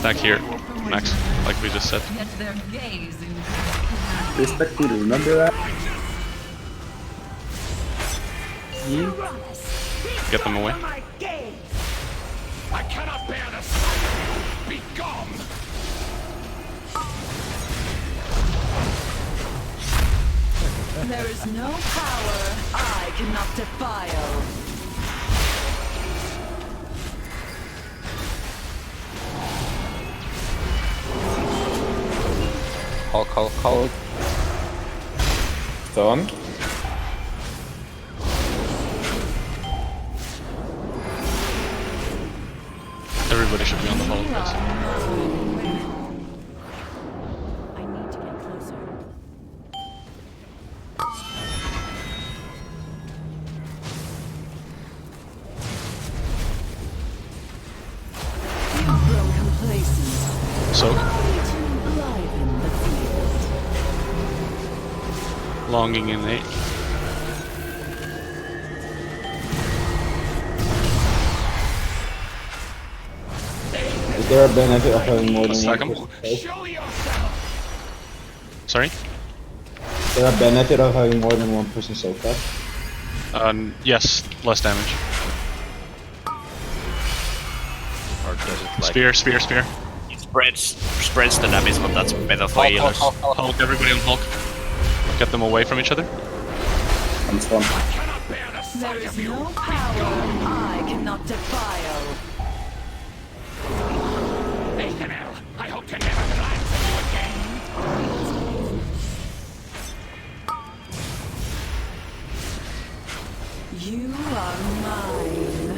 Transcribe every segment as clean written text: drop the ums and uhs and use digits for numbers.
stack here, Max, like we just said. Respect me to remember that. Get them away. I cannot bear the sight. Be gone. There is no power I cannot defile. Hulk. Stone. Everybody should be on the Hulk, guys. I need to get closer. You grow complacent. Soak. To liven the field. Longing in 8. Is there a benefit of having more than Let's one stack 'em. person soak? Show yourself. Sorry? Is there a benefit of having more than one person soak that? Yes, less damage. Or does it like... Spear. It spreads the damage, but that's better for healers. Hulk, everybody on Hulk. Get them away from each other. Comes fun. Cannot bear the sight There is of you. no power I cannot defile. HML, I hope to never glance at you again. You are mine.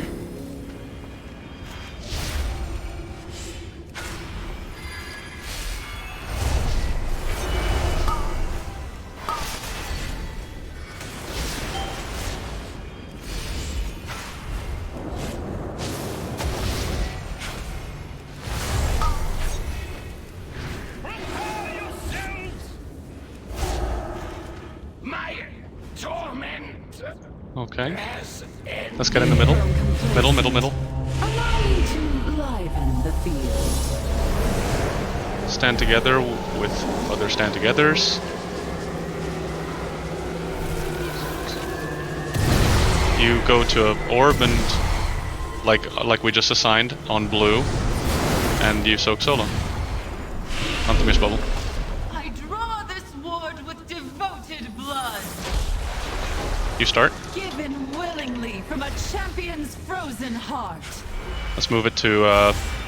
My torment Okay. has ended. Let's get in the middle. Middle. Allow me to liven the field. Stand together with other stand togethers. You go to an orb and like we just assigned on blue, and you soak solo. Onto Miss Bubble. I draw this ward with devoted blood, You start. given willingly from a champion's frozen heart. Let's move it to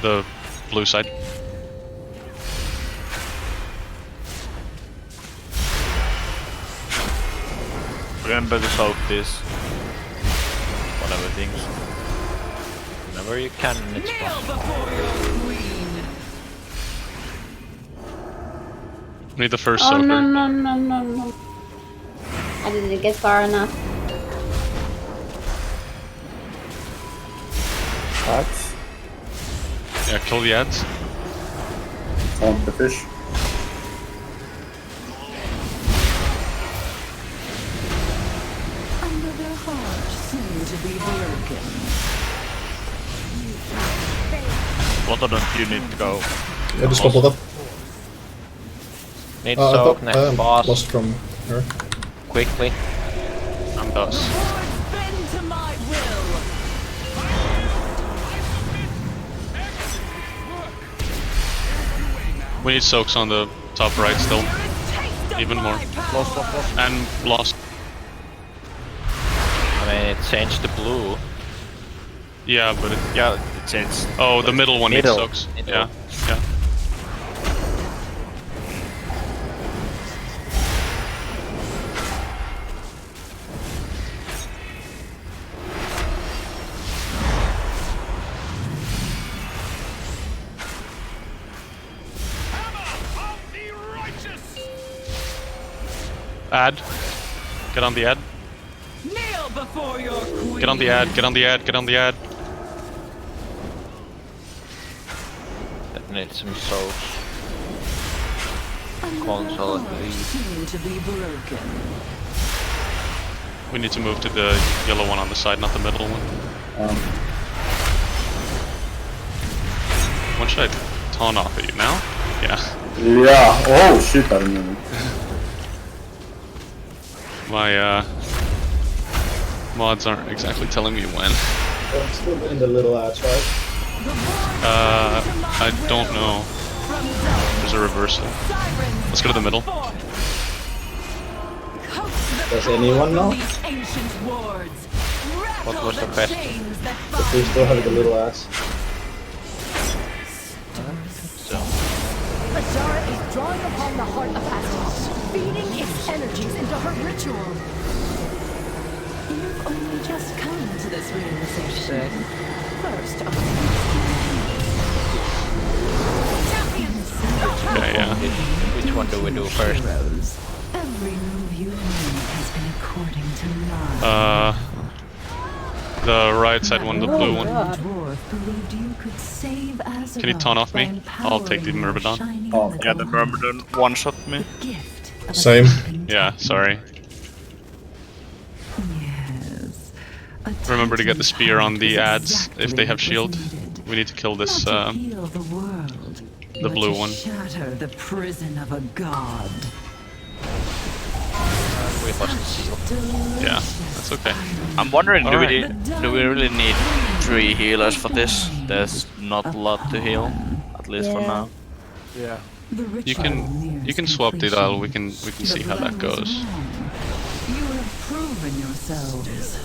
the blue side. Remember to soak this. Whatever things. Whenever you can, it's Kneel fine. before your queen. We need the first Oh soaker. no. I didn't get far enough. Axe. Yeah, kill the ads. Taunt the fish. Another heart soon to be broken. What of them you need to go? Yeah, just got up. Need I soak thought next boss lost from her. quickly. I'm dust. Lords bend to my will. We need soaks on the top right still. There is taste of Even more. my power. And lost. I mean, it changed to blue. Yeah, but it, Yeah, it changed. oh, the middle one needs Middle. soaks. Middle. Yeah. Of the righteous. Ad. Get on the ad. Kneel before your queen. Get on the ad. Get on the ad. Get on the ad. That needs some souls. Another Console, heart please. soon to be broken. We need to move to the yellow one on the side, not the middle one. What should I ton off of you now. Yeah. Yeah. Oh shit! I don't know. My mods aren't exactly telling me when. I'm still doing the little ads, right? I don't know. There's a reversal. Let's go to the middle. Does anyone know? What was the question? If we still have the little ads. Azshara is drawing upon the heart of Azshara, feeding its energies into her ritual. You've only just come to this realization. First, Okay, yeah. Which one do we do first? every move you made has been according to law. The right side one, the blue one. Dwarf believed you could save Azshara. Can you taunt off me? I'll take the Myrmidon. Oh, Yeah, the Myrmidon one-shot me. Same. Yeah, sorry. Yes. Remember to get the spear on the ads if they have shield. We need to kill this, the blue one. Shatter the prison of a god. We lost the seal. Yeah, that's okay. I'm wondering, do we Alright. really need 3 healers for this? There's not a lot to heal, at least for now. Yeah. You can swap the dial. We can see how that goes. You have proven yourselves.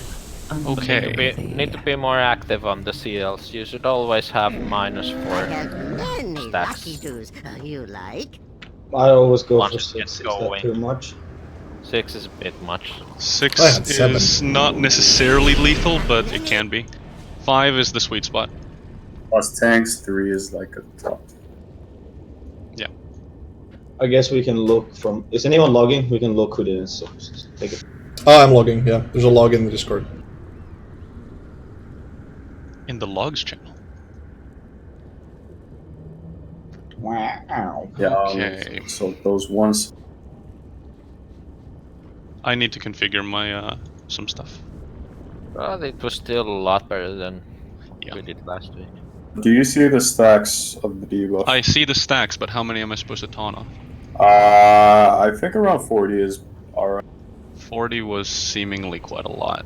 Okay. Need to be more active on the seals. You should always have -4 Many stats. lucky do's you like. I always go Once for it 6. gets Is that going. too much? 6 is a bit much. 6 I had 7. is not necessarily lethal, but it can be. 5 is the sweet spot. Plus tanks, 3 is like a top. I guess we can look from. Is anyone logging? We can look who didn't. So just take it. Oh, I'm logging, yeah. There's a log in the Discord. In the logs channel. Wow. Yeah. Okay. So those ones. I need to configure my some stuff. Well, it was still a lot better than Yeah. we did last week. Do you see the stacks of the debuff? I see the stacks, but how many am I supposed to taunt off? I think around 40 is alright. 40 was seemingly quite a lot.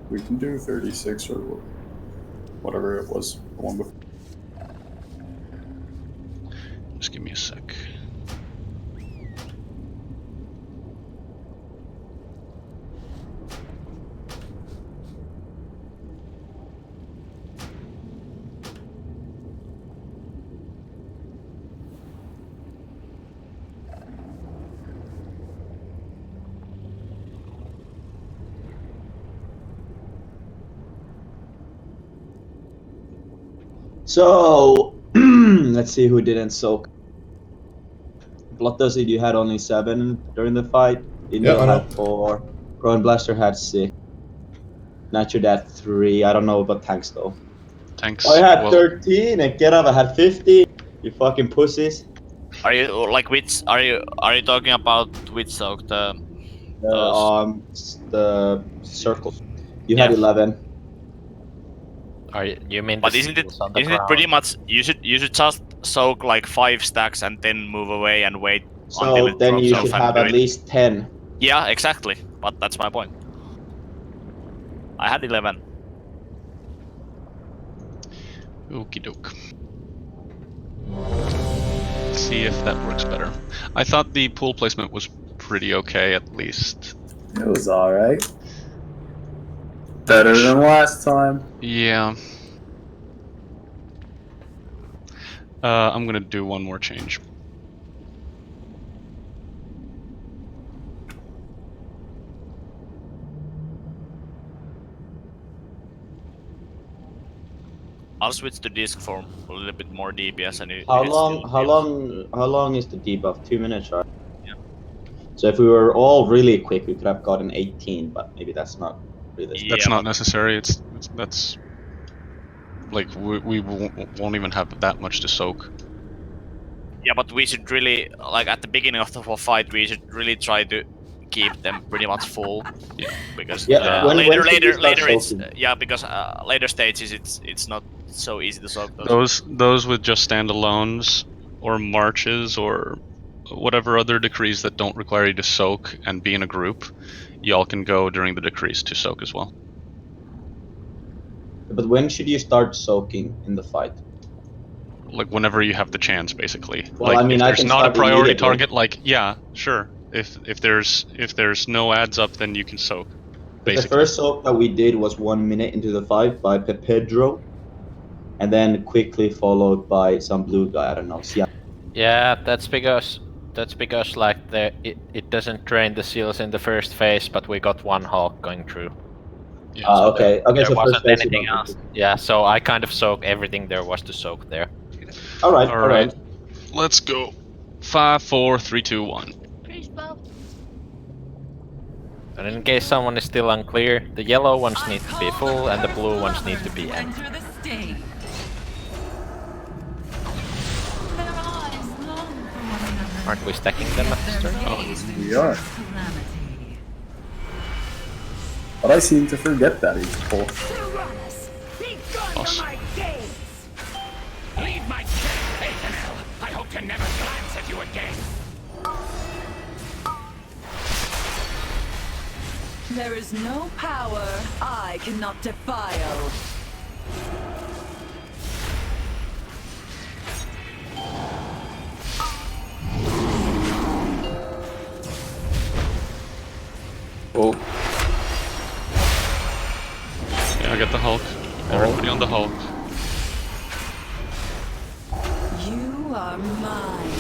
We can do 36 or whatever it was. The one before. Just give me a sec. So let's see who didn't soak. Bloodthirst, you had only 7 during the fight. Indio I know. had 4. Growing Blaster had 6. Nature had 3. I don't know about tanks though. Tanks. I had well, 13 and Gerava had 50. You fucking pussies. Are you like which? Are you talking about which soak? The The circle. You had Yeah. 11. You mean the But isn't it seals on the isn't it ground? pretty much? You should just soak like 5 stacks and then move away and wait until So it then drops you off should and have do at it. least 10. Yeah, exactly. But that's my point. I had 11. Okie doke. Let's see if that works better. I thought the pool placement was pretty okay, at least. It was alright. Better than last time. Yeah. I'm gonna do one more change. I'll switch to disc form a little bit more DPS and it. How it long? still How feels long? good. How long is the debuff? 2 minutes, right? Yeah. So if we were all really quick, we could have gotten 18, but maybe that's not realistic. That's Yeah, not but- necessary. That's like we won't even have that much to soak. Yeah, but we should really like at the beginning of the whole fight, we should really try to keep them pretty much full. Yeah. Because Yeah, when later should we start it's soaking? yeah, because later stages it's not It's so easy to soak those. Those with just standalones or marches or whatever other decrees that don't require you to soak and be in a group, y'all can go during the decrees to soak as well. But when should you start soaking in the fight? Like whenever you have the chance, basically. Well, like I mean, if I there's can not a start priority immediately. target, like yeah, sure. If there's no ads up, then you can soak. The Basically. first soak that we did was 1 minute into the fight by Pedro, and then quickly followed by some blue guy. I don't know. Yeah, that's because like it doesn't drain the seals in the first phase, but we got one Hulk going through. Yeah, so okay. Okay, There so first wasn't phase you anything don't else. Yeah, so I kind of soak everything there was to soak there. All right. all right. Let's go. 5, 4, 3, 2, 1. And in case someone is still unclear, the yellow ones need to be full and the blue ones need to be empty. Aren't we stacking them at this turn? We are. But I seem to forget that each pull. Boss. Leave my chair, Ethanel. I hope to never glance at you again. There is no power I cannot defile. Oh, Yeah, I got the Hulk. Everybody on the Hulk. You are mine.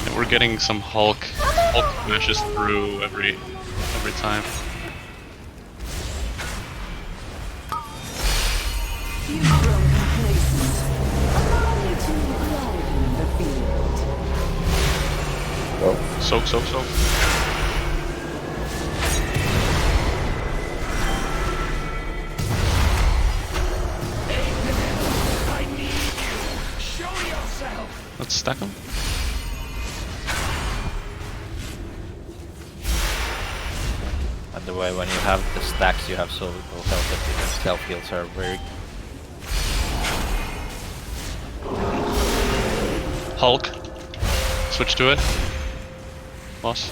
Yeah, we're getting some Hulk smashes through every time. You've grown complacent. Allow me to widen the field. well, Soak. I need you. Show yourself. Let's stack them. By the way, when you have the stacks, you have so little health that the self-heals are very... Hulk. Switch to it. Boss.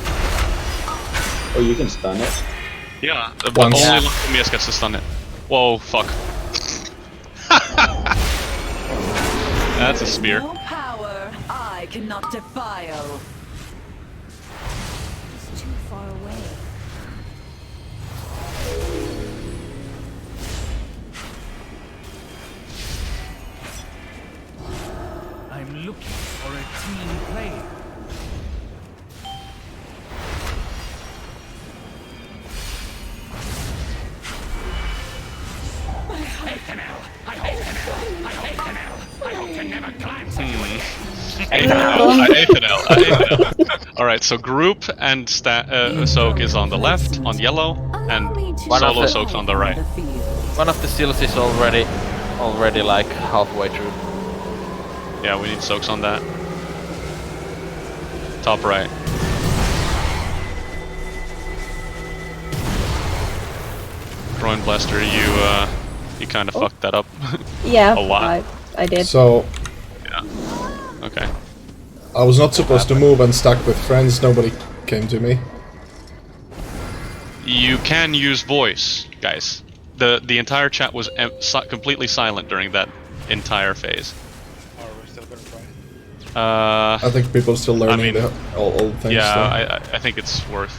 Oh, you can stun it. Yeah, but Once. only Lumias gets to stun it. Whoa, fuck. That's a spear. No power I cannot defile. It's too far away. I'm looking for a team player. I hope to never glance at you again. Ethanel. Alright, so group and soak is on the left, on yellow, and solo soak's on the right. One of the seals is already like halfway through. Yeah, we need soaks on that. Top right. Groin Blaster, you kind of fucked that up. Yeah, A lot. I did. So Yeah. Okay. I was not supposed to move and stuck with friends. Nobody came to me. You can use voice, guys. The entire chat was completely silent during that entire phase. Are we still gonna try? I think people are still learning all things. Yeah, I think it's worth.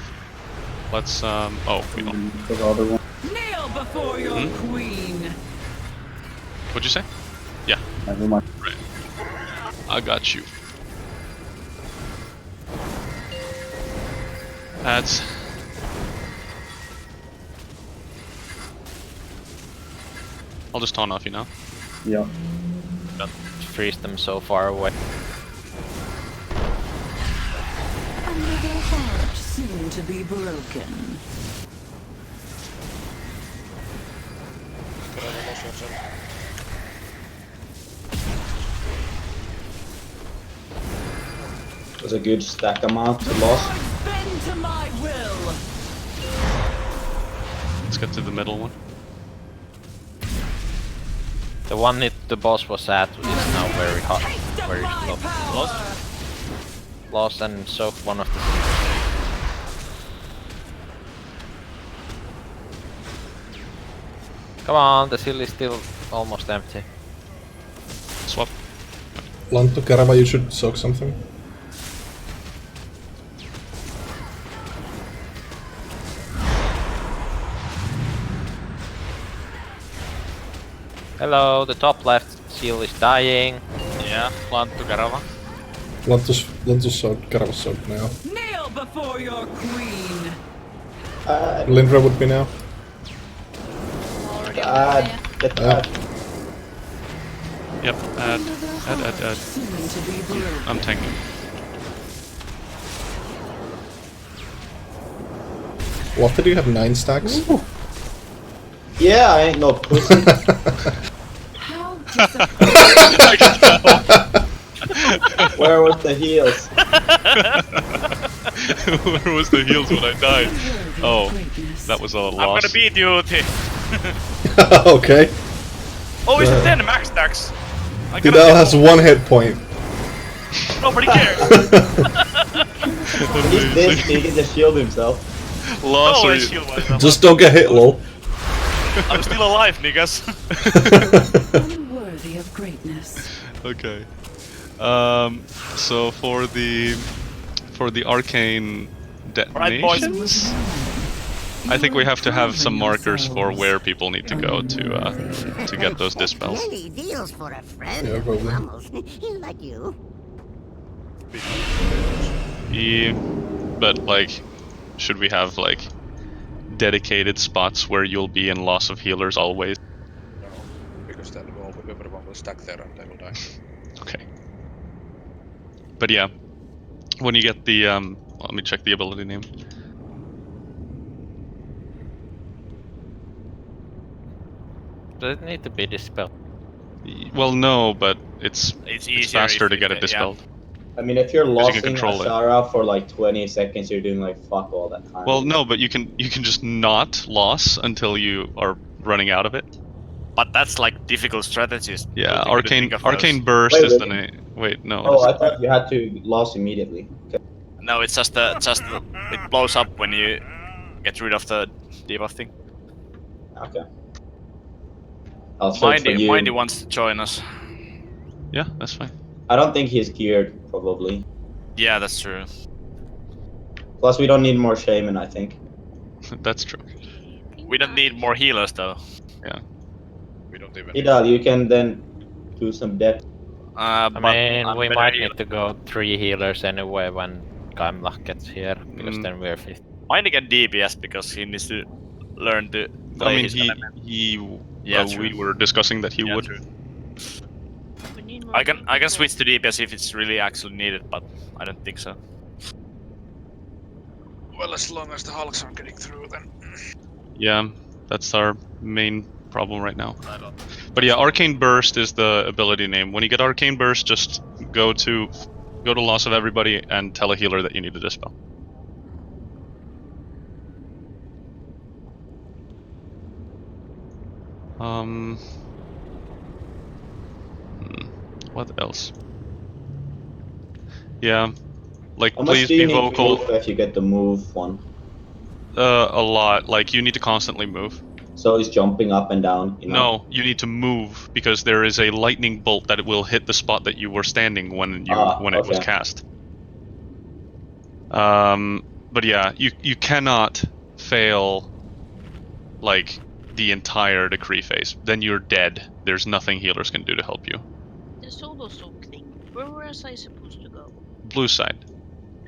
Let's oh, we don't. the other one. Kneel before your queen. What'd you say? Yeah. Never mind. Right. I got you. Ads. I'll just taunt off you now. Yeah. Freeze them so far away. Under their heart soon to be broken. It was a good stack amount to loss. Bend to my will. Let's get to the middle one. The one the boss was at is now very hot, very slow. Lost and soaked one of the seals. Come on, the seal is still almost empty. Swap. Lanto, Karava, you should soak something. Hello, the top left seal is dying. Yeah, plant to Garava. Lanto's soaked, Karava's soaked now. Kneel before your queen. Lindra would be now. Get that. Yep, add. I'm tanking. What, did you have 9 stacks? Ooh. Yeah, I ain't no pussy. How Where was the heals? Where was the heals when I died? Oh, that was a loss. I'm gonna beat you, T. Okay. Oh, he's at 10 max stacks. Tidal has 1 hit point. Nobody cares. He's this, he can just shield himself. Loss Oh, or I shield myself. Just don't get hit, lol. I'm still alive, niggas. unworthy of greatness. Okay. So for the arcane detonations, I think we have to have some markers for where people need to go to get those dispels. Many deals for a friend. Yeah, probably. Vamos. Like you. Yeah, but like, should we have like dedicated spots where you'll be in loss of healers always? No, because then everyone will stack there and they will die. Okay. But yeah, when you get the let me check the ability name. Does it need to be dispelled? Well, no, but it's easier faster if to you get it yeah. dispelled. I mean, if you're Because you losing can control it. Azshara for like 20 seconds, you're doing like fuck all that time. Well, no, but you can just not loss until you are running out of it. But that's like difficult strategies. Yeah, Don't think of arcane those. burst Wait, is the wait. name. Wait, no. Oh, I thought you had to loss immediately. Okay. No, it's just it blows up when you get rid of the debuff thing. Okay. I'll search for you. Mindy wants to join us. Yeah, that's fine. I don't think he's geared, probably. Yeah, that's true. Plus, we don't need more shaman, I think. That's true. We don't need more healers though. Yeah. We don't even. Idal, you can then do some depth. I mean, we might need to go 3 healers anyway when Gaimlach gets here, because then we're 50. Mindy can DPS because he needs to learn to play I mean, his element. we were discussing that he would. True. I can switch to DPS if it's really actually needed, but I don't think so. Well, as long as the hulks aren't getting through, then. Yeah, that's our main problem right now. But yeah, arcane burst is the ability name. When you get arcane burst, just go to loss of everybody and tell a healer that you need to dispel. What else? Yeah, like How much please do you be need vocal. to move if you get the move one? A lot. Like you need to constantly move. So he's jumping up and down. You know? No, you need to move because there is a lightning bolt that will hit the spot that you were standing when it was cast. But yeah, you cannot fail like the entire decree phase. Then you're dead. There's nothing healers can do to help you. The solo soak thing. Where was I supposed to go? Blue side.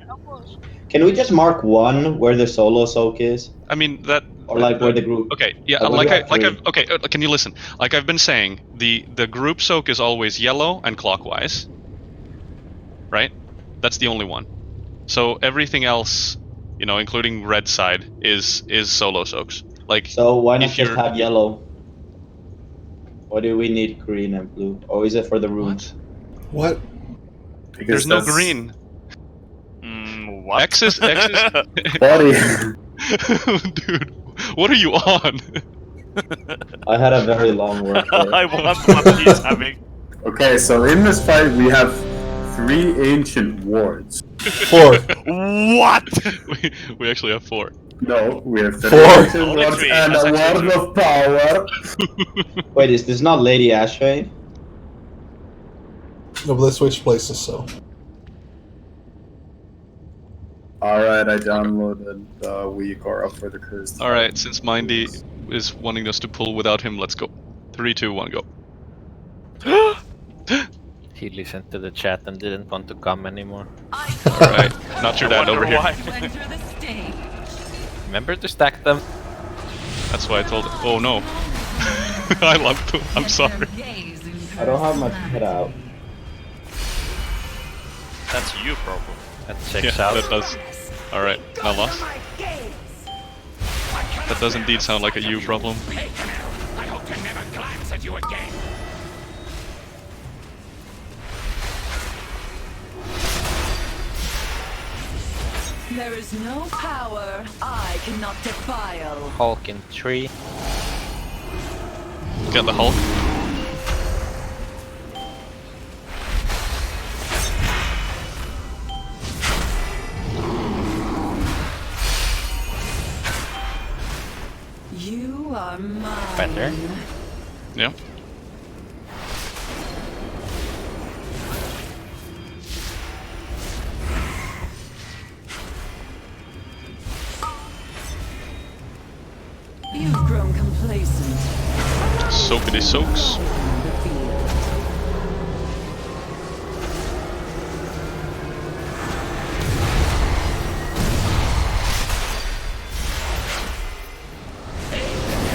I was. Can we just mark one where the solo soak is? I mean that. Or like where the group. Okay, yeah, can you listen? Like I've been saying, the group soak is always yellow and clockwise. Right? That's the only one. So everything else, you know, including red side, is solo soaks. Like So why not just have yellow? Or do we need green and blue? Or is it for the rooms? What? There's no green. What? X is Buddy. Dude, what are you on? I had a very long work day. I want what he's having. Okay, so in this fight we have 3 ancient wards. 4. What? We actually have 4. No, we have 3 4. ancient Only wards 3, and that's a actually ward true. of power. Wait, is this not Lady Ashray? No, but they switched places, so. Alright, I downloaded Wii Gora for the cruise. Alright, since Mindy is wanting us to pull without him, let's go. 3, 2, 1, go. He listened to the chat and didn't want to come anymore. Alright, not your dad over here. Enter the stage. Remember to stack them. That's why I told him. Oh no. I love to. I'm sorry. I don't have much cut out. That's you, problem. That's Yeah, 6 out. that does. Alright, I lost. That does indeed sound like a you problem. I hope to never glance at you again. There is no power I cannot defile. Hulk in 3. Get the Hulk. You are mine. Better. Yeah. You've grown complacent. Soakity soaks. The field.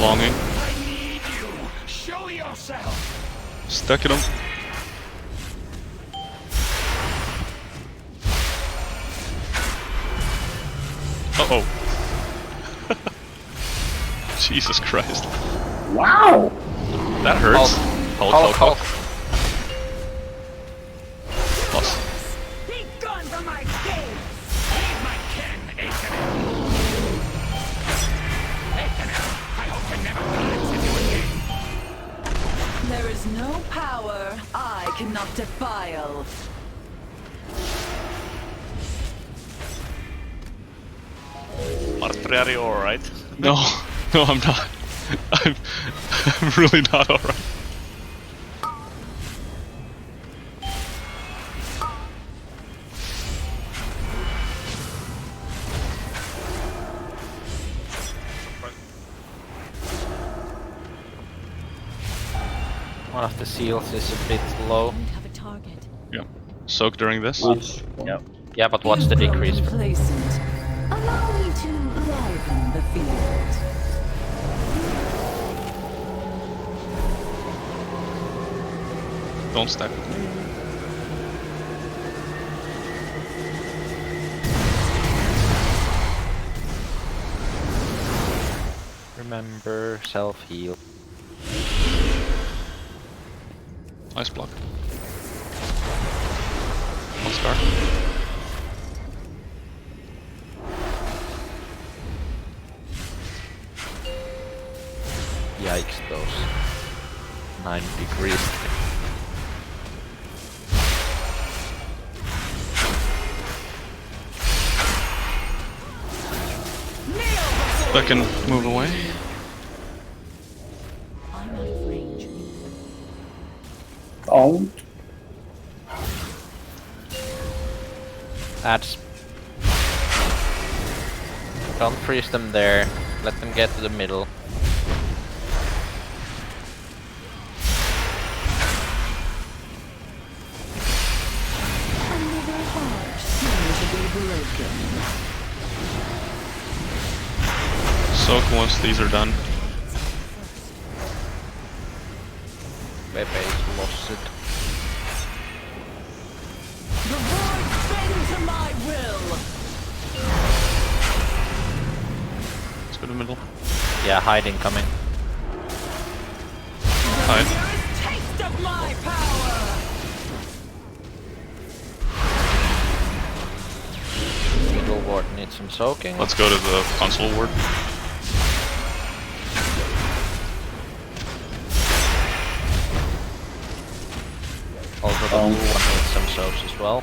Longing. I need you. Show yourself. Stuck in him. Uh-oh. Jesus Christ. Wow! That hurts. Hulk. Hulk. Lost. Be gone from my gaze. Leave my kin, Aiken. Aiken, I hope to never glance at you again. There is no power I cannot defile. Martri, are you alright? No, no, I'm not. I'm really not alright. One of the seals is a bit low. Have a target. Yeah. Soak during this. Which Yep. Yeah, but what's the You've grown decrease? complacent. Allow me to liven the field. Don't stack with me. Remember, self-heal. Nice block. One star. Yikes, those 9 degrees. I can move away. I'm out of range. Don't. That's... Don't freeze them there. Let them get to the middle. Another heart soon to be broken. Soak once these are done. Pepe's lost it. The void bend to my will. Let's go to the middle. Yeah, hiding coming. Hide. Taste of my power. Middle ward needs some soaking. Let's go to the console ward. the blue one needs some soaps as well.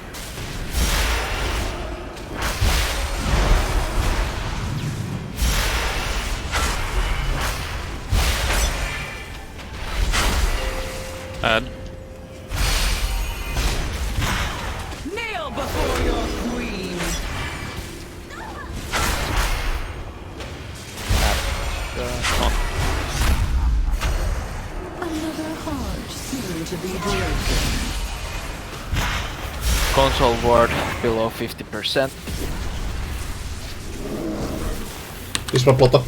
Add. Kneel before your queen. Another heart soon to be broken. Console ward below 50%. Isma plotta.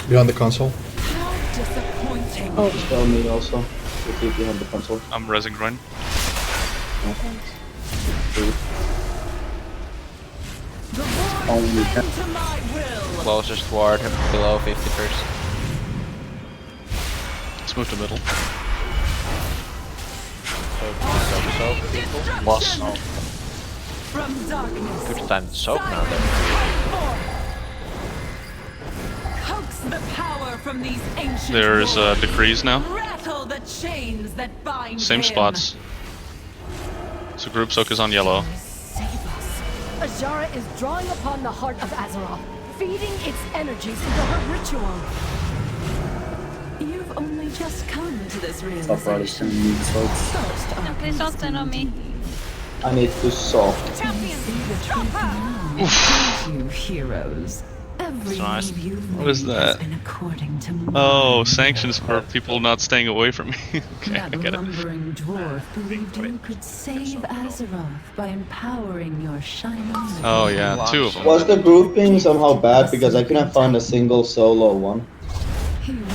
Behind the console. How disappointing. Oh, spell me also. If you behind the console. I'm resing groin. The void Only bend to my will. Closest ward below 50%. Let's move to middle. So people. Loss. From darkness. Good time to soak now then. Coax the power from these ancient There's walls. decrees now. Rattle the chains that bind Same him. spots. So group soak is on yellow. Save us. Azshara is drawing upon the heart of Azeroth, feeding its energies into her ritual. You've only just come to this Top right is gonna realization. need soaps. First, No, please don't stand on me. I need to soak. Champion! see the truth now. You heroes. Every Nice. move you've What is made that? has been according to my Oh, sanctions for people not staying away from me. Okay, I That get it. lumbering dwarf believed you could save Azeroth by empowering your shining light. Oh yeah, two of them. Was the grouping somehow bad because I couldn't find a single solo one? He was wrong.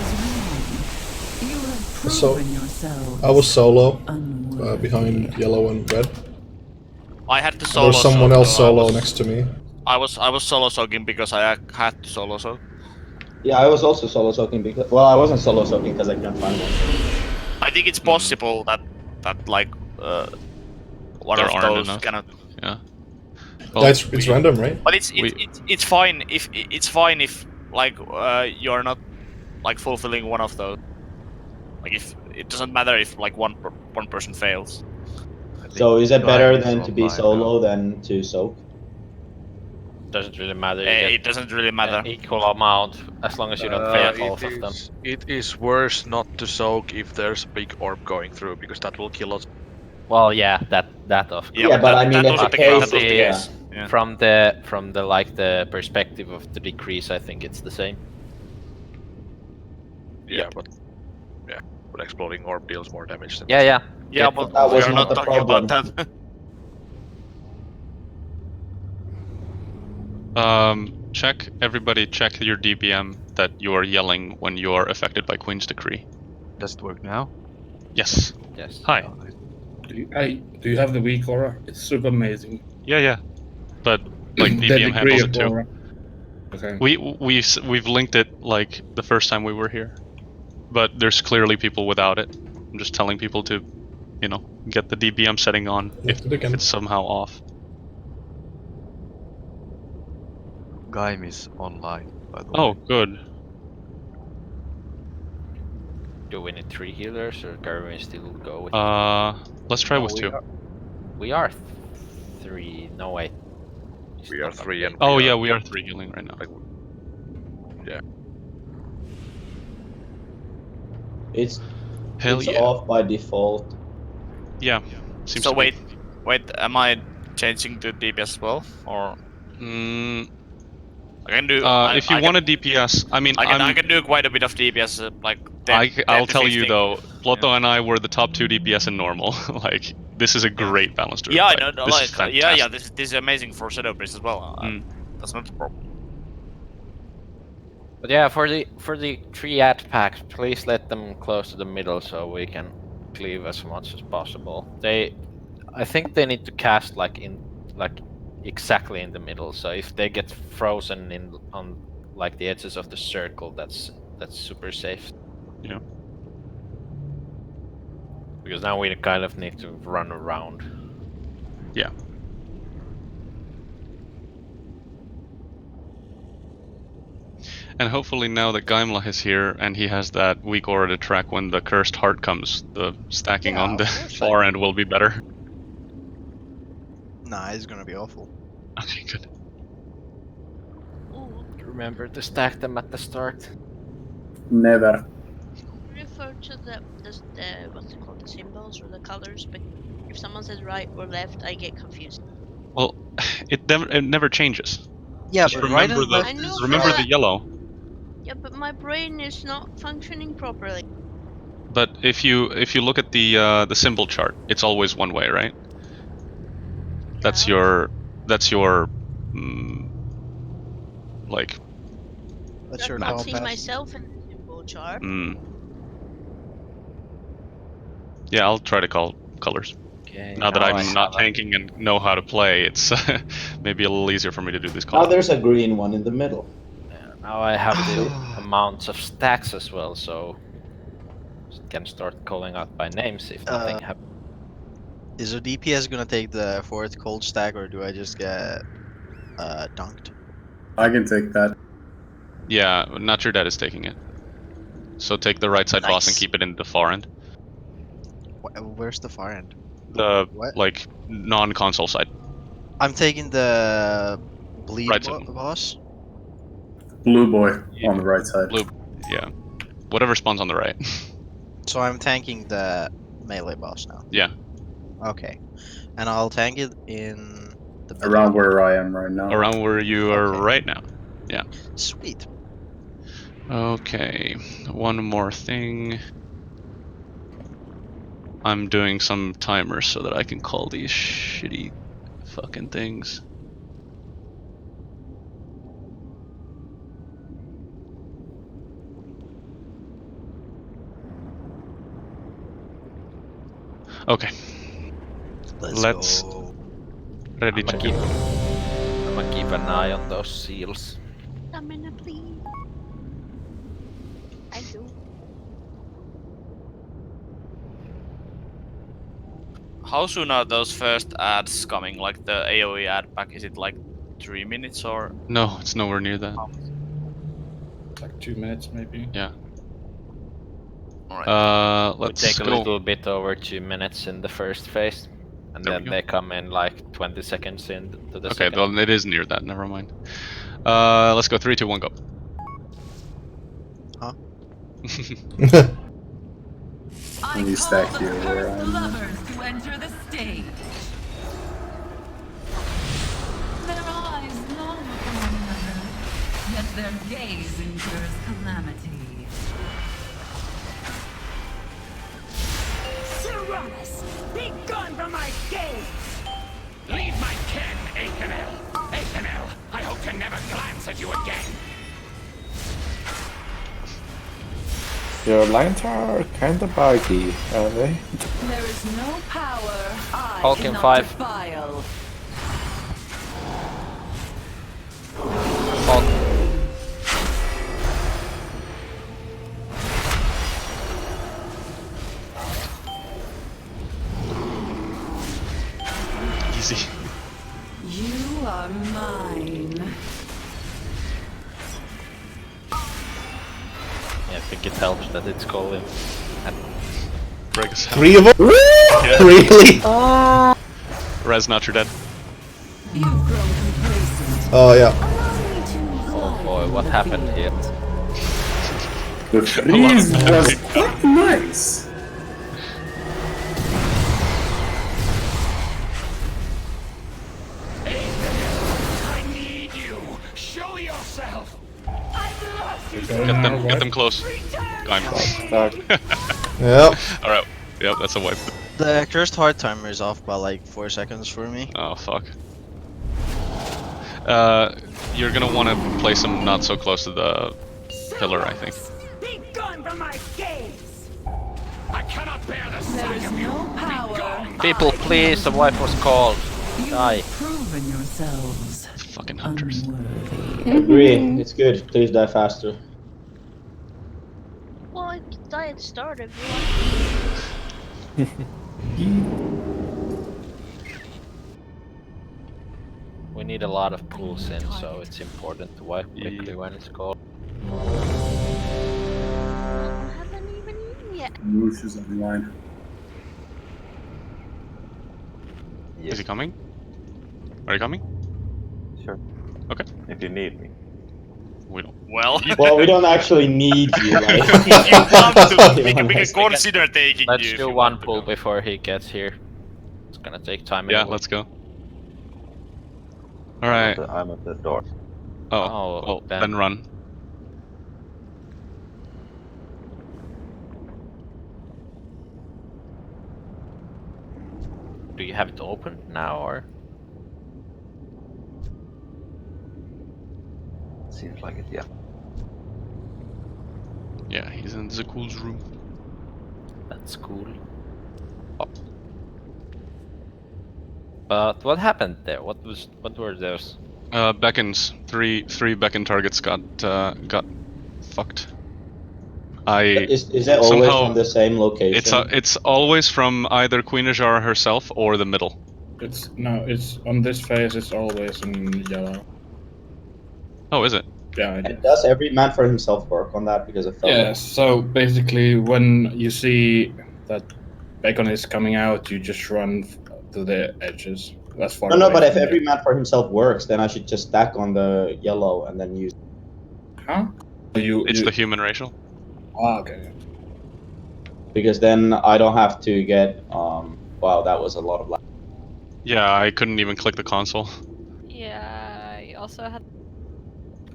You have So, proven yourself I was solo, unworthy. behind yellow and red. I had to There solo was someone soak, else though. solo next to me. I was solo soaking because I had to solo soak. Yeah, I was also solo soaking because I wasn't solo soaking because I couldn't find one. I think it's possible that like one There of aren't those enough. cannot. Yeah. Yeah, it's random, right? But it's fine if like you're not like fulfilling one of those. Like if it doesn't matter if like one person fails. So is it better than to be solo than to soak? Doesn't really matter. You It get doesn't really matter. an equal amount as long as you don't fail both of them. It is worse not to soak if there's a big orb going through, because that will kill us. Well, yeah, that of course. Yeah, but I mean, that if was the the case. case, That was the yeah. case. Yeah. From the like the perspective of the decrease, I think it's the same. Yeah, but exploding orb deals more damage than Yeah. Yeah, but that was we're not not the talking about problem. that. Check everybody. Check your DPM that you are yelling when you are affected by Queen's Decree. Does it work now? Yes. Yes. Hi. Do you have the weak aura? It's super amazing. Yeah. But like The DPM degree handles of it too. aura. Okay. We've linked it like the first time we were here, but there's clearly people without it. I'm just telling people to, get the DPM setting on if it's somehow off. Gaim is online, by the way. Oh, good. Do we need 3 healers or can we still go with? Let's try with 2. We are 3. No wait. We are 3 and. Oh yeah, we are 3 healing right now. Yeah. It's Hell it's yeah. off by default. Yeah. Seems So to be. wait, am I changing to DPS as well, or? I can do. If you want a DPS, I mean, I can do quite a bit of DPS, like 10, I'll 10 to tell you 15. though, Plotho and I were the top 2 DPS in normal. Like, this is a great balance to Yeah, I fight. know. This Like, is fantastic. yeah. This is amazing for Shadow Priest as well. That's not a problem. But yeah, for the 3 ad packs, please let them close to the middle so we can cleave as much as possible. I think they need to cast exactly in the middle. So if they get frozen on like the edges of the circle, that's super safe. Yeah. Because now we kind of need to run around. Yeah. And hopefully now that Gaimla is here and he has that weak aura to track when the cursed heart comes, the stacking Yeah, on the of course I far do. end will be better. Nah, it's gonna be awful. Okay, good. Ooh, Remember to stack them at the start. Never. refer to the what's it called, the symbols or the colors, but if someone says right or left, I get confused. Well, it never changes. Yeah, Just but right remember and the left I know, is remember but the yellow. yeah, but my brain is not functioning properly. But if you look at the symbol chart, it's always one way, right? That's Yeah. your mm, like That's I'm your not seeing compass. myself in the symbol chart. yeah, I'll try to call colors. Okay, Now that now I I'm not have a tanking and know how to play, it's maybe a little easier for me to do this Now call. there's a green one in the middle. now I have the amounts of stacks as well, so can start calling out by names if nothing happens. Is the DPS gonna take the fourth cold stack, or do I just get dunked? I can take that. Yeah, not your dad is taking it. So take the right side boss and Nice. keep it in the far end. Where's the far end? The What? like non-console side. I'm taking the bleed Right side. boss. Blue boy on the right side. Blue. Yeah. Whatever spawns on the right. So I'm tanking the melee boss now. Yeah. Okay, and I'll tank it in the middle. Around where I am right now. Around where you are Okay. right now. Yeah. Sweet. Okay. One more thing. I'm doing some timers so that I can call these shitty fucking things. Okay. Let's go. ready I'm to gonna go. keep an eye on those seals. Stamina, please. I do. How soon are those first ads coming? Like the AoE ad pack? Is it like 3 minutes or? No, it's nowhere near that. Like 2 minutes, maybe. Yeah. Alright. We Let's take a go. little bit over 2 minutes in the first phase, and There we then go. they come in like 20 seconds into the Okay, second. well, it is near that. Never mind. Let's go. 3, 2, 1, go. Huh? Let me stack here where I'm. Lovers to enter the stage. Their eyes long for one another, yet their gaze incurs calamity. Tyrannus, be gone from my gaze! Leave my ken, Akenel! Akenel, I hope to never glance at you again! Your lines are kinda buggy, aren't they? There is no power I Hulking cannot 5. defile. Hulk. Easy. You are mine. Yeah, I think it helps that it's calling. And Break us out. 3 of them? Yeah. Really? Res, not your dead. You've grown complacent. Oh yeah. oh boy, what happened here? The freeze was quite nice. I need you! Show yourself! Get them close. I'm Yep. Alright. Yep, that's a wipe. The cursed heart timer is off by like 4 seconds for me. Oh, fuck. You're gonna want to place them not so close to the pillar, I think. Be gone from my gaze! I cannot bear the There sight is of you! no power. People, please, the wife was called. You Die. have proven yourselves Fucking hunters. unworthy. Agree. It's good. Please die faster. Well, I could die at the start if you want. We need a lot of pulls in, so it's important to wipe quickly when it's called. I haven't even eaten yet. Moosh is online. Is he coming? Are you coming? Sure. Okay. If you need me. We don't. Well, Well, we don't actually need you, like. if you come to to, be we can honest. consider taking Let's you. If do you one want to pull come. before he gets here. It's gonna take time Yeah, anyway. let's go. All right. I'm at the door. Oh, well, then run. Do you have it open now, or? Seems like it, yeah. Yeah, he's in the cool's room. That's cool. Oh. But what happened there? What were those? Beckons. Three beckon targets got fucked. Is it always somehow, from the same location? It's always from either Queen Azshara herself or the middle. It's on this phase. It's always in yellow. Oh, is it? Yeah. And does every man for himself work on that? Because it felt Yeah. So basically, when you see that bacon is coming out, you just run to the edges. That's far. No, away but if from every you. man for himself works, then I should just stack on the yellow and then use. Huh? It's the human racial. Ah, okay. Because then I don't have to get. Wow, that was a lot of lag. Yeah, I couldn't even click the console. Yeah, I also had.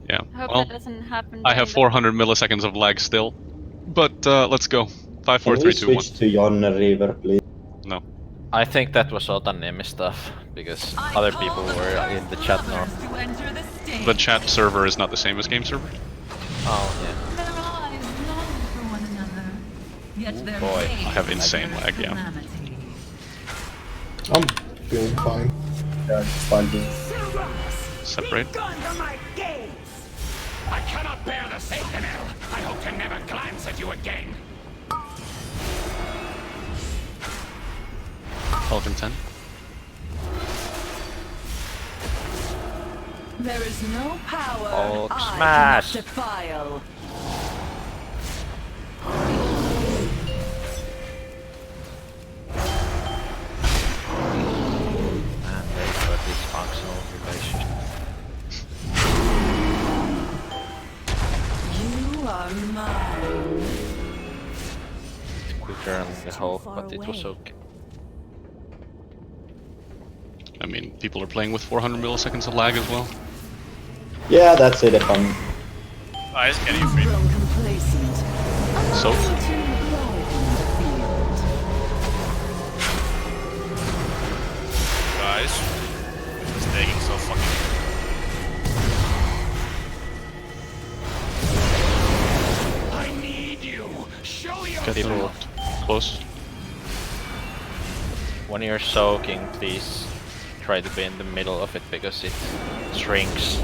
Yeah. Hope Well, that doesn't happen. I have during 400 milliseconds of lag still, but let's go. 5, 4, Can 3, we 2, 1. switch to Jon River, please? No. I think that was all Nemi stuff because other people were in the chat now. The chat server is not the same as game server. Oh yeah. Their eyes long for one another, yet their Boy, I gaze have insane lag. Yeah. calamity. I'm feeling fine. Yeah, it's fine. Dude. Separate. Gone from my gaze! I cannot bear the Satanel! I hope to never glance at you again! Falcon 10. There is no power Hulk I smash. cannot defile. And they've got dysfunctional relationship. You are mine. It's quicker on the Hulk, but it was okay. I mean, people are playing with 400 milliseconds of lag as well. Yeah, that's it. If I'm. Guys, can you free? So. Guys, it's taking so fucking. I need you! Show your People close. When you're soaking, please try to be in the middle of it because it shrinks.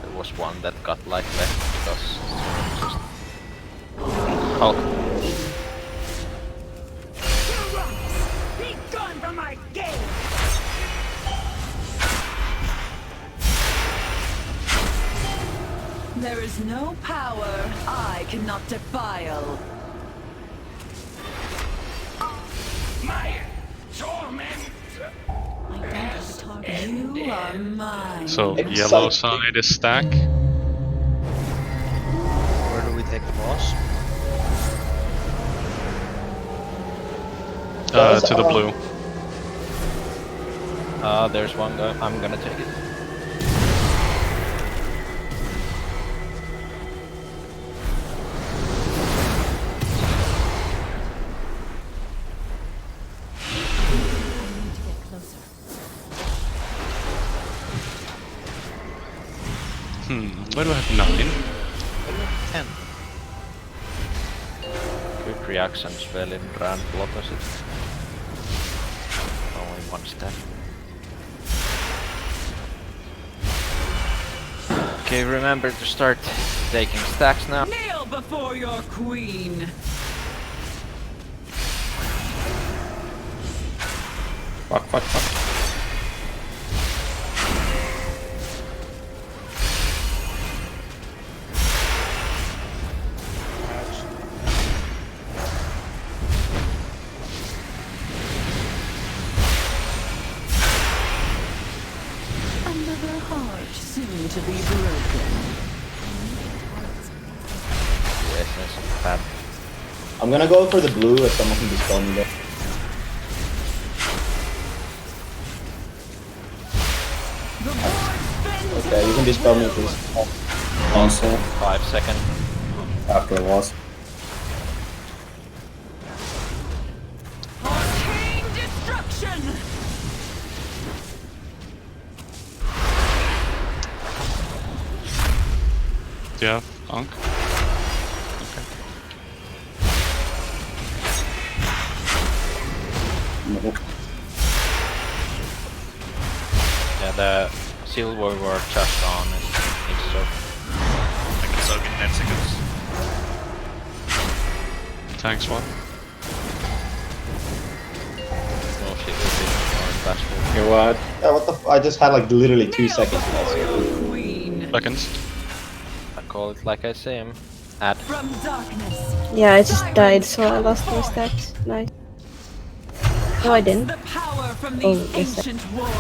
There was one that got like left because just Hulk. Be gone from my gaze! There is no power I cannot defile. My torment! You are mine. So yellow side is stack. Where do we take the boss? To the blue. There's one guy. I'm gonna take it. Why do I have 9? 10. Quick reaction spell in round opposite. Only one step. Okay, remember to start taking stacks now. Kneel before your queen. Fuck. soon to be broken. Yes, that's bad. I'm gonna go for the blue if someone can dispel me there. Okay, you can dispel me please. Also, 5 seconds. after a loss. Arcane destruction! Do you have Ankh? Nope. Yeah, the silver were just on it. It's so. I can soak in 10 seconds. Tank swap. Mostly the You what? Yeah, what the I just had like literally 2 seconds. Seconds. I call it like I say him. Add. From darkness. Yeah, I just died, so I lost my stacks. Nice. No, I didn't. The power from Oh, these yes, ancient wards.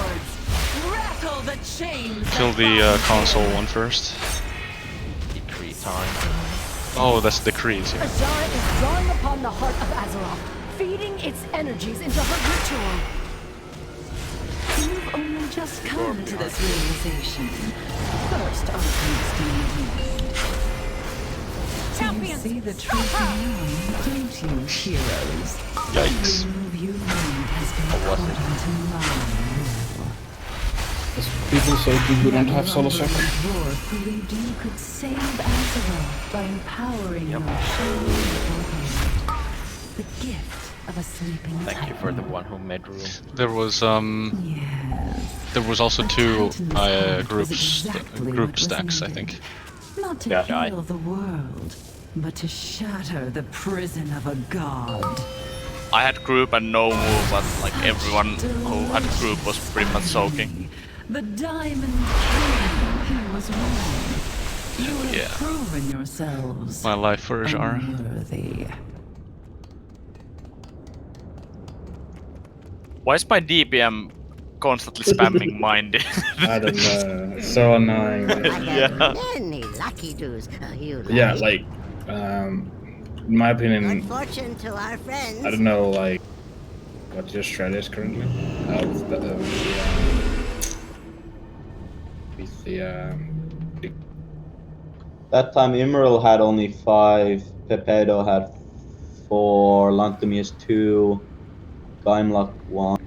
Rattle the chains. Kill the console one first. Decree time. Oh, that's decrees. Yeah. Azshara is drawing upon the heart of Azeroth, feeding its energies into her ritual. You've only just come to this realization. First arguments do you see the truth now, don't you, heroes? Yikes. The move you made has been according to my will. There's people so good who don't have solo Dwarf second. believed you could save Azeroth by empowering your shade the gift of a sleeping Thank you for the one who made room. There was also 2 group stacks, I think. Not to Yeah. heal the world, but to shatter the prison of a god. I had group and no move, but like everyone who had group was pretty much soaking. The Diamond King, he was wrong. You have Yeah. proven yourselves My life for Azshara. unworthy. Why is my DPM constantly spamming Mindy? I don't know. It's so annoying. Yeah. Many lucky dues. You Yeah, like. in my opinion, Good fortune to our friends. I don't know, like, what your strat is currently. That time Emerald had only 5, Pepedo had 4, Lantumius 2, Gaimlak 1.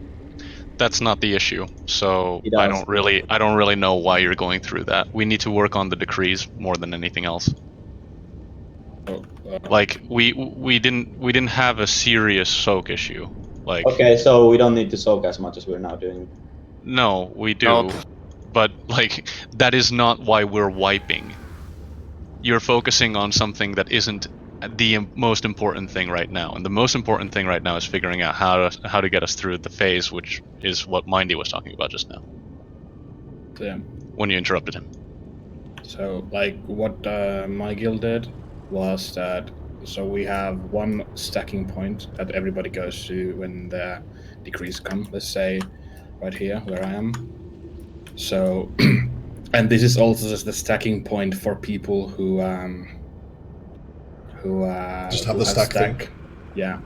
That's not the issue. So He I does. don't really know why you're going through that. We need to work on the decrees more than anything else. Like we didn't have a serious soak issue. Like Okay, so we don't need to soak as much as we're now doing. no, we do. Nope. But like that is not why we're wiping. You're focusing on something that isn't the most important thing right now, and the most important thing right now is figuring out how to get us through the phase, which is what Mindy was talking about just now. Yeah. When you interrupted him. So, like, what my guild did was that, so we have one stacking point that everybody goes to when the decrees come. Let's say right here, where I am. So, and this is also just the stacking point for people who Just have who the stack thing. Yeah.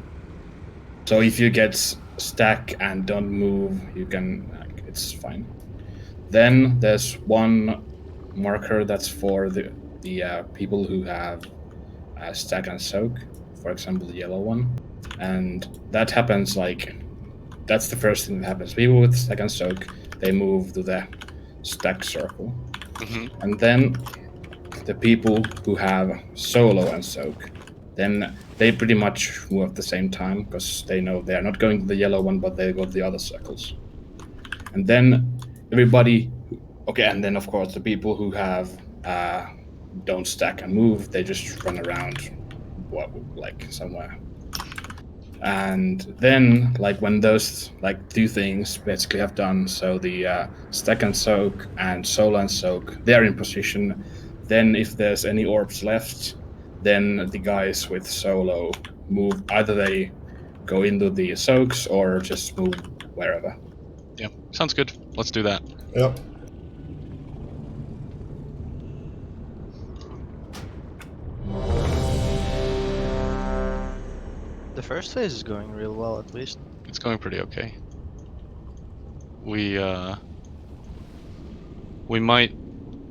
So if you get stack and don't move, you can. It's fine. Then there's one marker that's for the people who have stack and soak. For example, the yellow one, and that happens like that's the first thing that happens. People with stack and soak, they move to the stack circle, and then the people who have solo and soak, then they pretty much move at the same time because they know they are not going to the yellow one, but they go to the other circles. And then everybody, okay, and then of course the people who have don't stack and move, they just run around, like somewhere. And then, like when those like 2 things basically have done, so the stack and soak and solo and soak, they're in position. Then, if there's any orbs left, then the guys with solo move. Either they go into the soaks or just move wherever. Yeah, sounds good. Let's do that. Yep. The first phase is going real well, at least. It's going pretty okay. We might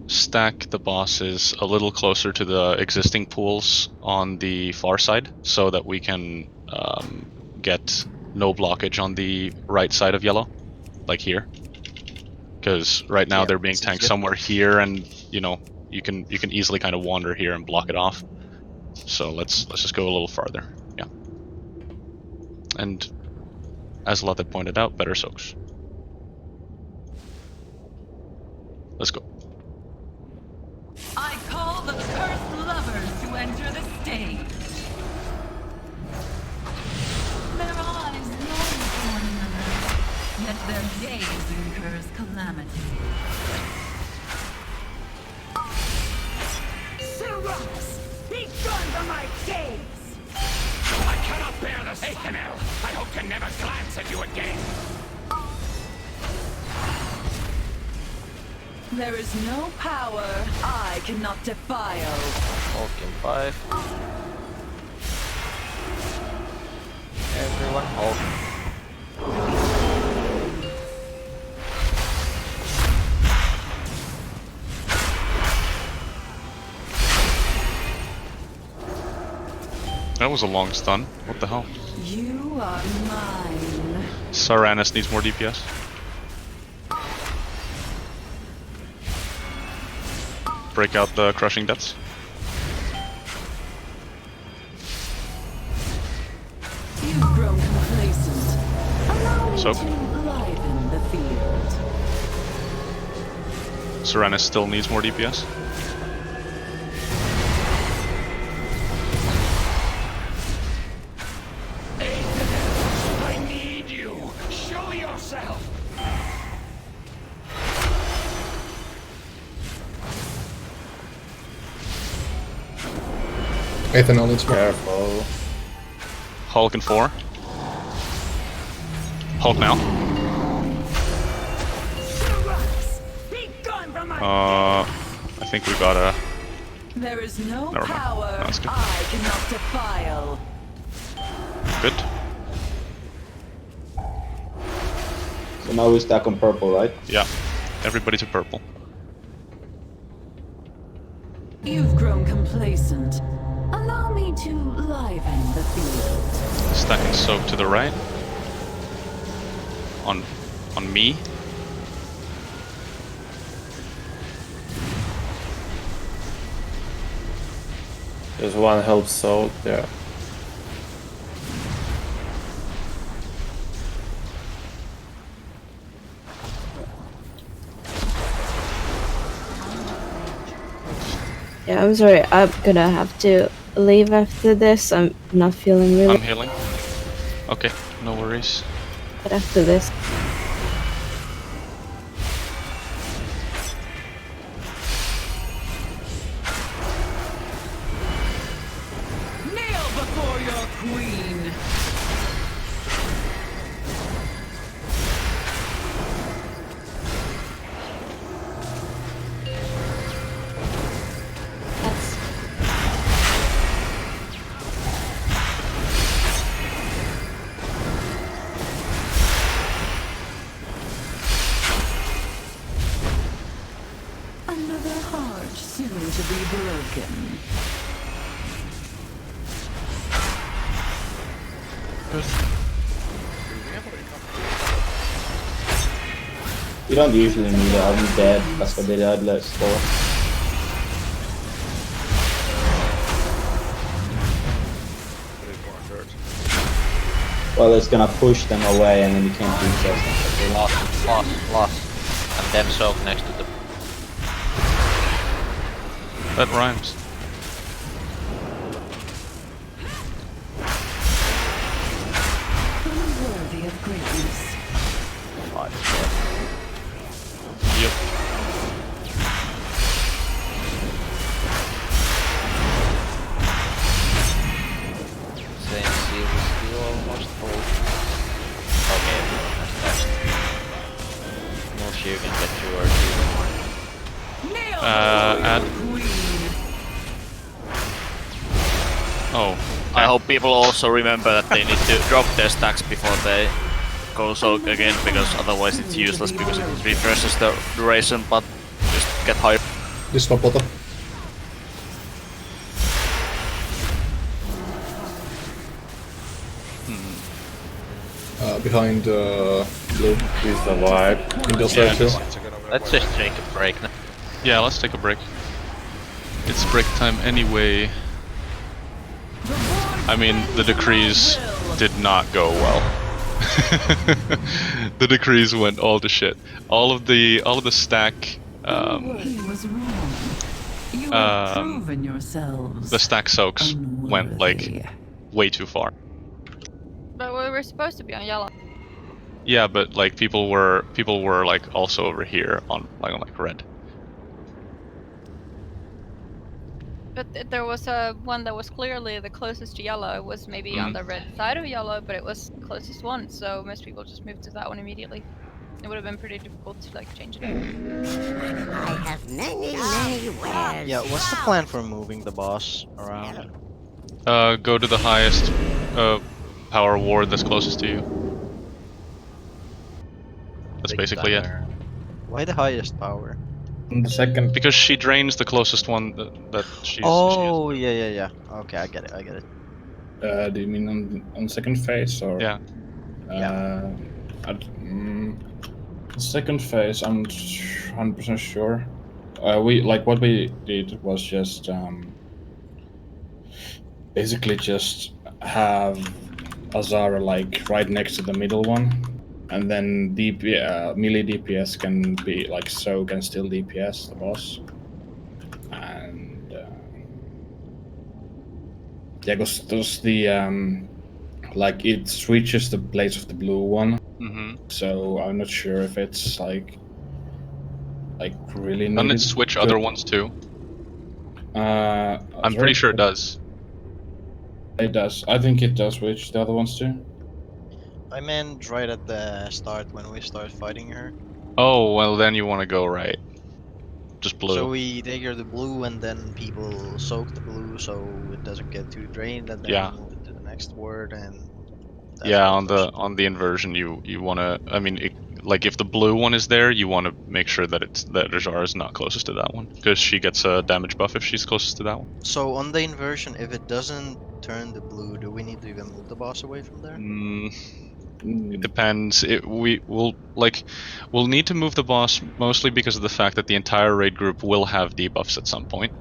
stack the bosses a little closer to the existing pools on the far side so that we can get no blockage on the right side of yellow, like here. Because right now they're being tanked somewhere here, and you know you can easily kind of wander here and block it off. So let's just go a little farther. Yeah. And as Lotte pointed out, better soaks. Let's go. I call the cursed lovers to enter the stage. Their eyes long for one another, yet their gaze incurs calamity. Sirras, be gone from my gaze! I cannot bear this, Akenel. I hope to never glance at you again. There is no power I cannot defile. Hulk in 5. Everyone Hulk. That was a long stun. What the hell? You are mine. Saranus needs more DPS. Break out the crushing depths. You've grown complacent. Allow me Soak. to liven the field. Saranus still needs more DPS. I need you. Show yourself. Ethanol needs more. Careful. Hulk in 4. Hulk now. I think we gotta. There is no Never mind. power No, that's good. I cannot defile. Good. So now we stack on purple, right? Yeah. Everybody to purple. You've grown complacent. Allow me to liven the field. Stack and soak to the right. On me. There's one help soul there. Yeah, I'm sorry. I'm gonna have to leave after this. I'm not feeling really I'm healing. Okay, no worries. good after this. Kneel before your queen. Another heart soon to be broken. You don't usually need it, I'm dead. That's what they did, let's go. Well, it's gonna push them away and then you can't do something. Lost. And then soak next to the. That rhymes. Unworthy of greatness. 5 Yep. Same series, you almost hold. Okay, everyone has dashed. Not sure you can get 2 or 3 more. Add. Oh, I hope people also remember that they need to drop their stacks before they go soak again, because otherwise it's useless because it reverses the duration, but just get higher. This top bottom. Behind blue. He's alive. Industrial too. Let's just take a break now. Yeah, let's take a break. It's break time anyway. I mean, the decrees did not go well. The decrees went all to shit. All of the stack. He was wrong. You have proven yourselves. The stack soaks went like way too far. But we were supposed to be on yellow. Yeah, but like people were like also over here on like red. But there was one that was clearly the closest to yellow. It was maybe on the red side of yellow, but it was the closest one. So most people just moved to that one immediately. It would have been pretty difficult to like change it. I have many wares. Yeah, what's the plan for moving the boss around? Go to the highest power ward that's closest to you. That's basically it. Why the highest power? On the second. Because she drains the closest one that she's. Oh, yeah. Okay, I get it. Do you mean on second phase or? Yeah. Second phase, I'm 100% sure. What we did was just basically just have Azshara like right next to the middle one, and then melee DPS can be like soak and still DPS the boss, and yeah, because the like it switches the blades of the blue one. So I'm not sure if it's like really needed. Doesn't it switch other ones too? I'm pretty sure it does. It does. I think it does switch the other ones too. I meant right at the start when we start fighting her. Oh, well then you want to go right. Just blue. So we take the blue and then people soak the blue so it doesn't get too drained, and then we move to the next word and yeah, on the inversion you want to, I mean, like if the blue one is there, you want to make sure that Azshara is not closest to that one, because she gets a damage buff if she's closest to that one. So on the inversion, if it doesn't turn the blue, do we need to even move the boss away from there? It depends. We'll need to move the boss mostly because of the fact that the entire raid group will have debuffs at some point,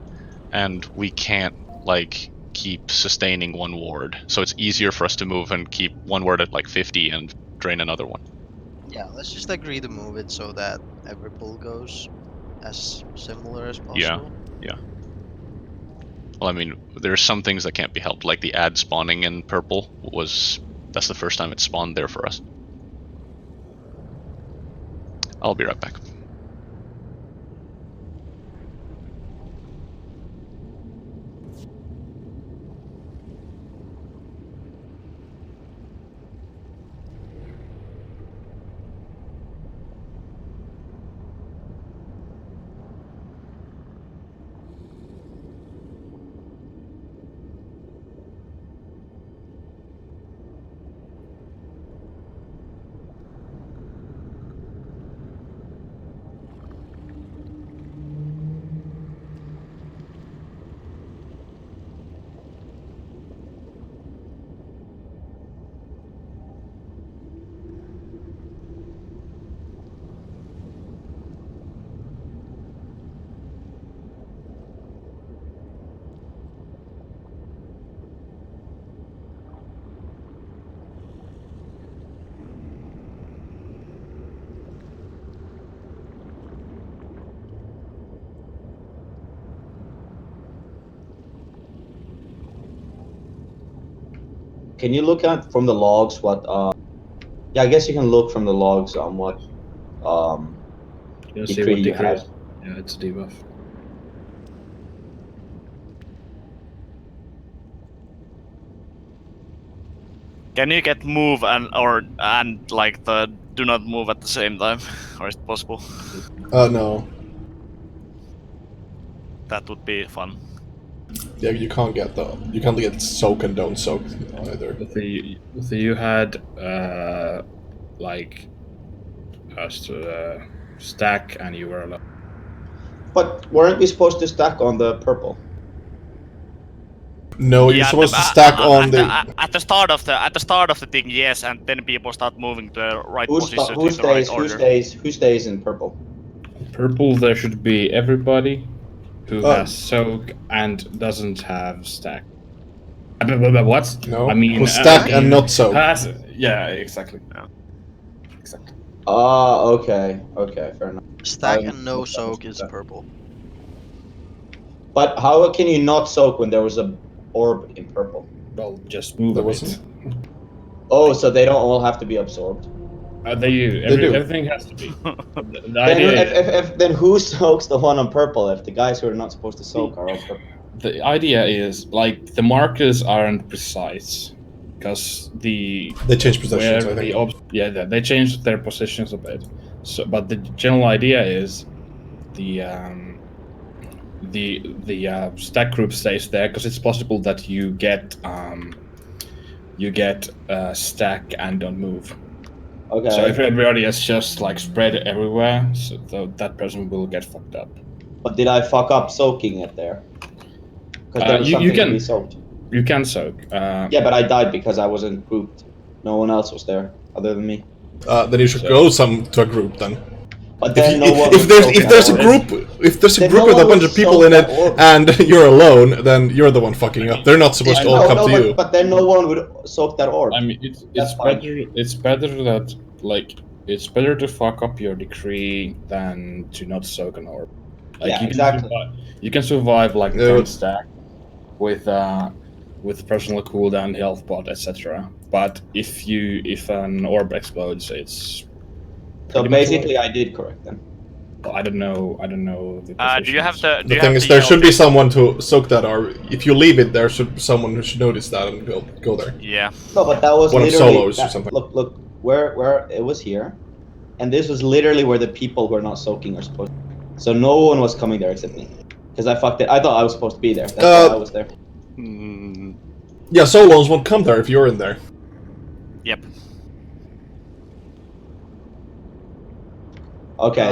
and we can't like keep sustaining one ward. So it's easier for us to move and keep one ward at like 50 and drain another one. Yeah, let's just agree to move it so that every pull goes as similar as possible. Yeah. Well, I mean, there's some things that can't be helped, like the ad spawning in purple that's the first time it spawned there for us. I'll be right back. Can you look at from the logs what? Yeah, I guess you can look from the logs on what decree you had. Yeah, it's a debuff. Can you get move and like the do not move at the same time, or is it possible? No. That would be fun. Yeah, you can't get soak and don't soak either. So you had like stack, and you were allowed. But weren't we supposed to stack on the purple? No, you're supposed to stack on at the start of the thing, yes, and then people start moving to the right position Who in the right stays? order. Who stays in purple? Purple, there should be everybody who has soak and doesn't have stack. What? No, I mean, stack and not soak. Yeah, exactly. Exactly. Ah, okay, fair enough. Stack and no soak is purple. But how can you not soak when there was a orb in purple? Well, just move a bit. Oh, so they don't all have to be absorbed? They do. Everything has to be. Then who soaks the one on purple if the guys who are not supposed to soak are all purple? The idea is like the markers aren't precise because they change positions. I think. They changed their positions a bit. So, but the general idea is the stack group stays there because it's possible that you get stack and don't move. Okay. So if everybody is just like spread everywhere, so that person will get fucked up. But did I fuck up soaking it there? Because there was something to be soaked. You can soak. Yeah, but I died because I wasn't grouped. No one else was there other than me. Then you should go to a group then. But then if there's a group with a bunch of people in it and you're alone, then you're the one fucking up. They're not supposed to all come to you. But then no one would soak that orb. I mean, it's better that like it's better to fuck up your decree than to not soak an orb. Like, yeah, exactly. You can survive like third stack with personal cooldown, health pot, etc. But if an orb explodes, it's so basically I did correct then. Well, I don't know. Do you have the? The thing is, there should be someone to soak that orb. If you leave it, there should be someone who should notice that and go there. Yeah. No, but that was one of literally solos or something. Look, where it was here, and this was literally where the people who are not soaking are supposed to. So no one was coming there except me, because I fucked it. I thought I was supposed to be there. That's why I was there. Yeah, solos won't come there if you're in there. Yep. Okay.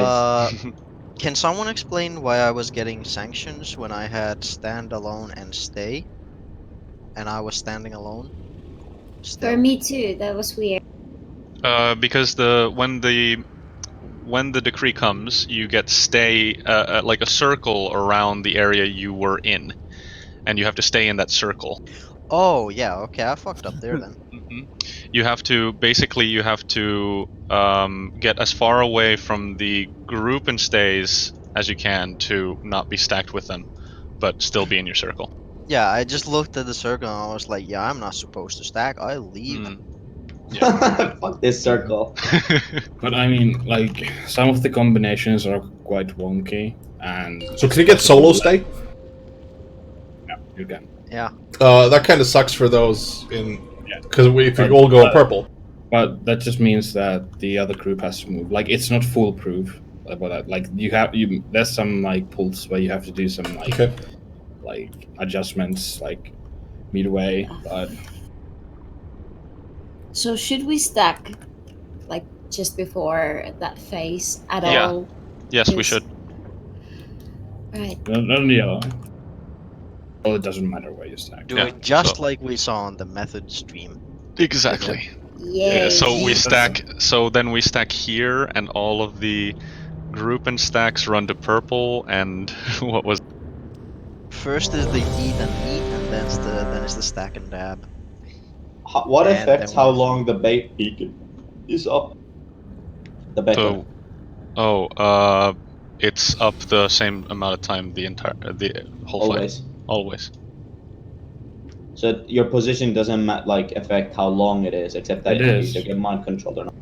Can someone explain why I was getting sanctions when I had stand alone and stay, and I was standing alone? For me too, that was weird. Because when the decree comes, you get stay like a circle around the area you were in, and you have to stay in that circle. Oh yeah, okay, I fucked up there then. You have to get as far away from the group and stays as you can to not be stacked with them, but still be in your circle. Yeah, I just looked at the circle and I was like, yeah, I'm not supposed to stack. I leave. Fuck this circle. But I mean, like, some of the combinations are quite wonky, and so can you get solo stay? Yeah, you can. Yeah. That kind of sucks for those because if you all go purple. But that just means that the other group has to move. Like, it's not foolproof. But like there's some like pulls where you have to do some like adjustments like midway. But So should we stack like just before that phase at all? Yes, we should. Right. Not in yellow. Well, it doesn't matter where you stack. Do it just like we saw on the method stream. Exactly. Yeah. So we stack. So then we stack here, and all of the group and stacks run to purple. And what was? First is the eat and meet, and then is the stack and dab. What affects how long the bait beacon is up? The beacon. It's up the same amount of time the whole flight. Always. So your position doesn't affect how long it is, except that you get mind controlled or not.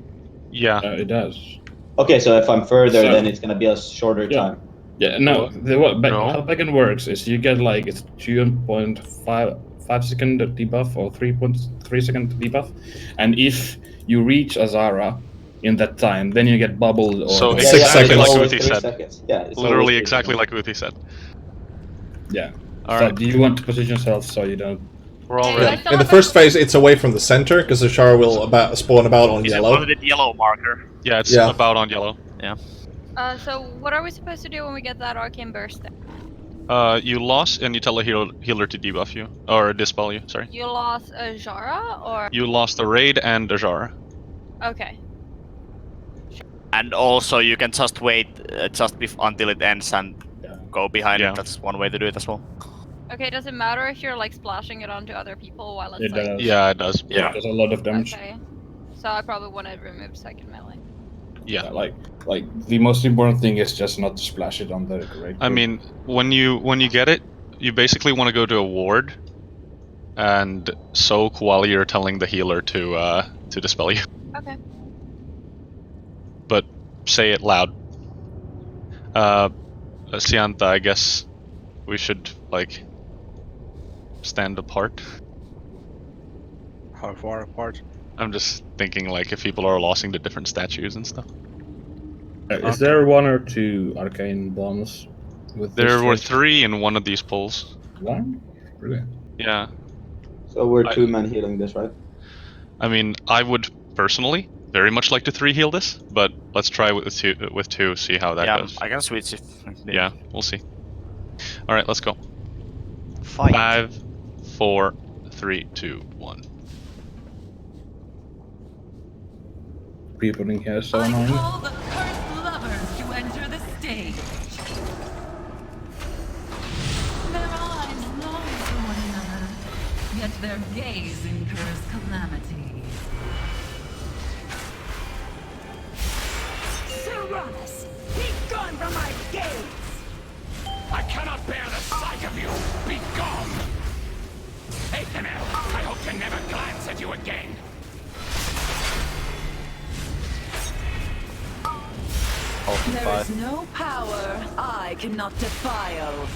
Yeah, it does. Okay, so if I'm further, then it's gonna be a shorter time. Yeah, no. How beacon works is you get like it's 2.5 second debuff or 3.3 second debuff, and if you reach Azshara in that time, then you get bubbled. Or so exactly like seconds. Uthi said. Yeah, it's literally exactly like Uthi said. Yeah. So do you want to position yourself so you don't... We're all Yeah. ready. In the first phase, it's away from the center, because Azshara will spawn about on Is it yellow. was it yellow marker? Yeah, it's Yeah. about on yellow. Yeah. So what are we supposed to do when we get that arcane burst? You lost, and you tell a healer to debuff you or dispel you. Sorry. You lost Azshara, or You lost the raid and Azshara. okay. And also, you can just wait until it ends and go behind Yeah. it. That's one way to do it as well. Okay, does it matter if you're like splashing it onto other people while it's It like? does. Yeah, it does. Yeah. It does a lot of damage. Okay. So I probably want to remove second melee. Yeah. Like the most important thing is just not to splash it on the raid. I mean, when you get it, you basically want to go to a ward and soak while you're telling the healer to dispel you. Okay. But say it loud. Sianta, I guess we should like stand apart. How far apart? I'm just thinking like if people are losing to different statues and stuff. Is there 1 or 2 arcane bombs with this There were phase? 3 in one of these pulls. 1? Really? Yeah. So we're 2 men healing this, right? I mean, I would personally very much like to 3 heal this, but let's try with two, see how that goes. I can switch if. Yeah, we'll see. All right, let's go. Fight. 5, 4, 3, 2, 1. People in here are so annoying. Call the cursed lovers to enter the stage. Their eyes long for one another, yet their gaze incurs calamity. Serapis, be gone from my gaze! I cannot bear the sight of you! Be gone! Athanel, I hope to never glance at you again! There is no power I cannot defile.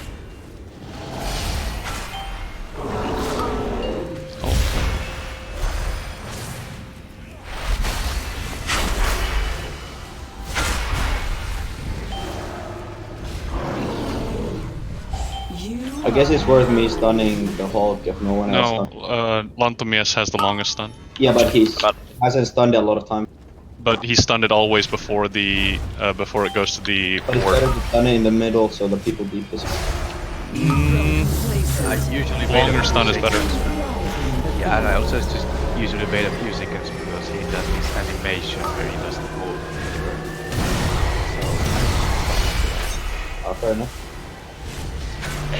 I guess it's worth me stunning the Hulk if no one else No, stunned. Lantomias has the longest stun. Yeah, but hasn't stunned it a lot of time. But he's stunned it always before the before it goes to the But it's ward. better to stun it in the middle so the people beat this. I usually wait Longer a few stun is better. seconds. Yeah, and I also just usually wait a few seconds because he does this animation where he doesn't move anywhere. Oh, fair enough. I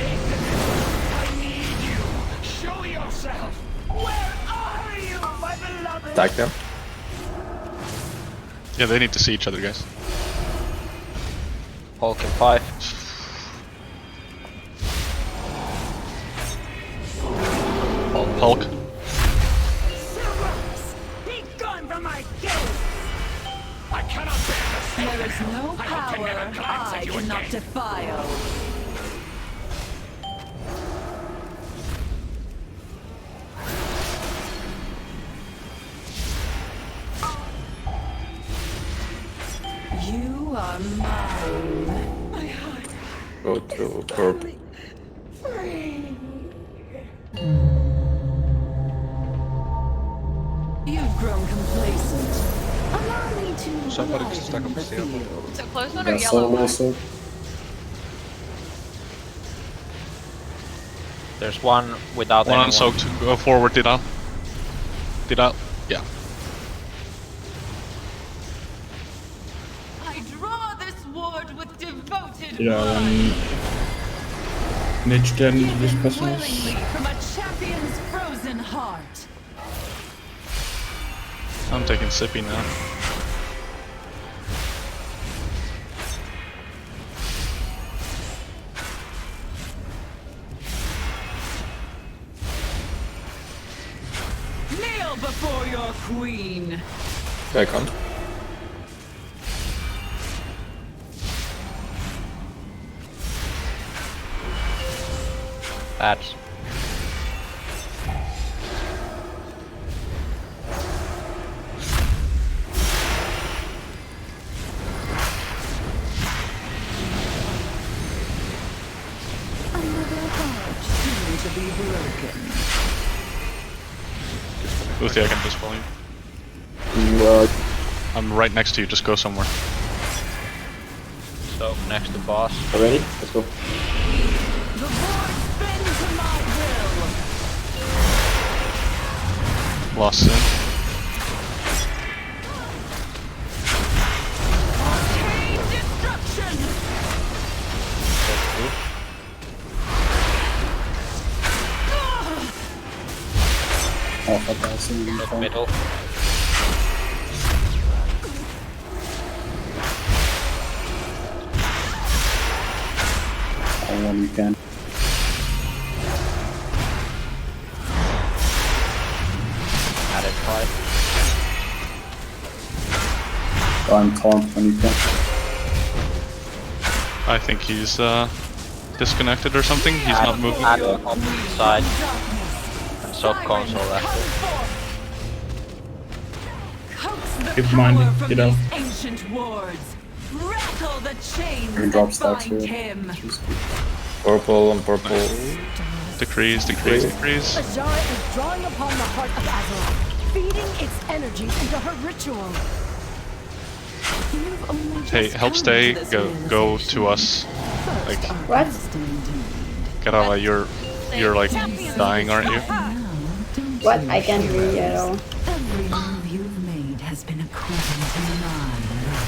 need you! Show yourself! Where are you, my beloved? Attack them. Yeah, they need to see each other, guys. Hulk in 5. Hulk. Serapis, be gone from my gaze! I cannot bear the sight There of is you! no I hope to never power glance I at you cannot again! defile. You are mine. My heart Go through purple. Free! You've grown complacent. Allow me to Somebody lighten stuck up the a seal. field. So close one or That's yellow one? also. There's one without One anyone. unsoaked. Go forward, Tidal. Tidal. Yeah. I draw this ward with devoted Yeah, mind. Niche then this Given person willingly from a champion's frozen heart. I'm taking Sippy now. Kneel before your queen. Back on. That's Another heart to be broken. Uthi, I can dispel you. What? I'm right next to you, just go somewhere. So next to boss. Ready? Let's go. The voice bend to my will. Lost Sin. Arcane destruction. Oh, fuck, I see you. Middle. All one you can. Added 5. Go and taunt when you can. I think he's disconnected or something. He's not moving. Add on opposite side. And sub console after. Keep in mind, you know. Ancient wards. Rattle the chains You can drop that stacks bind here. him. Purple and purple. Decrease. Azshara is drawing upon the heart of Azeroth, feeding its energies into her ritual. You've only Hey, just help come stay. to this Go to us. Like, What? Karava, you're like dying, aren't you? What? I can't hear you at all. Every move you've made has been according to my will.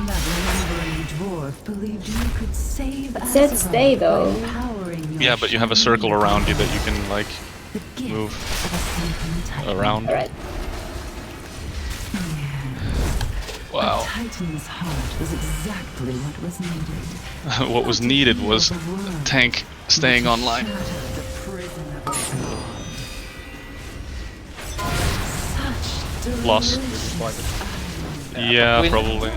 That lumbering dwarf believed you could save It said Azeroth stay, by though. empowering your Yeah, but you have a circle around you that you can like move around. Alright. Wow. A Titan's heart was exactly what was needed. What was needed was tank staying online. The prison of a god. Lost. Yeah, We- probably.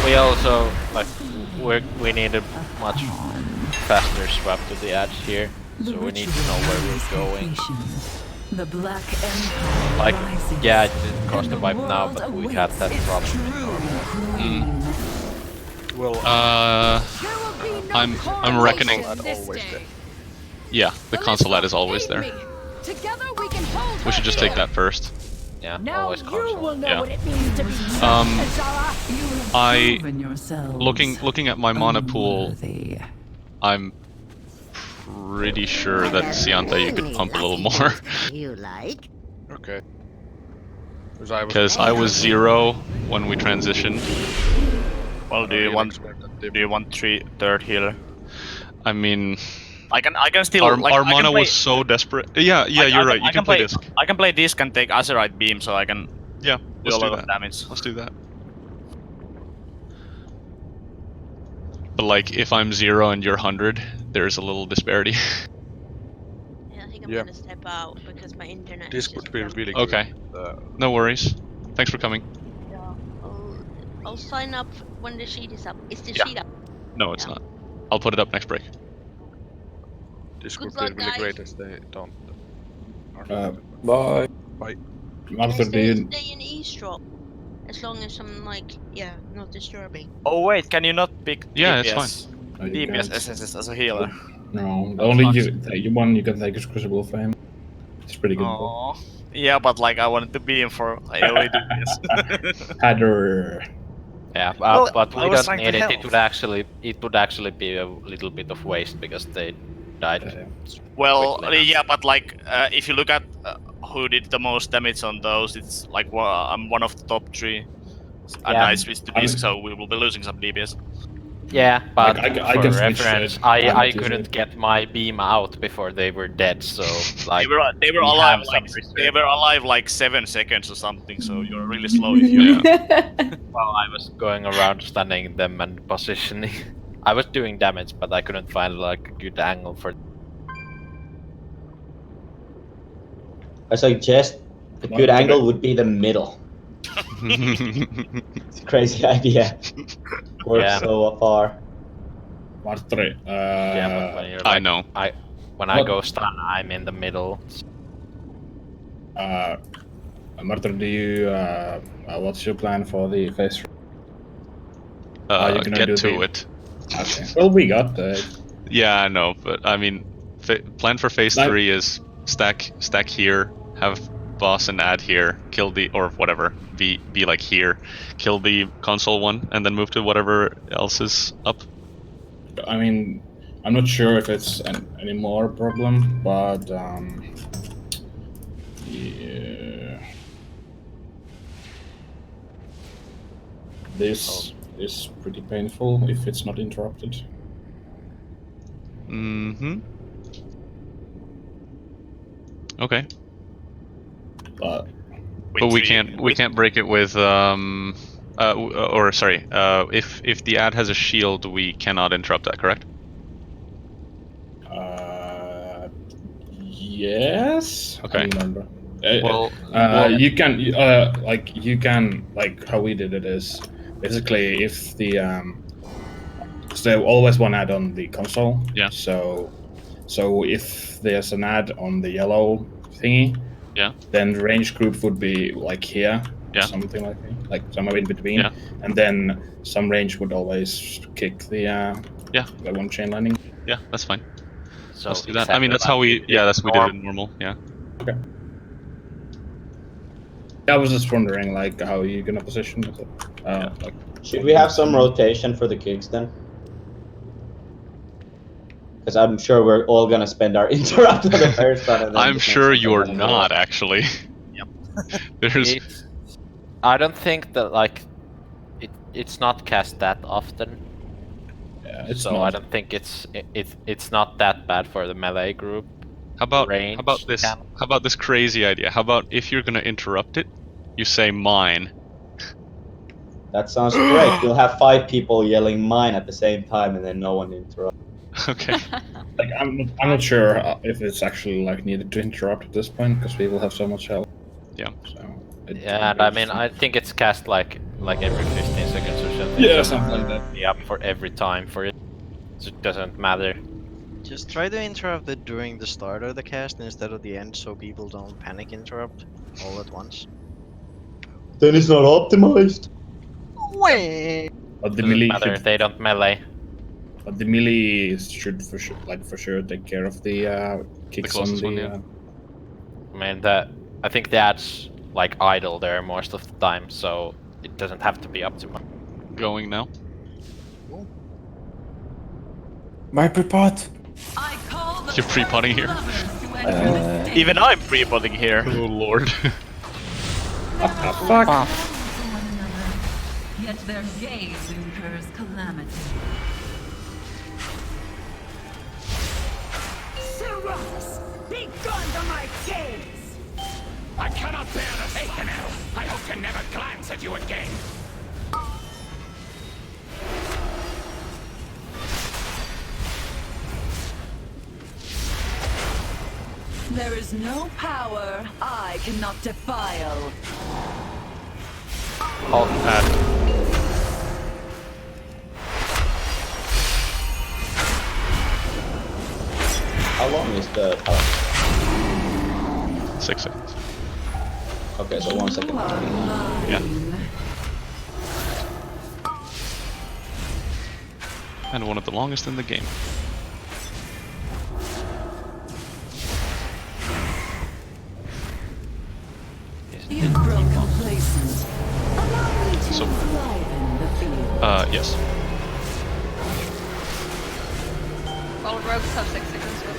We also like we need a much faster swap to the edge here, so we need to know where we're going. The Black Empire Like, rises. yeah, it didn't cost a wipe now, but we had that problem in normal. Well, I'm reckoning. always there. Yeah, the consulate is always there. Together we can hold We should just take that first. Yeah, Now always you console. will know Yeah. what it means to be true, Um, Azshara. I Proven yourselves looking at my mana pool. I'm pretty sure that Sianta you could pump a little more. You like? Okay. Because I was 0 when we transitioned. Well, do you want third healer? I mean, I can still. our like, I can mana play- was so desperate. Yeah, you're right. You can play disc. I can play disc and take Azerite beam, so I can. Yeah, do let's a lot do of that. damage. Let's do that. But like, if I'm 0 and you're 100, there's a little disparity. Yeah, I think I'm Yeah. gonna step out because my internet. This is would just be jumping. really good. Okay. No worries. Thanks for coming. Yeah, I'll sign up when the sheet is up. Is the Yeah. sheet up? No, it's not. I'll put it up next break. This Good would be luck, really guys. great as they don't. Bye. Bye. After the Stay in eavesdrop. As long as I'm like, yeah, not disturbing. Oh wait, can you not pick Yeah, it's DPS? No, you DPS can't. SSS as a healer. No, only you can take is Crucible Flame. It's pretty good. Oh, yeah, but like I wanted to be in for AoE DPS. Adder. Yeah, Well, but I we was don't trying to need it. help. It would actually be a little bit of waste because they died. Well, quickly. yeah, but like if you look at who did the most damage on those, it's like I'm one of the top 3. And Yeah. I switched to disc, so we will be losing some DPS. Yeah, but I for can switch reference, it. I not couldn't using get my beam out before they were dead, so like They were we alive have like some they reserve. were alive like 7 seconds or something. So you're really slow if you. Well, I was going around stunning them and positioning. I was doing damage, but I couldn't find like a good angle for. I suggest a good angle would be the middle. It's a crazy idea. Works Yeah. so far. Martre. Yeah, but when you're I like, know. When I What? go stun, I'm in the middle. Martre, do you what's your plan for the phase? Are you gonna Get do to the- it. Okay. Well, we got Yeah, I know, but I mean, plan for phase 3 is stack here, have boss and add here, kill the or whatever, be like here, kill the console one, and then move to whatever else is up. I mean, I'm not sure if it's any more problem, but yeah, this is pretty painful if it's not interrupted. Mm-hmm. Okay. But we can't break it with or sorry, if the ad has a shield, we cannot interrupt that, correct? Yes. Okay. I remember. Well, you can like how we did it is basically if the so always one ad on the console. Yeah. So if there's an ad on the yellow thingy, yeah, then the range group would be like here, yeah, something like somewhere in between, yeah, and then some range would always kick the the one chain landing. Yeah, that's fine. So let's do that. I mean, that's how we we did it in normal. Yeah. Okay. I was just wondering, like, how are you gonna position it? Like, should we have some rotation for the kicks then? Because I'm sure we're all gonna spend our interrupt on the first one. And then I'm sure you're not actually. There's. I don't think that like it's not cast that often. Yeah, it's so not. I don't think it's not that bad for the melee group. How about this crazy idea? How about if you're gonna interrupt it, you say mine. That sounds great. We'll have 5 people yelling mine at the same time, and then no one interrupts. Okay. Like, I'm not sure if it's actually like needed to interrupt at this point because we will have so much health. Yeah. So yeah, and I mean, I think it's cast like every 15 seconds or something. Yeah, something like that. Be up for every time for it. So it doesn't matter. Just try to interrupt it during the start of the cast instead of the end, so people don't panic interrupt all at once. Then it's not optimized. Wait. But the Doesn't melee matter. They don't melee. But the melee should for sure take care of the kicks on the. One, yeah. I mean I think the ad's like idle there most of the time, so it doesn't have to be optimized. Going now. My pre-pot. You're pre-potting here. Even I'm pre-potting here. Oh lord. Fuck. Yet their gaze incurs calamity. Serapis, be gone from my gaze! I cannot bear the Ethanel. I hope to never glance at you again. There is no power I cannot defile. Halt ad. How long is the power? 6 seconds. Okay, so 1 second. Yeah. And one of the longest in the game. You've grown complacent. Allow me to So, enliven the field. Yes. Well, rogues have 6 seconds with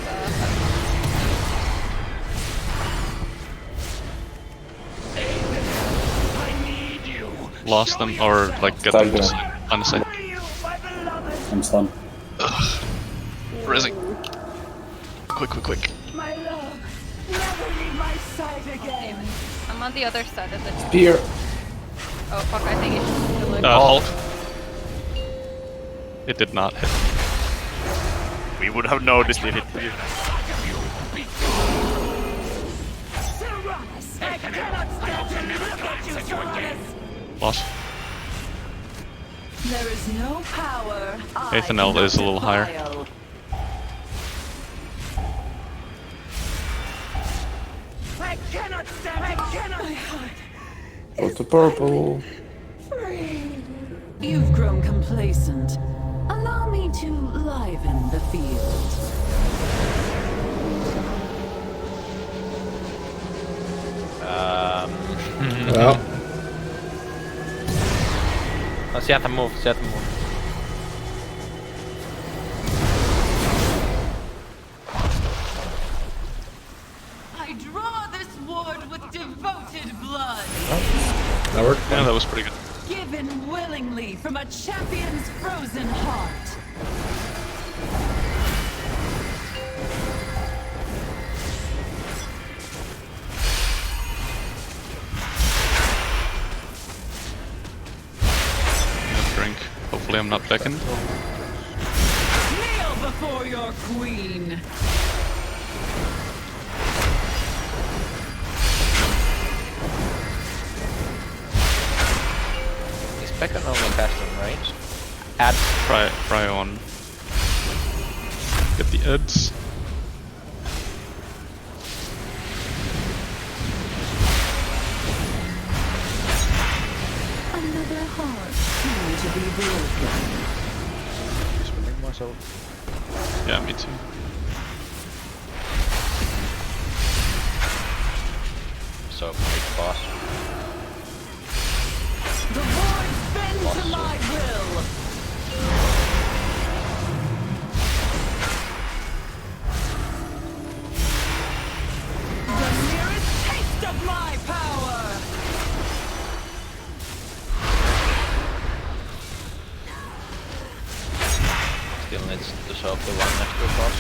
Lost them or like get them just on the side. I'm stunned. Rising. Quick. My love, never leave my side again. I'm on the other side of the Spear. Oh fuck, I think it should look Halt. It did not hit. We would have noticed if it did. Serapis, I cannot stand to look at you, Serapis. Lost. There is no power Ethanel is a little higher. I cannot stand. I cannot. My heart. Go to purple. You've grown complacent. Allow me to liven the field. Well. Se jätä move. I draw this ward with devoted blood. That worked. Yeah, that was pretty good. Given willingly from a champion's frozen heart. Drink. Hopefully I'm not beckoned. Kneel before your queen. Is Becca only cast in range? Add. Try on. Get the ads. Another heart soon to be broken. Spinning myself. Yeah, me too. So big boss. The void bend to my will. The nearest taste of my power. Still needs to show up the one next to the boss.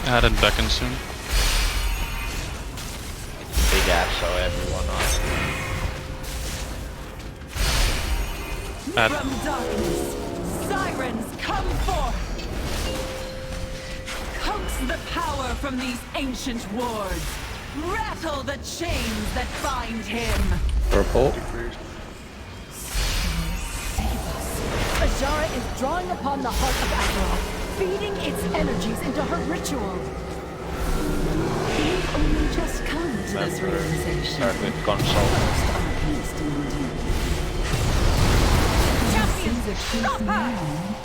Add and beckon soon. It's a big app, so everyone on. Add. From darkness, sirens come forth. Coax the power from these ancient wards. Rattle the chains that bind him. Purple. Azshara is drawing upon the heart of Azeroth, feeding its energies into her ritual. You've only just come to this realization. Start with console. Stop her!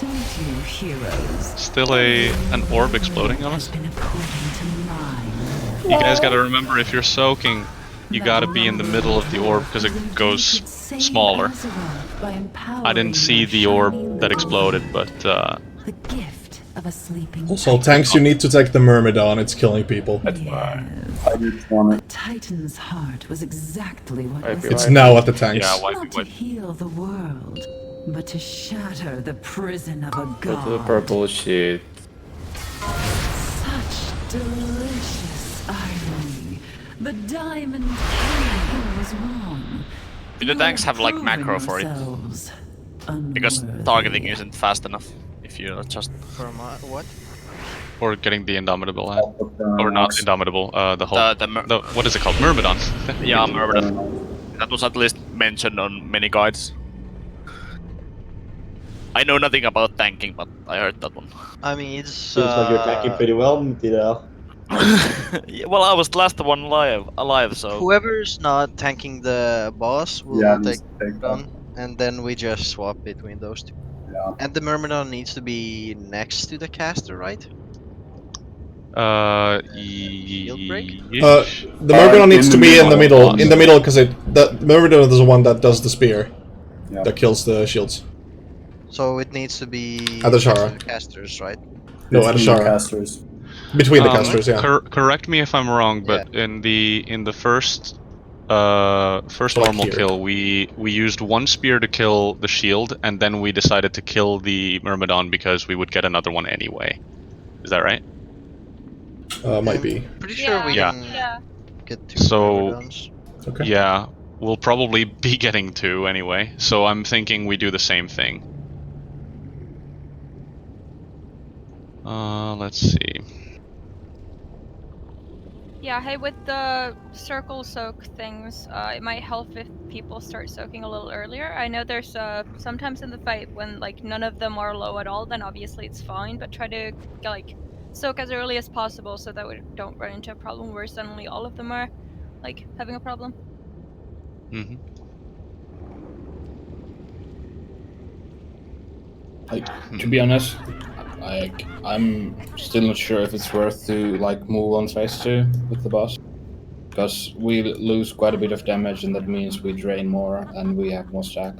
Don't you, heroes? Still an orb exploding on us? You guys gotta remember, if you're soaking, you gotta be in the middle of the orb because it goes smaller. I didn't see the orb that exploded, but The gift of a sleeping Also, tanks, you need to take the Myrmidon, it's killing people. Titan's heart was exactly what was It's now at the tanks. Yeah, not to heal the world, but to shatter the prison of a Go to the god. purple sheet. Such delicious irony. The diamond king was wrong. Do the tanks have like macro for it? Because targeting isn't fast enough if you just... For what? or getting the Indomitable ad. Or not Indomitable, the whole... The what is it called? Myrmidon. Yeah, Myrmidon. That was at least mentioned on many guides. I know nothing about tanking, but I heard that one. I mean, it's... Seems like you're tanking pretty well, Tidal. Yeah, well, I was the last one alive, so... Whoever's not tanking the boss will take take on, and then we just swap between those two. Yeah. And the Myrmidon needs to be next to the caster, right? The Myrmidon needs to be in the middle, because the Myrmidon is the one that does the spear, that kills the shields. So it needs to be At Azshara. next to the casters, right? No, at Azshara. Casters. Between the casters, yeah. Correct me if I'm wrong, but in the first normal kill, we used one spear to kill the shield, and then we decided to kill the Myrmidon because we would get another one anyway. Is that right? Might be. Pretty sure we can get two Myrmidons. Okay. Yeah, we'll probably be getting two anyway, so I'm thinking we do the same thing. Let's see. Yeah, hey, with the circle soak things, it might help if people start soaking a little earlier. I know there's sometimes in the fight when like none of them are low at all, then obviously it's fine. But try to like soak as early as possible so that we don't run into a problem where suddenly all of them are like having a problem. Mm-hmm. Like, to be honest, like I'm still not sure if it's worth to like move on phase 2 with the boss, because we lose quite a bit of damage, and that means we drain more and we have more stack.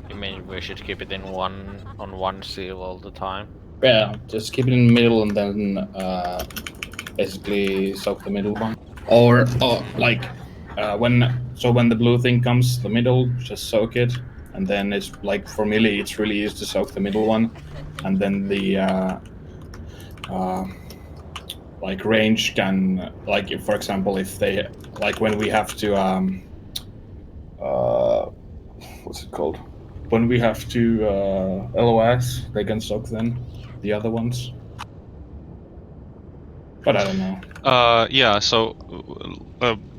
You mean we should keep it in one seal all the time? Yeah, just keep it in the middle and then basically soak the middle one. Or like when the blue thing comes, the middle, just soak it, and then it's like for melee, it's really easy to soak the middle one, and then the like range can, like if, for example, if they like when we have to what's it called? When we have to LOS, they can soak then the other ones. But I don't know. Yeah. So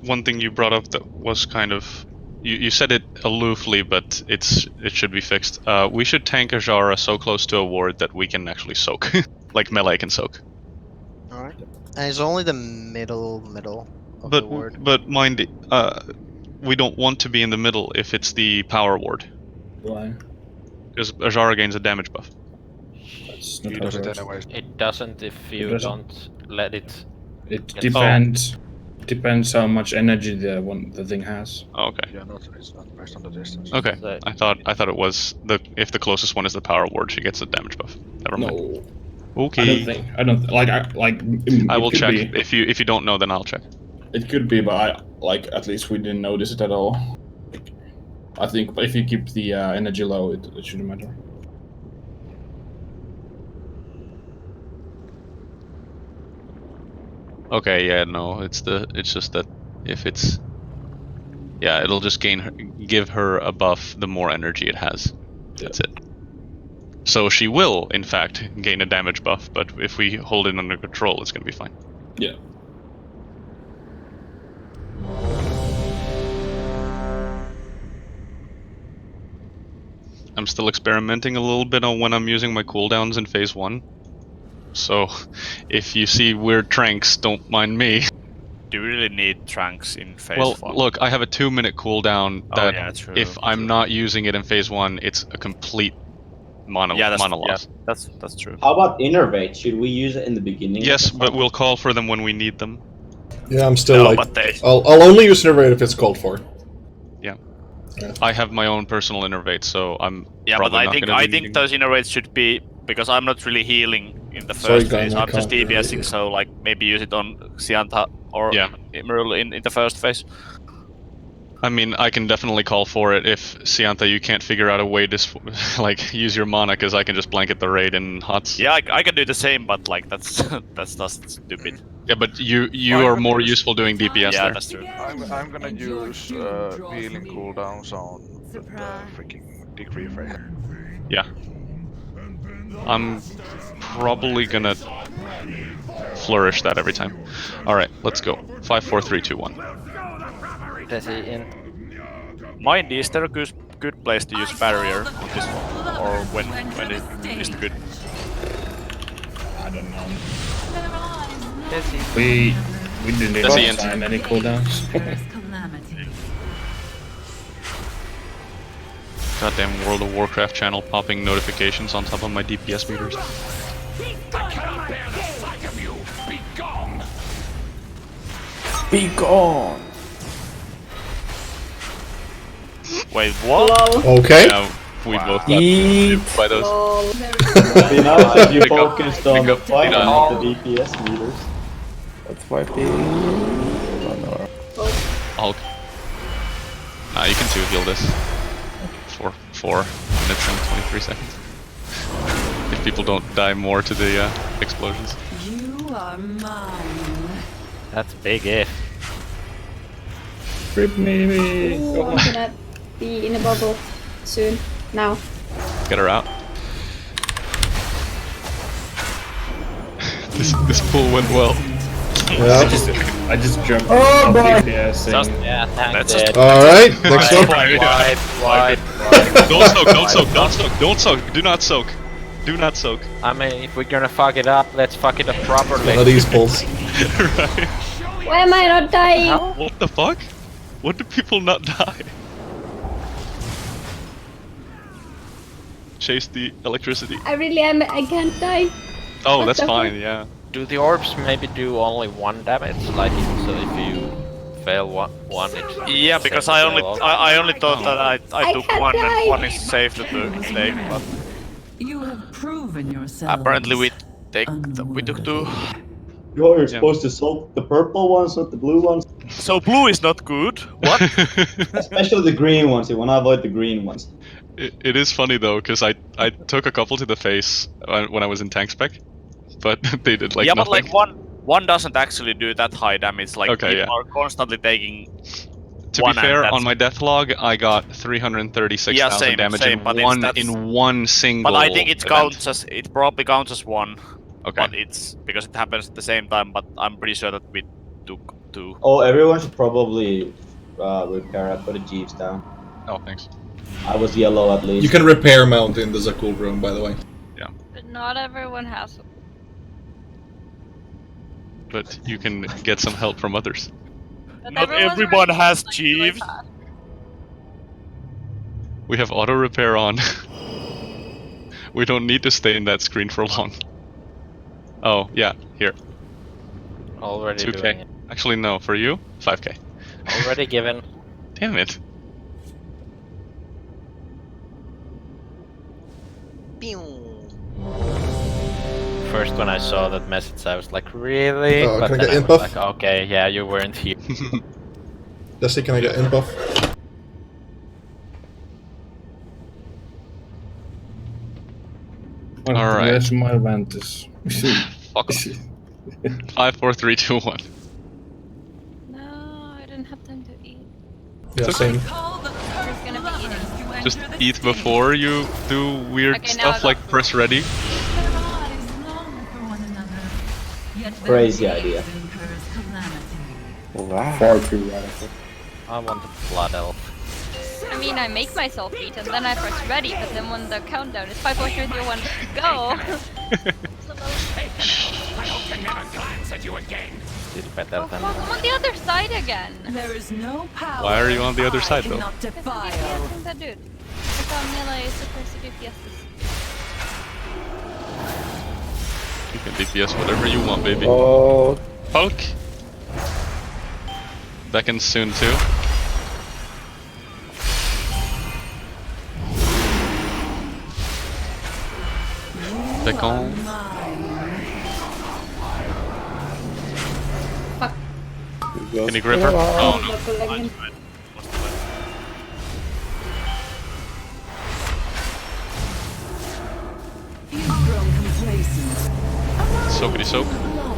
one thing you brought up that was kind of you said it aloofly, but it should be fixed. We should tank Azshara so close to a ward that we can actually soak, like melee can soak. All right. And it's only the middle of the ward. But mind, we don't want to be in the middle if it's the power ward. Why? Because Azshara gains a damage buff. That's You does it anyways. It doesn't if you don't let it. It get- depends. Depends how much energy the thing has. Oh, okay. Yeah, it's not based on the distance. Okay. So- I thought it was if the closest one is the power ward, she gets a damage buff. Never mind. No. Okay. I don't like. I will check. Be. If you don't know, then I'll check. It could be, but at least we didn't notice it at all. I think if you keep the energy low, it shouldn't matter. Okay, yeah, no, it's just that if it's, yeah, it'll just give her a buff the more energy it has. That's it. So she will, in fact, gain a damage buff, but if we hold it under control, it's gonna be fine. Yeah. I'm still experimenting a little bit on when I'm using my cooldowns in phase 1. So, if you see weird tranks, don't mind me. Do you really need tranks in phase 1? Look, I have a 2-minute cooldown that if I'm not using it in phase 1, it's a complete monologue. Yeah, that's true. How about innervate? Should we use it in the beginning? Yes, but we'll call for them when we need them. Yeah, I'm still I'll only use Innervate if it's called for. Yeah. I have my own personal innervate, so I'm Yeah, but I think those innervates should be, because I'm not really healing in the first phase. I'm just DPSing, so like maybe use it on Xianta or Emerald in the first phase. I mean, I can definitely call for it if Xianta, you can't figure out a way to like use your mana, because I can just blanket the raid in HOTS. Yeah, I can do the same, but like that's just stupid. Yeah, but you are more useful doing DPS yeah, there. that's true. I'm gonna use healing cooldowns on the freaking degree phase. Yeah. I'm probably gonna flourish that every time. Alright, let's go. 5, 4, 3, 2, 1. Desi in. Mind, is there a good place to use barrier on this one? Or when it is good? I don't know. Desi. We didn't even sign any cooldowns. Goddamn World of Warcraft channel popping notifications on top of my DPS meters. I cannot bear the sight of you. Be gone. Be gone. Wait, what? Okay. Yeah, we both got Eat. duped by those. It'd be nice if you focused on the fight and not the DPS meters. That's why they... Hulk. Nah, you can 2-heal this. For 4 minutes and 23 seconds. If people don't die more to the explosions. You are mine. That's big if. Rip me. Ooh, I'm gonna be in a bubble soon. Now. Get her out. This pool went well. Yeah. I just jumped Oh, off boy. DPS thing. Just, yeah, That's that's just- it. Alright, next up. Wide. Don't soak. Don't soak. Do not soak. Do not soak. I mean, if we're gonna fuck it up, let's fuck it up properly. One of these pulls. Right. Why am I not dying? What the fuck? What do people not die? Chase the electricity. I really am. I can't die. Oh, What that's the fine. fuck? Yeah. Do the orbs maybe do only 1 damage? Like, so if you fail one, it's Yeah, because I only thought that I took can't one die. and one is safe to take, but You have proven yourself. apparently we took 2. You're supposed to soak the purple ones, not the blue ones. So blue is not good. What? Especially the green ones. You want to avoid the green ones. It is funny though, because I took a couple to the face when I was in tank spec, but they did like yeah, nothing. but like one doesn't actually do that high damage. Like Okay, people yeah. are constantly taking. To be fair, on my death log, I got 336,000 damage same, in but one single. But I think it event. counts as it probably counts as 1. Okay. But it's because it happens at the same time. But I'm pretty sure that we took 2. Oh, everyone should probably repair. I put a Jeeves down. Oh, thanks. I was yellow at least. You can repair mount in the Zakul room, by the way. Yeah. But not everyone has. But you can get some help from others. But Not everyone's everyone already, has like, really Jeeves. fast. We have auto repair on. We don't need to stay in that screen for long. Oh, yeah, here. already 2k. doing it. Actually, no, for you, 5k. Already given. Damn it. First when I saw that message I was like, really? Oh, but can I then get I imp was buff? like, okay, yeah, you weren't here. Jesse, can I get imp buff? Alright. Where's my Ventus? Fuck off. 5, 4, 3, 2, 1. No, I didn't have time to eat. Yeah, same. I'm just gonna be eating. Just eat before you do weird Okay, now I stuff got like food. press ready. Crazy idea. Wow. Far too radical. I want the blood elf. I mean, I make myself eat and then I press ready, but then when the countdown is 5, 4, 3, 2, 1, go. I hope to never glance at you again. Still better Oh than fuck, I'm on the other side again. There is no power. Why are you on the other side though? Not defile. DPSing that dude. I thought melee is supposed to DPS this. You can DPS whatever you want, baby. Oh, Poke. Beckons soon too. Beckon. Can you grip her? Oh no. You've grown complacent. Soakity soak.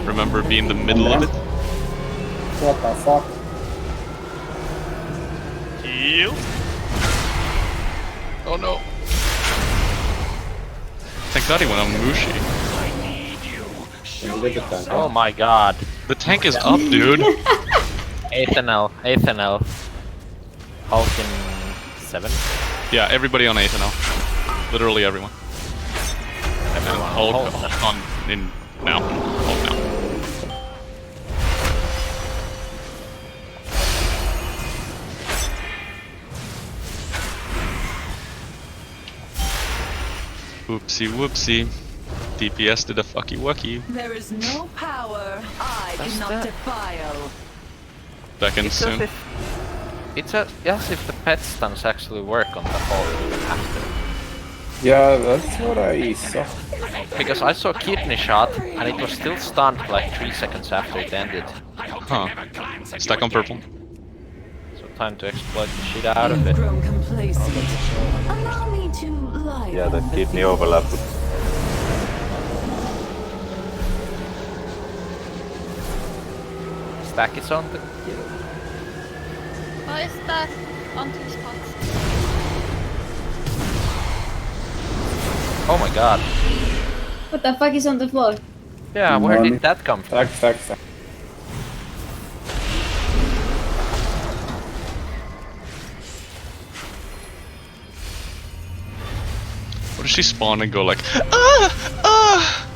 Remember, be in the middle of it. What the fuck? Heal. Oh no. Thank God he went on Mushi. Oh my god. The tank is up, dude. Ethanol. Hulk in 7? Yeah, everybody on Ethanol. Literally everyone. Everyone. Hulk on in now. Hulk now. Whoopsie whoopsie. DPS did a fucky wucky. There is no power I That's cannot that. defile. Beckons It's soon. It's as if the pet stuns actually work on the Hulk even after. yeah, that's what I saw. Because I saw kidney shot and it was still stunned like 3 seconds after it ended. Huh. Stack on purple. So time to exploit the shit out of You've it. grown complacent. Allow me to lie. Yeah, the kidney overlap. Stack is on the What is that on 2 spots? Oh my god. What the fuck is on the floor? Yeah, where did that come from? Stack. What does she spawn and go like, ah!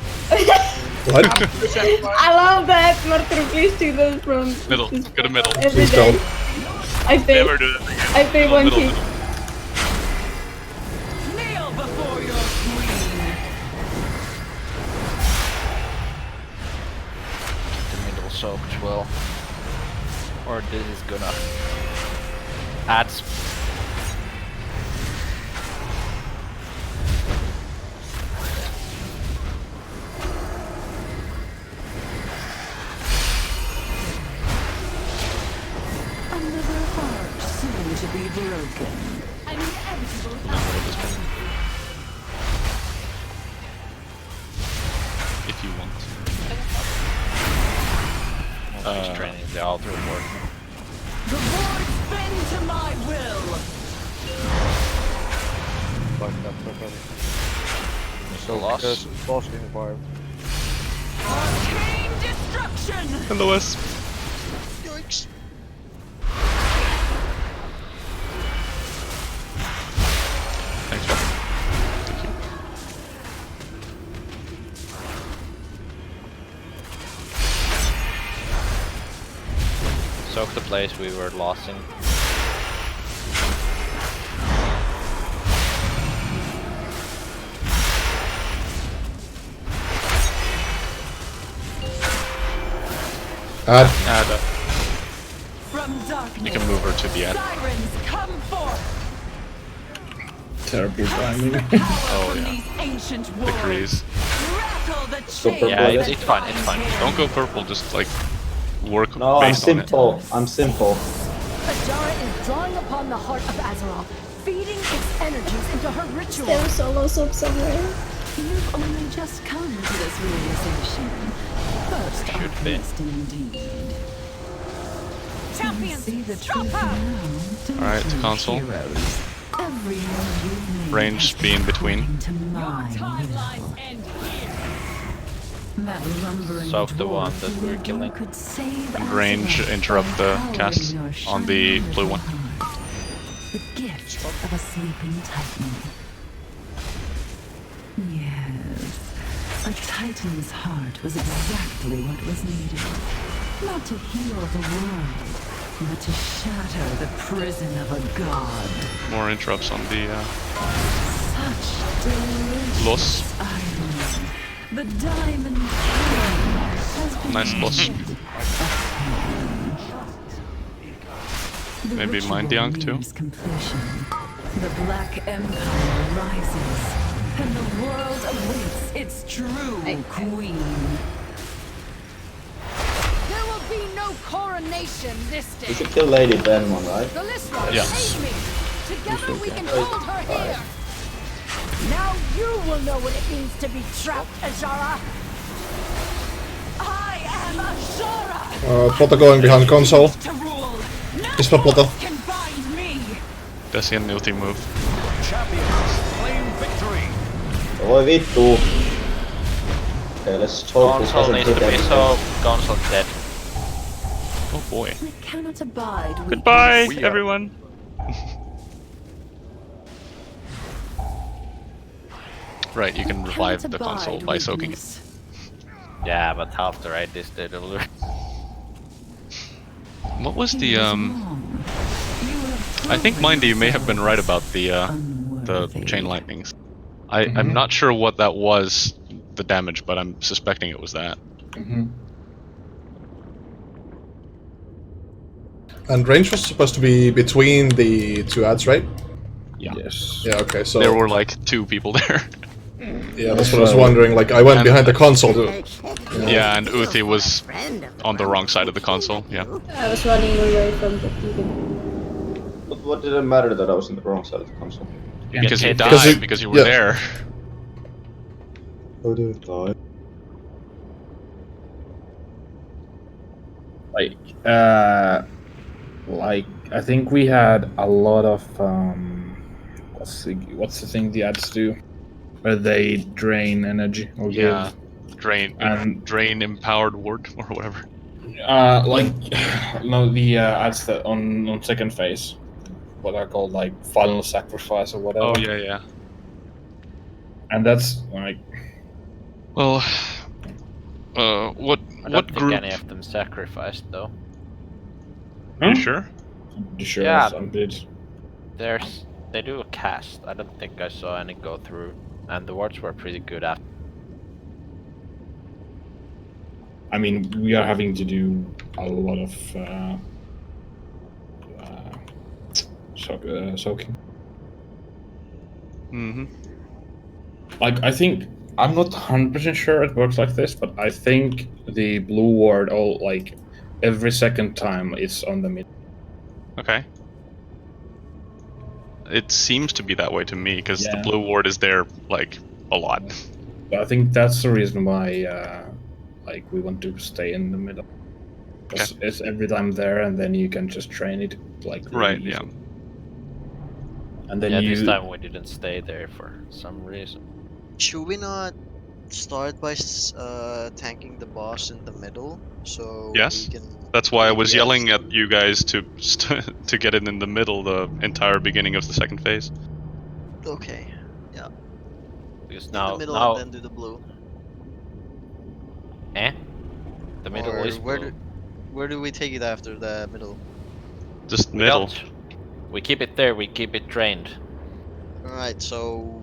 What? I love that. Marker, please do those from Middle. Go to middle. every day. I pay. Never do that again. I pay Middle, 1 middle, key. middle. Kneel before your queen. The middle soaked well. Or this is gonna add Another heart soon to be broken. An inevitable If you want. just training the altar for. The boards bend to my will. So lost. Arcane destruction. Hello, S. Yikes. Thanks, Bob. Thank you. Soak the place we were lost in. Add. From darkness, You can move her to the end. sirens come forth. Terrible timing. Oh From yeah. these ancient The wars. crease. Rattle the So chains. purple, Yeah, yes? it's fine, it's fine. Don't go purple, just like work No, I'm based on it. simple. I'm simple. Azshara is drawing upon the heart of Azeroth, feeding its energies into her ritual. There solo soap somewhere. You've only just come to this realization. First, Should be. honest indeed. Champions, See the stop truth her! now, don't Alright, to you, console. heroes? Every move you've made Range has being been between. according to Your my timelines will. end here. That lumbering Soak the one dwarf that we're believed you killing. could save And range Azeroth interrupt by the empowering cast your on the shining blue one. little heart. The gift of a sleeping titan. Yes, a titan's heart was exactly what was needed. Not to heal the world, but to shatter the prison of a god. More interrupts on the Such delicious loss. irony. The diamond king has been Nice loss. made The Maybe mind ritual Young too. nears completion. The Black Empire rises, and the world awaits its true queen. There will be no coronation this We day. should kill Lady Benmon, right? Galistro, Yeah. save me. Together we can hold her here. Now you will know what it means to be trapped, Azshara. I am Azshara. Plotta going behind console. To rule. It's not Plotta. Can bind me. Does he have an ulti move? Champions claim victory. Oi vittu. Okay, let's hope this Console doesn't needs hit to be everything. so console's dead. Oh boy. I cannot abide Goodbye, weakness. everyone. Right, you can revive Cannot the console abide by soaking it. weakness. Yeah, but half the right is dead already. What was He the was wrong. You have I think proven Mindy, you may have been yourselves right about the unworthy. chain lightnings. I'm not sure what that was, the damage, but I'm suspecting it was that. And range was supposed to be between the two ads, right? Yeah. Yes. Yeah, okay, so... There were like 2 people there. Yeah, that's what I was wondering, like, I went behind the console to... Yeah, and Uthi was on the wrong side of the console, yeah. I was running away from the beacon. But what did it matter that I was on the wrong side of the console? Because you Because died, you- because you were yeah. there. How did it die? Like I think we had a lot of what's the thing the ads do, where they drain energy or Yeah. drain empowered ward or whatever. Like no, the adds that on second phase, what are called like final sacrifice or whatever. Oh yeah. And that's like, well, I what don't think group? any of them sacrificed though. Are you sure? Sure, Yeah, some did. they do a cast. I don't think I saw any go through, and the wards were pretty good at. I mean, we are having to do a lot of soaking. Mm-hmm. Like, I think I'm not 100% sure it works like this, but I think the blue ward every second time it's on the mid. Okay. It seems to be that way to me because the Yeah. blue ward is there like a lot. I think that's the reason why we want to stay in the middle. Because it's every time there, and then you can just train it like really right. easy. Yeah. And then this time we didn't stay there for some reason. Should we not start by tanking the boss in the middle so Yes. we can? That's why I was DPS? yelling at you guys to get it in the middle the entire beginning of the second phase. Okay. Yeah. Because in now the middle and then do the blue. The middle Or is blue. where do we take it after the middle? Just We middle. don't. We keep it there. We keep it trained. All right. So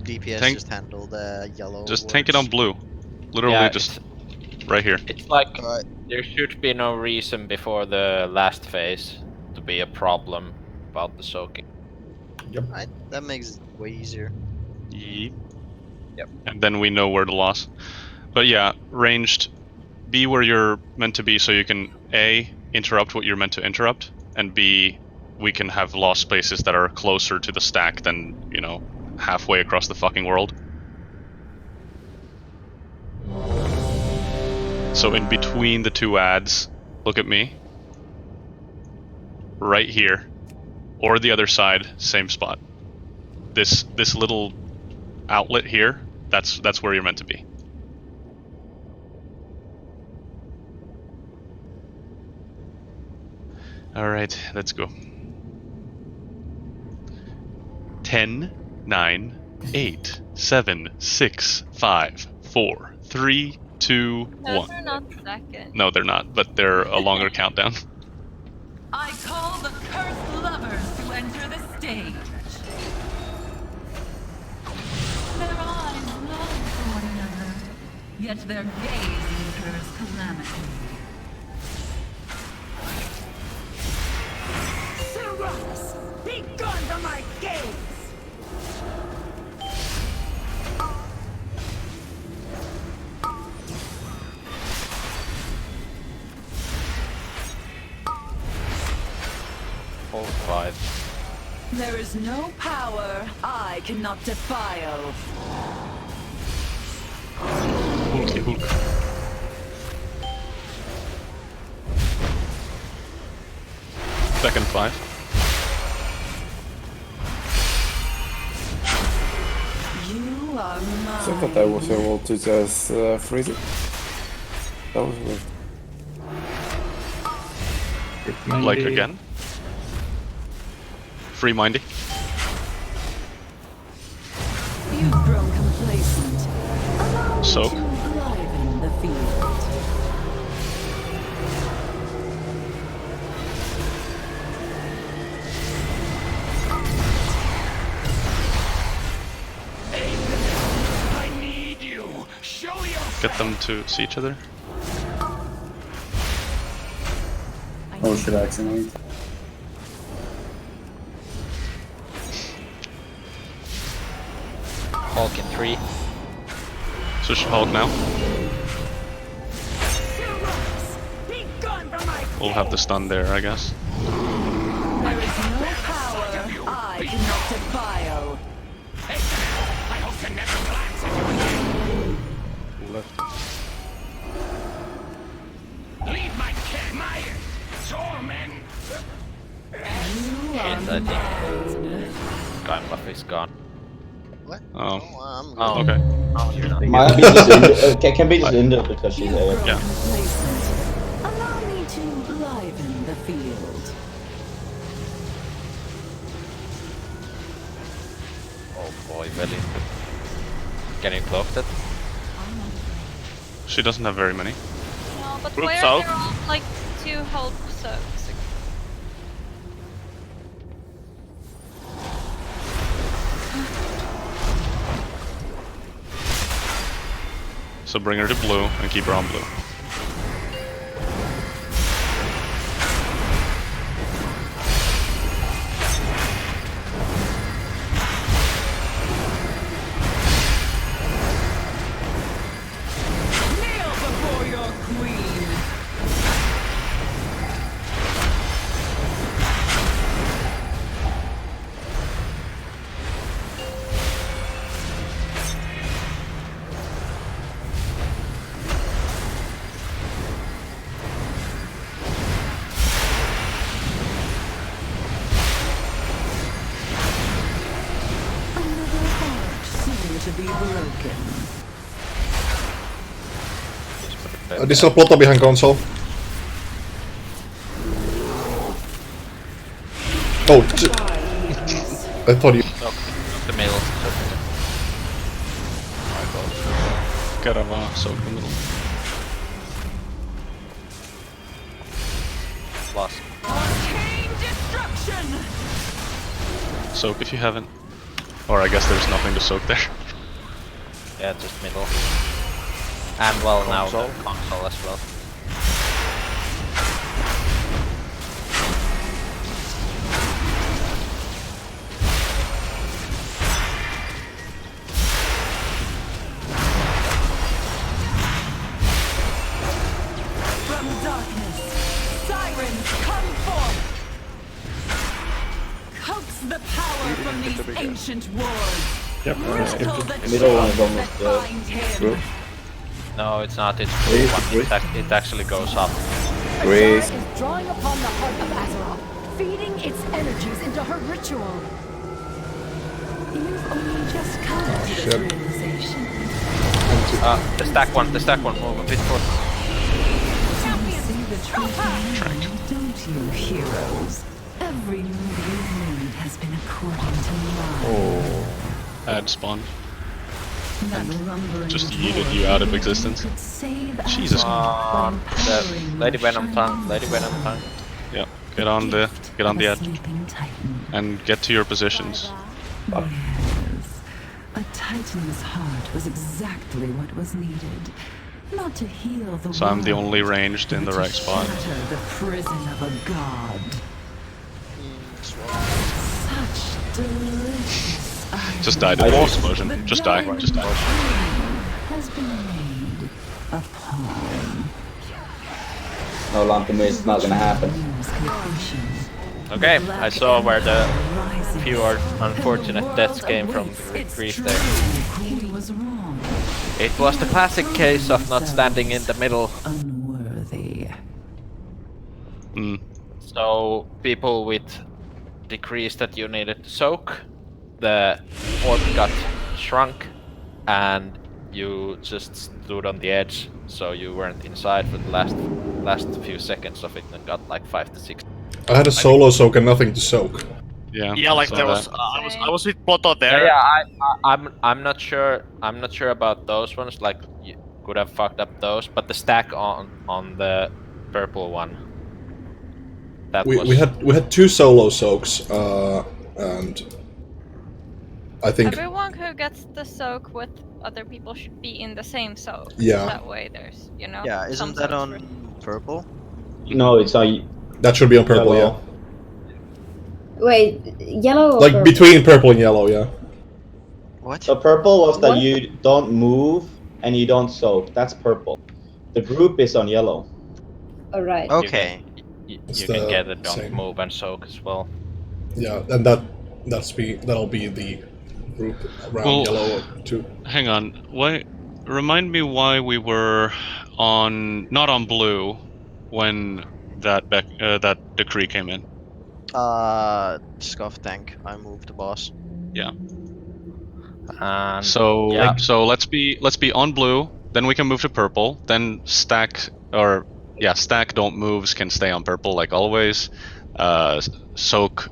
DPS just handle the yellow. Just tank it on blue. Literally, Yeah, just right here. It's like there should be no reason before the last phase to be a problem about the soaking. Yep. Right. That makes it way easier. Yep. And then we know where to loss. But yeah, ranged, be where you're meant to be so you can A, interrupt what you're meant to interrupt, and B, we can have lost spaces that are closer to the stack than, halfway across the fucking world. So in between the two ads, look at me. Right here. Or the other side, same spot. This little outlet here, that's where you're meant to be. Alright, let's go. 10, 9, 8, 7, 6, 5, 4, 3, 2, Those 1. are not second. No, they're not, but they're a longer countdown. I call the cursed lovers to enter the stage. Their eyes long for one another, yet their gaze incurs calamity. Surrounders, be gone from my gaze! All 5. There is no power I cannot defile. Second 5. You are mine. So that I was able to just freeze it. That was weird. Like again? Free mindy. You've grown complacent. Soak. Enliven the field. I need you. Show yourself. Get them to see each other. Oh shit, accidentally. Hulk in 3. Switch to Hulk now. Be gone from my We'll have the stun there, I guess. There is no power I cannot defile. I hope to never glance at you. Left. Leave my kid, my torment. You And are I mine. think Time buff is gone. What? Oh. I'm Oh. Okay. Oh, you're not. Might be just can be just Indo because she's AFK. Yeah. Allow me to liven the field. Oh boy, Belly. Getting cloaked at? She doesn't have very many. No, but Group why are soak. there all like 2 help soaks? So bring her to blue and keep her on blue. Kneel before your queen. Another heart soon to be broken. Additional plotter behind console. Oh, I thought you. The middle. Karava, soak the middle. Lost. Arcane destruction. Soak if you haven't. Or I guess there's nothing to soak there. Yeah, just middle. And well, now the console as well. From darkness, sirens come forth. Coax the power from these ancient wars. Yep, Riddle the Middle one is chains almost that bind him. True. No, it's not. It's blue one. It actually goes up. Great. Azshara is drawing upon the heart of Azshara, feeding its energies into her ritual. You've only just come to this shit. realization. The stack one, move a bit forward. You see the truth now, don't you, heroes? Every move you've made has been according to law. Add spawn. That lumbering Just dwarf yeeted you out of existence. could save Jesus. On the Lady Venom tongue. Lady Venom tongue. Yeah. Get on the edge sleeping titan. and get to your positions. Yes. A titan's heart was exactly what was needed. Not to heal the So I'm the world, only ranged in the but right to spot. shatter the prison of a god. Such delicious Just died in the explosion. Just die. Just die. has been made a pawn. No, Lanthimir, it's not gonna happen. Okay, I saw where the few unfortunate deaths came from the grief there. It was the classic case of not standing in the middle. Unworthy. So people with decrease that you needed to soak, the orb got shrunk, and you just stood on the edge, so you weren't inside for the last few seconds of it, and got like 5 to 6. I had a solo soak and nothing to soak. Yeah. Yeah, like there was. I was with Ploto there. I'm not sure. I'm not sure about those ones. Like you could have fucked up those, but the stack on the purple one. That was. We had 2 solo soaks, and I think Everyone who gets the soak with other people should be in the same soak. Yeah. That way there's, you know. Yeah, some isn't that soaks on purple? No, it's on. that should be on purple. Yellow. Wait, yellow or Yeah, like purple? between purple and yellow. Yeah. What? So purple was that What? you don't move and you don't soak. That's purple. The group is on yellow. Alright. Okay. You It's can the get it, don't same. move and soak as well. Yeah, and that'll be the group around Well, yellow too. Hang on. Why? Remind me why we were not on blue when that decree came in. Scuff tank. I moved the boss. Yeah. So yeah. so let's be on blue. Then we can move to purple. Then stack don't moves can stay on purple like always. Soak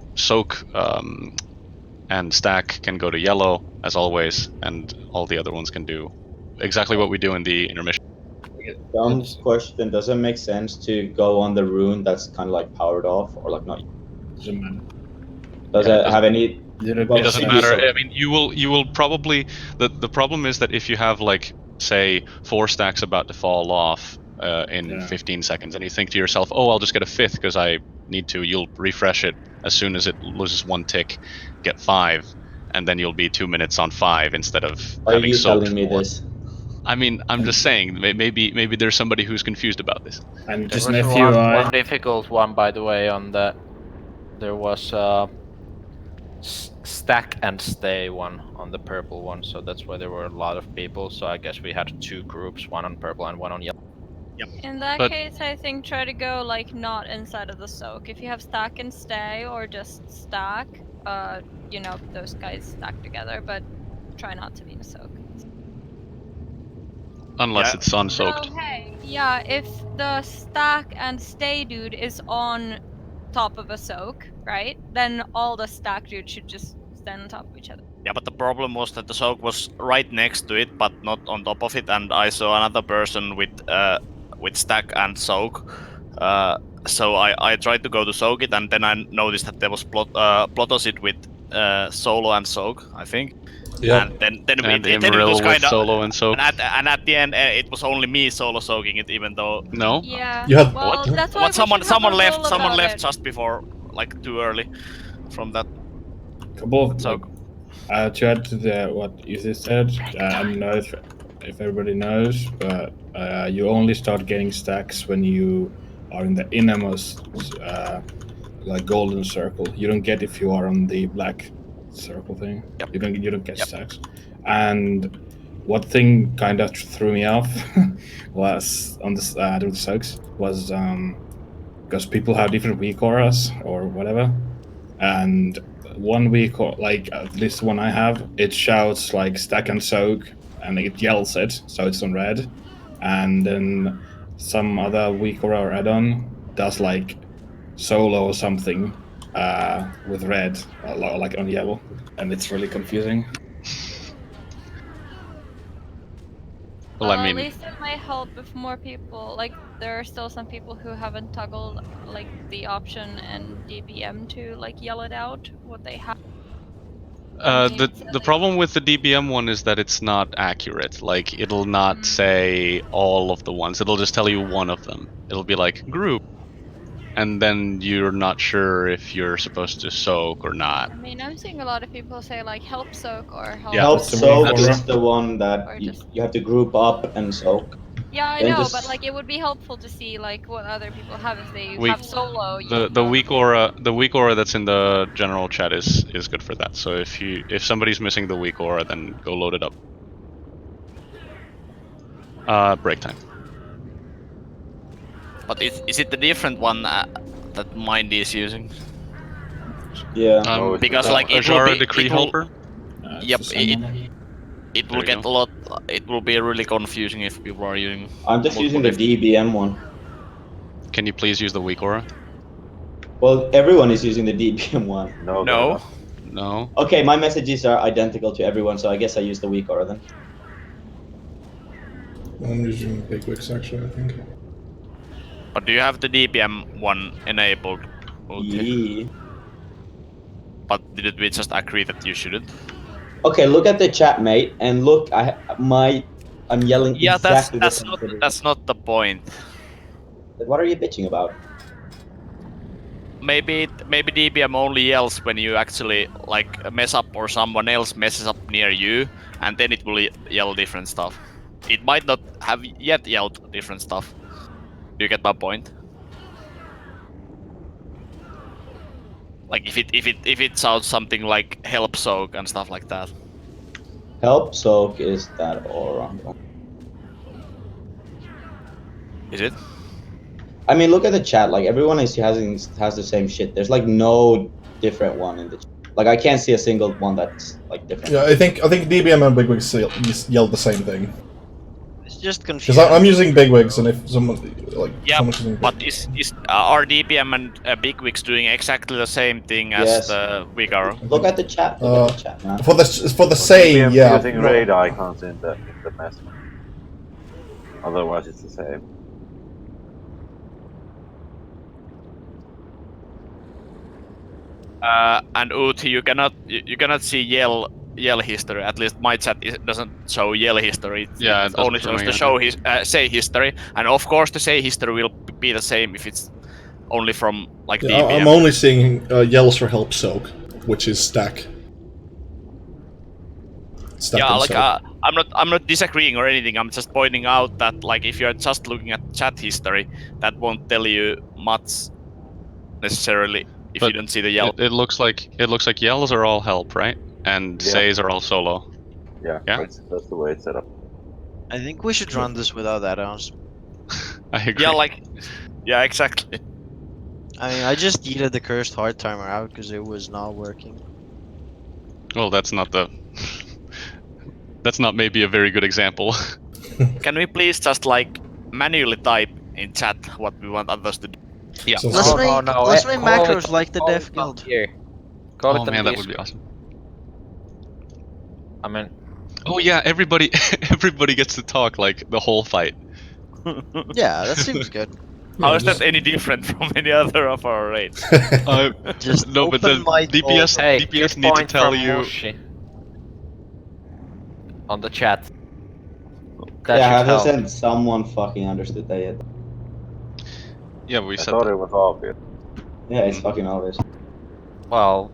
and stack can go to yellow as always, and all the other ones can do exactly what we do in the intermission. Dumb question. Does it make sense to go on the rune that's kind of like powered off or like not? Doesn't matter. Does Yeah, it have any? It doesn't matter. I mean, you will probably the problem is that if you have like say 4 stacks about to fall off in 15 seconds, and you think to yourself, "Oh, I'll just get a 5th because I need to." You'll refresh it as soon as it loses 1 tick, get 5, and then you'll be 2 minutes on 5 instead of Are having you soaked telling me 4. this? I mean, I'm just saying maybe there's somebody who's confused about this. And There just was an FYI. one difficult one, by the way, on the. There was stack and stay one on the purple one, so that's why there were a lot of people. So I guess we had 2 groups, one on purple and one on yellow. Yep. In that case, I think try to go like not inside of the soak. If you have stack and stay or just stack, you know, those guys stack together, but try not to be in a soak. Unless it's unsoaked. So hey, yeah, if the stack and stay dude is on top of a soak, right? Then all the stack dudes should just stand on top of each other. Yeah, but the problem was that the soak was right next to it, but not on top of it, and I saw another person with stack and soak. So I tried to go to soak it, and then I noticed that there was Plotosid with solo and soak, I think. Yeah. And then it Imril was with kind of solo and soak. and at the end it was only me solo soaking it, even though no. Yeah. You had well, what? that's why we someone should have a left rule about it. just before, like too early from that. Couple of So to add to what you just said, I don't know if everybody knows, but you only start getting stacks when you are in the innermost like golden circle. You don't get if you are on the black circle thing. Yep. You don't get stacks. And what thing kind of threw me off was on this with the soaks was because people have different weak auras or whatever, and one week, or like at least one I have, it shouts like stack and soak, and it yells it, so it's on red. And then some other week or add-on does like solo or something with red, like on yellow, and it's really confusing. Well, I mean, at least it might help if more people, like there are still some people who haven't toggled like the option and DBM to like yell it out what they have. the problem with the DBM one is that it's not accurate. Like it'll not say all of the ones. It'll just tell you one of them. It'll be like group, and then you're not sure if you're supposed to soak or not. I mean, I'm seeing a lot of people say like help soak or help. Yeah, Help soak that's- is the one that you have to group up and soak. Yeah, I Then know, just- but like it would be helpful to see like what other people have if they We- have solo. the weak aura that's in the general chat is good for that. So if somebody's missing the weak aura, then go load it up. Break time. but is it the different one that Mindy is using? Yeah. Because like it Azshara will be, Decree it will, Helper. Yep, it will There you get go. a lot. It will be really confusing if people are using. I'm just using the DBM one. Can you please use the weak aura? Well, everyone is using the DBM one. No. Okay, my messages are identical to everyone, so I guess I use the weak aura then. I'm using Big Wix actually, I think. But do you have the DBM one enabled? Yeah. But did we just agree that you shouldn't? Okay, look at the chat, mate, and look, I'm yelling Yeah, exactly the that's same not thing. that's not the point. What are you bitching about? Maybe DBM only yells when you actually like mess up or someone else messes up near you, and then it will yell different stuff. It might not have yet yelled different stuff. Do you get my point? Like if it sounds something like help soak and stuff like that. Help soak is that aura. Is it? I mean, look at the chat. Like everyone has the same shit. There's like no different one in the chat. Like I can't see a single one that's like different. Yeah, I think DBM and Bigwigs yelled the same thing. It's just Because confusing. I'm using Bigwigs, and if someone like Yeah, someone's using but are DPM and Bigwigs doing exactly the same thing as Yes. the Vigaro? Look at the chat. Look at the chat, man. for the saying, DPM's yeah. using raid icons in the message. Otherwise, it's the same. And Uti, you cannot see yell history. At least my chat doesn't show yell history. It doesn't only for shows me the either. say history, and of course the say history will be the same if it's only from like Yeah, DPM. I'm only seeing yells for help soak, which is stack. Yeah, like soak. I'm not disagreeing or anything. I'm just pointing out that like if you're just looking at chat history, that won't tell you much necessarily if you don't see the yell. It looks like yells are all help, right? And Yeah. says are all solo. Yeah, that's the way it's set up. I think we should run this without add-ons. I agree. Yeah, exactly. I mean, I just yeeted the cursed hard timer out because it was not working. Well, that's not maybe a very good example. Can we please just like manually type in chat what we want others to do? Yeah. Let's make macros like the Deaf Guild. Guild. Here. Call Oh it man, that would be awesome. I mean, oh yeah, everybody gets to talk like the whole fight. Yeah, that seems good. How is that any different from any other of our raids? Just no, but the DPS need to tell you. Mushi on the chat. Yeah, I have said someone fucking understood that yet. Yeah, we I said thought that. it was obvious. Yeah, it's fucking obvious. Well,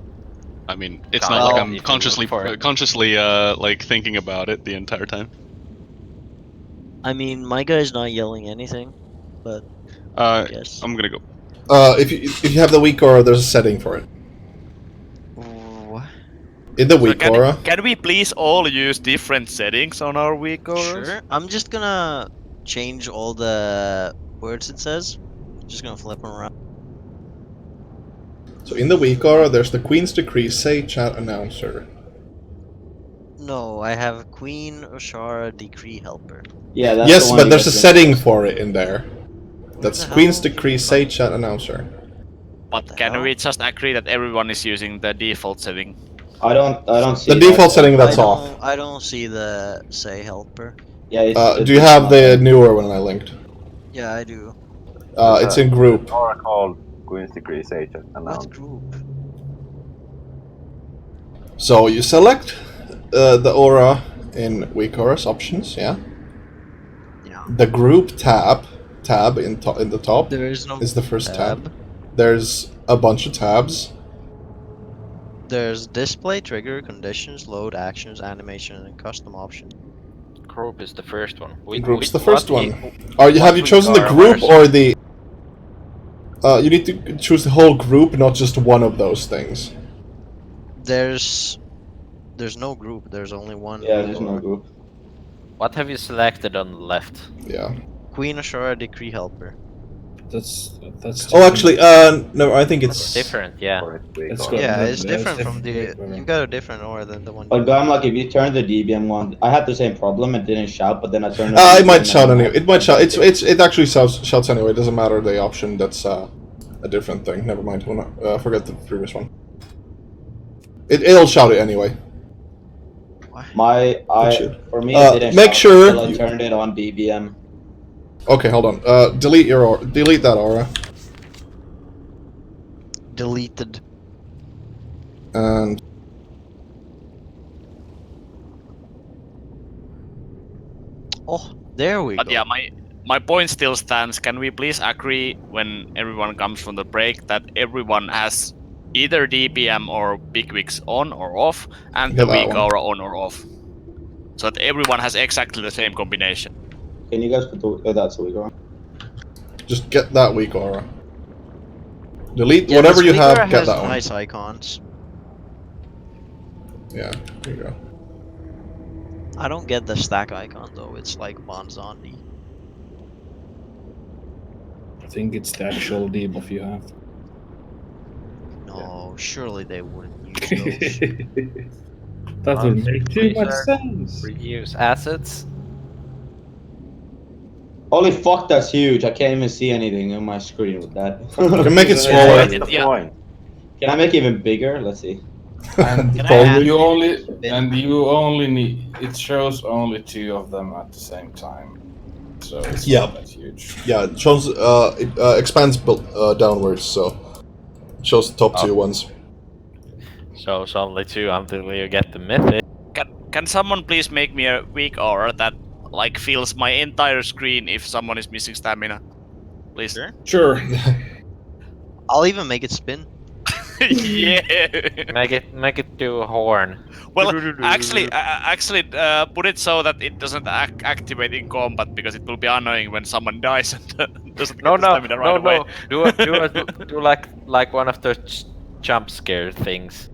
I mean, it's not like I'm consciously like thinking about it the entire time. I mean, my guy's not yelling anything, but yes. I'm gonna go. If you have the weak aura, there's a setting for it. In the weak aura. Can we please all use different settings on our weak auras? Sure. I'm just gonna change all the words it says. Just gonna flip them around. So in the weak aura, there's the Queen's Decree, say, chat, announcer. No, I have Queen Azshara Decree Helper. Yeah, that's yes, the one but you there's a guys setting for it in there. That's Queen's Decree, say, chat, announcer. But can we just agree that everyone is using the default setting? I don't see the default setting that's off. I don't see the say helper. Yeah. Do you have the newer one I linked? Yeah, I do. It's in group. Or called Queen's Degree Sage. What group? So you select the aura in weak auras options, yeah. The group tab in the top there is no the first tab. There's a bunch of tabs. There's display, trigger, conditions, load, actions, animation, and custom options. Group is the first one. Group's the first one. Have you chosen the group or the? You need to choose the whole group, not just one of those things. There's no group. There's only one. Yeah, there's no group. What have you selected on the left? Yeah. Queen Azshara Decree Helper. That's. Oh, actually, no, I think it's different. Yeah. It's different from the. You got a different aura than the one. But Gamlock, if you turn the DBM one, I had the same problem. It didn't shout, but then I turned. It might shout anyway. It might shout. It actually shouts anyway. It doesn't matter the option. That's a different thing. Never mind. Forget the previous one. It'll shout it anyway. For me, it didn't make shout sure until I turned it on DBM. Okay, hold on. Delete that aura. Deleted. And oh, there we go. But yeah, my point still stands. Can we please agree when everyone comes from the break that everyone has either DPM or Bigwigs on or off, and the weak aura on or off, so that everyone has exactly the same combination. Can you guys put that weak aura? Just get that weak aura. Delete whatever you have. Get that one. Nice icons. Yeah, there you go. I don't get the stack icon though. It's like Bonzondi. I think it's the actual debuff you have. No, surely they wouldn't use those. That would make too much sense. Reuse assets. Holy fuck, that's huge. I can't even see anything on my screen with that. You can make it smaller. That's the point. Can I make it even bigger? Let's see. And Can I add you only spin? need it shows only 2 of them at the same time, so it's Yeah. not that huge. Yeah, it shows. It expands downwards, so it shows the top 2 ones. Shows only 2 until you get the mythic. Can someone please make me a weak aura that like fills my entire screen if someone is missing stamina? Please. Sure. I'll even make it spin. Yeah. Make it do a horn. Well, actually, put it so that it doesn't activate in combat because it will be annoying when someone dies and doesn't get the stamina right away. Do like one of those jump scare things.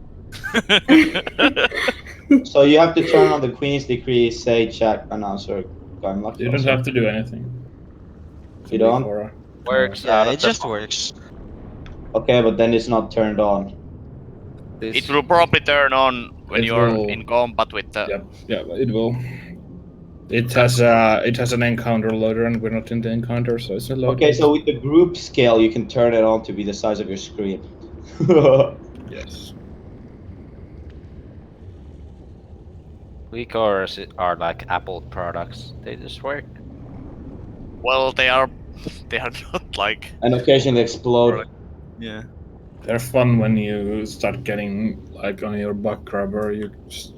So you have to turn on the Queen's Decree, say chat announcer. I'm lucky. You don't have to do anything. You don't? Works Yeah, out of it the just box. works. Okay, but then it's not turned on. It will probably turn on when It you're will- in combat with the. Yeah, it will. It has an encounter loader, and we're not in the encounter, so it's not loaded. Okay, so with the group scale, you can turn it on to be the size of your screen. Yes. Weak auras are like Apple products. They just work. Well, they are not like. And occasionally explode. Yeah. They're fun when you start getting like on your bug grabber, you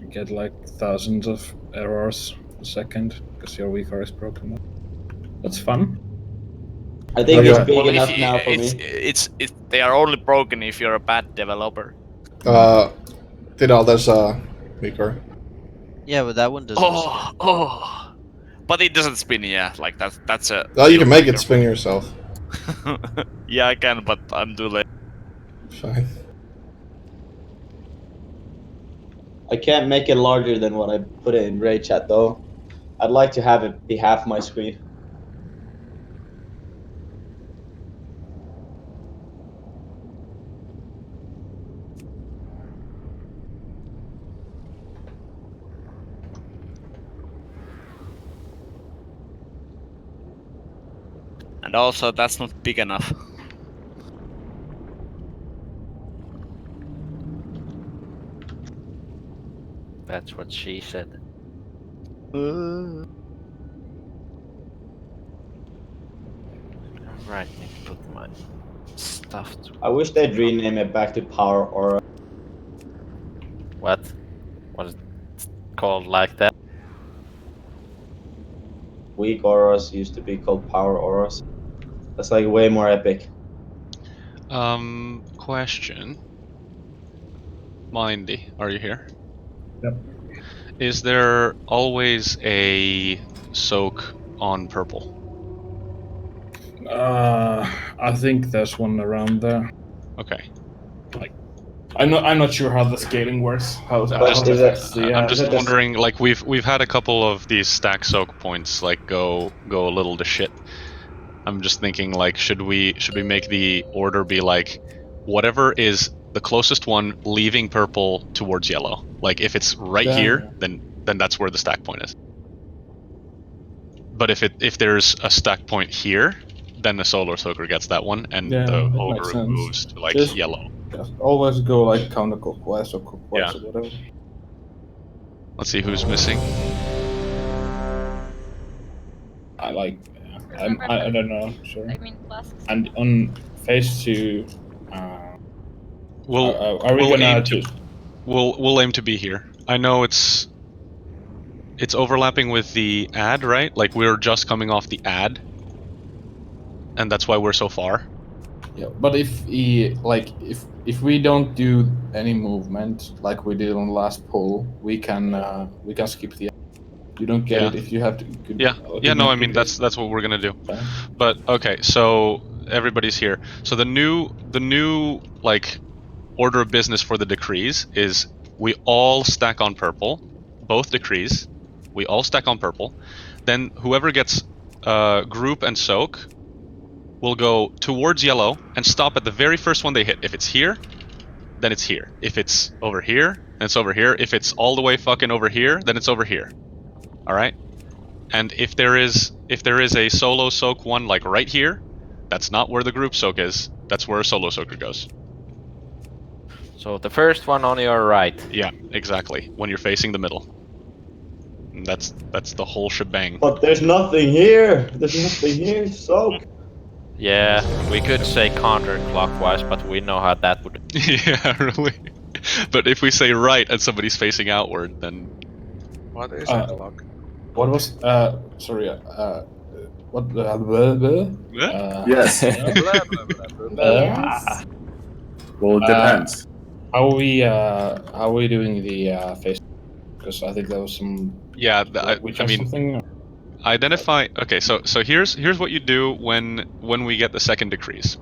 get like thousands of errors a second because your weak aura is broken. That's fun. I think it's big Well, enough now for me. They are only broken if you're a bad developer. There's a weaker. Yeah, but that one doesn't spin. But it doesn't spin. Yeah, like that's a. Oh, you can make it spin yourself. Yeah, I can, but I'm too late. Fine. I can't make it larger than what I put in Ray Chat though. I'd like to have it be half my screen. And also, that's not big enough. That's what she said. Alright, need to put my stuff to... I wish they'd rename it back to Power Aura. What? What is it called like that? Weak auras used to be called Power Auras. That's like way more epic. Question. Mindy, are you here? Yep. Is there always a soak on purple? I think there's one around there. Okay. Like, I'm not sure how the scaling works. I'm just wondering. Like we've had a couple of these stack soak points like go a little to shit. I'm just thinking like should we make the order be like whatever is the closest one leaving purple towards yellow. Like if it's right here, then that's where the stack point is. But if there's a stack point here, then the solar soaker gets that one, and the whole makes group sense. moves to like Just- yellow. Just always go like counterclockwise or clockwise Yeah. or whatever. Let's see who's missing. I like. I don't know. Sure. I mean, flasks. And on phase 2, We'll are we we'll gonna aim to we'll aim to be here. I know it's overlapping with the ad, right? Like we're just coming off the ad, and that's why we're so far. Yeah, but if we don't do any movement like we did on the last poll, we can skip the. You don't get Yeah. it if you have to. Yeah. No, I mean that's what we're gonna do. But okay, so everybody's here. So the new like order of business for the decrees is we all stack on purple, both decrees. We all stack on purple. Then whoever gets group and soak will go towards yellow and stop at the very first one they hit. If it's here, then it's here. If it's over here, then it's over here. If it's all the way fucking over here, then it's over here. All right. And if there is a solo soak one like right here, that's not where the group soak is. That's where a solo soaker goes. So the first one on your right. Yeah, exactly. When you're facing the middle. And that's the whole shebang. But there's nothing here. There's nothing here. Soak. Yeah, we could say counterclockwise, but we know how that would. Yeah, really. But if we say right and somebody's facing outward, then What is a clock? What was sorry what Yes. Yes. Well, it depends. How are we doing the face? Because I think there was some. yeah, which I has mean, something. identify. Okay, so here's what you do when we get the second decrees.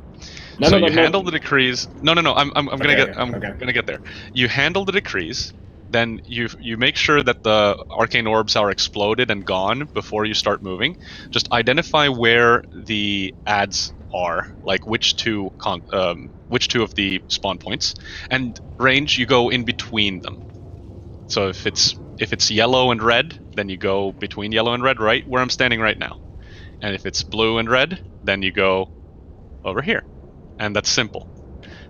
No, so no, you no, handle no. the decrees. No. I'm gonna Okay, get. I'm okay. gonna get there. You handle the decrees. Then you make sure that the arcane orbs are exploded and gone before you start moving. Just identify where the adds are, like which two of the spawn points, and range. You go in between them. So if it's yellow and red, then you go between yellow and red, right where I'm standing right now. And if it's blue and red, then you go over here. And that's simple.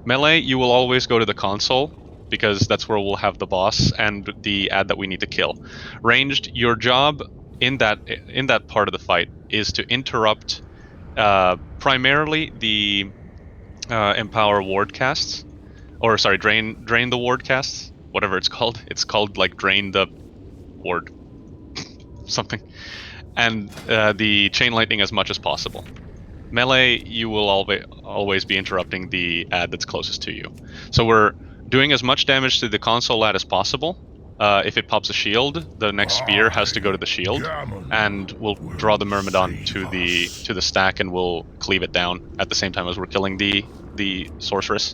Melee, you will always go to the console because that's where we'll have the boss and the ad that we need to kill. Ranged, your job in that part of the fight is to interrupt primarily the empower ward casts, or sorry, drain the ward casts, whatever it's called. It's called like drain the ward something, and the chain lightning as much as possible. Melee, you will always be interrupting the ad that's closest to you. So we're doing as much damage to the console ad as possible. If it pops a shield, the next spear has to go to the shield, and we'll draw the Myrmidon to the stack, and we'll cleave it down at the same time as we're killing the sorceress.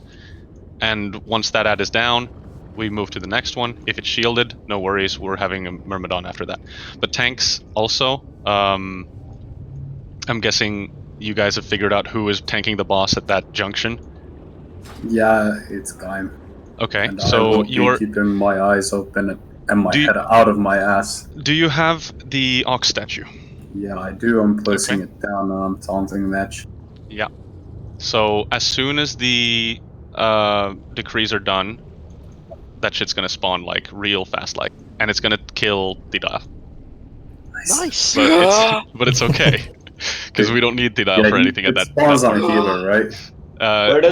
And once that ad is down, we move to the next one. If it's shielded, no worries, we're having a Myrmidon after that. But tanks also, I'm guessing you guys have figured out who is tanking the boss at that junction. Yeah, it's Gaim. Okay, And so I will be keeping my eyes open and my head out of my ass. Do you have the Ox statue? Yeah, I do. I'm placing it down and I'm taunting match. Yeah. So as soon as the decrees are done, that shit's gonna spawn like real fast, like, and it's gonna kill Tidal. Nice. But it's okay because we don't need Tidal for anything at that. It spawns on a healer, right?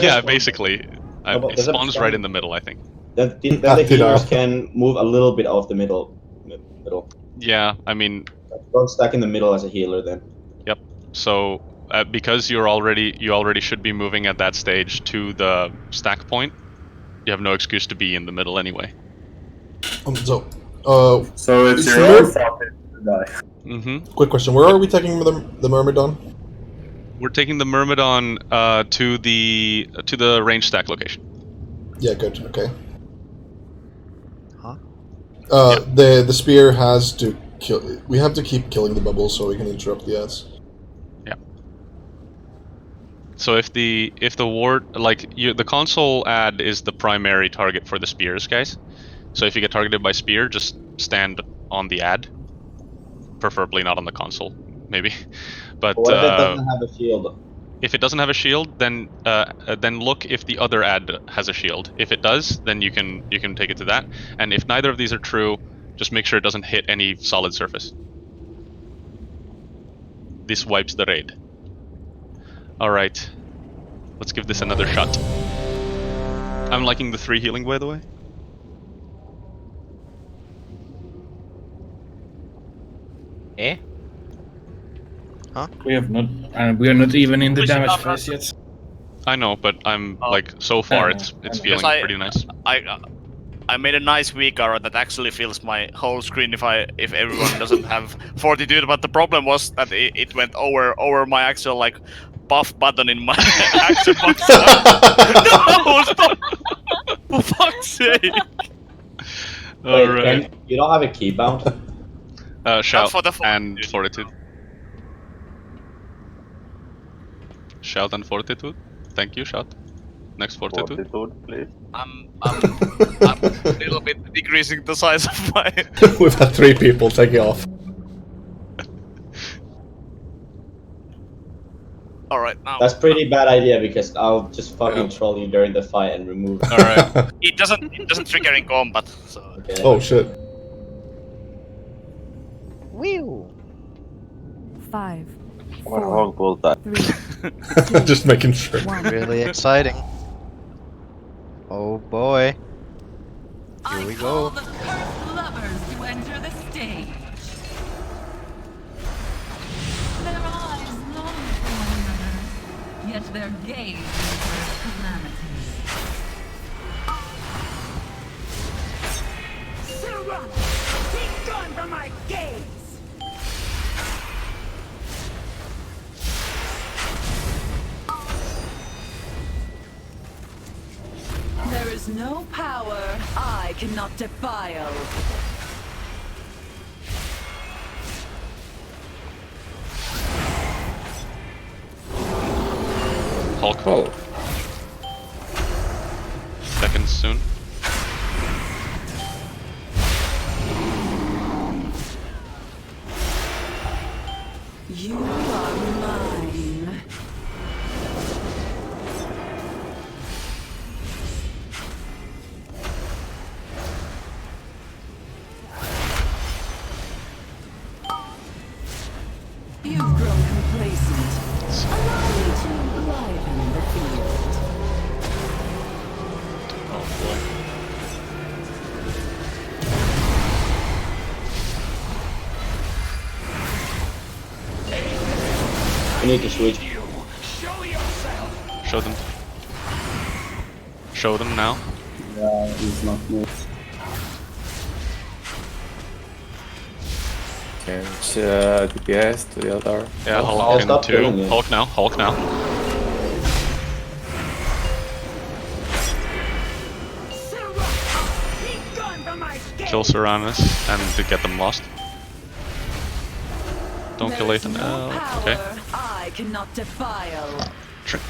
Yeah, basically. It spawns right in the middle, I think. Then the healers can move a little bit off the middle. Yeah, I mean. Don't stack in the middle as a healer then. Yep. So because you already should be moving at that stage to the stack point. You have no excuse to be in the middle anyway. So it's your own fault to die. Mm-hmm. Quick question: where are we taking the Myrmidon? We're taking the Myrmidon to the range stack location. Yeah, good. Okay. Huh? The spear has to kill. We have to keep killing the bubbles so we can interrupt the ads. Yeah. So if the ward, like the console ad is the primary target for the spears, guys. So if you get targeted by spear, just stand on the ad. Preferably not on the console, maybe. But what if it doesn't have a shield? If it doesn't have a shield, then look if the other ad has a shield. If it does, then you can take it to that. And if neither of these are true, just make sure it doesn't hit any solid surface. This wipes the raid. Alright. Let's give this another shot. I'm liking the 3 healing, by the way. Eh? Huh? We have not, and we are not even in the damage phase yet. I know, but I'm like so far it's feeling pretty nice. I made a nice weak arrow that actually fills my whole screen if everyone doesn't have fortitude. But the problem was that it went over my actual like buff button in my action box. No, stop! For fuck's sake! Alright. You don't have a key bound? Shout and fortitude. Shout and fortitude. Thank you, shout. Next fortitude. Fortitude, please. I'm a little bit decreasing the size of my. We've had 3 people taking off. All right, now. That's pretty bad idea because I'll just fucking troll you during the fight and remove. All right. It doesn't trigger in combat. So. Okay. Oh shit. Whew. 5, What a long pull time. 3, Just making sure. Really exciting. Oh boy. Here we go. The cursed lovers to enter the stage. Their eyes long for one another, yet their gaze incurs calamity. Silrun, be gone from my gaze! There is no power I cannot defile. Hulk. Oh. Seconds soon. You are mine. You've grown complacent. Allow me to liven the field. Oh boy. You need to switch. Show yourself! Show them. Show them now. Yeah, he's not moving. Change DPS to the other. Yeah, I'll Hulk stop in killing 2. you. Hulk now. Hulk now. Silrun, be gone from my gaze! Kill Serranus and to get them lost. Don't kill There's Ethan. no Oh, power okay. I cannot defile. Trick.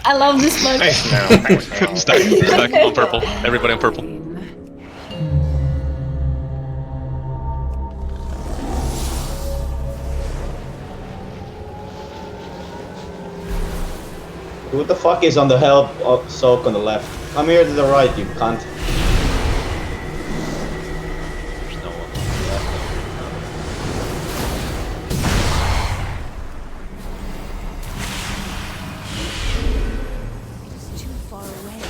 I love this smoke. Stack on purple. Everybody on purple. Who the fuck is on the help soak on the left? Come here to the right, you cunt. There's no one It's too far away.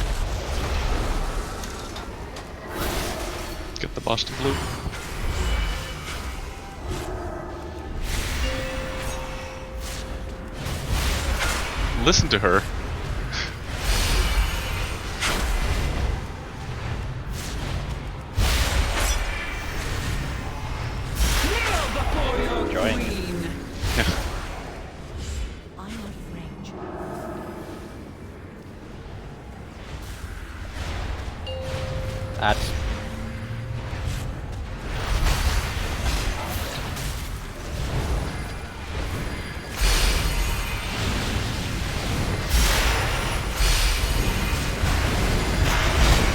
Get the boss to blue. Listen to her. enjoying it. I'm out of range. That's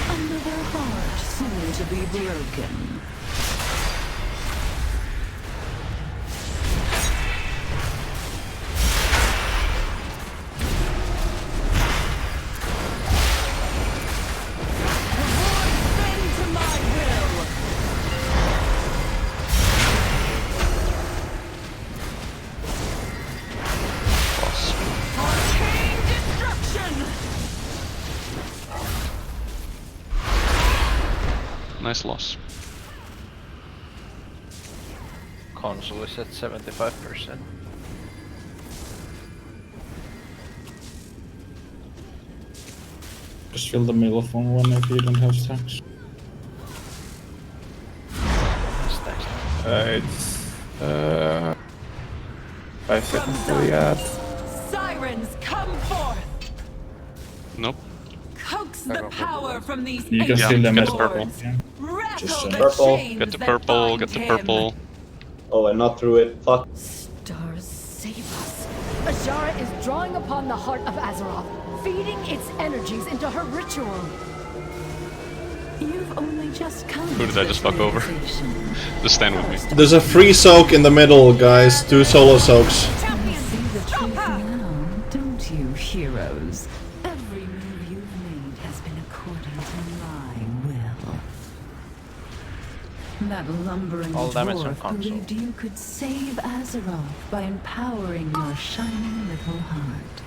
Another heart soon to be broken. Bend to my will. Arcane destruction. Nice loss. console is at 75%. Just fill the middle phone one if you don't have stacks. It's 5 seconds to the ad. Sirens, come forth. Nope. Coax the power from these You can ancient steal them as lords. purple. Yeah. Rattle Just, the Purple. chains Get the that purple. bind Get the him. purple. Oh, and not through it. Fuck. Stars, save us. Azshara is drawing upon the heart of Azeroth, feeding its energies into her ritual. You've only just come. Who did I just fuck over? Just stand with me. There's a free soak in the middle, guys. 2 solo soaks. You see the truth now, don't you, heroes? Every move you've made has been according to my will. That lumbering All damage on dwarf console. believed you could save Azeroth by empowering your shining little heart.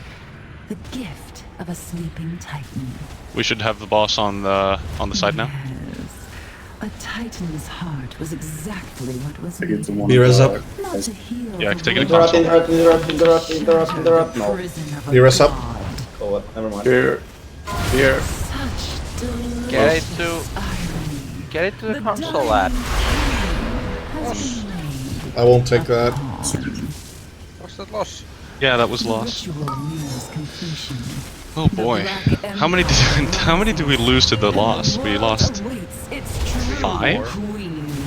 The gift of a sleeping titan. We should have the boss on the side now. A titan's heart was exactly what was Take it to needed. one Mira's up. Not to heal Yeah, I can take it in Interrupt, console. interrupt. No. Mira's up. Oh, what? Never mind. Here. Here. Get it to the console, lad. I won't take that. What's that loss? Yeah, that was lost. Oh boy, how many did we lose to the loss? We lost 5.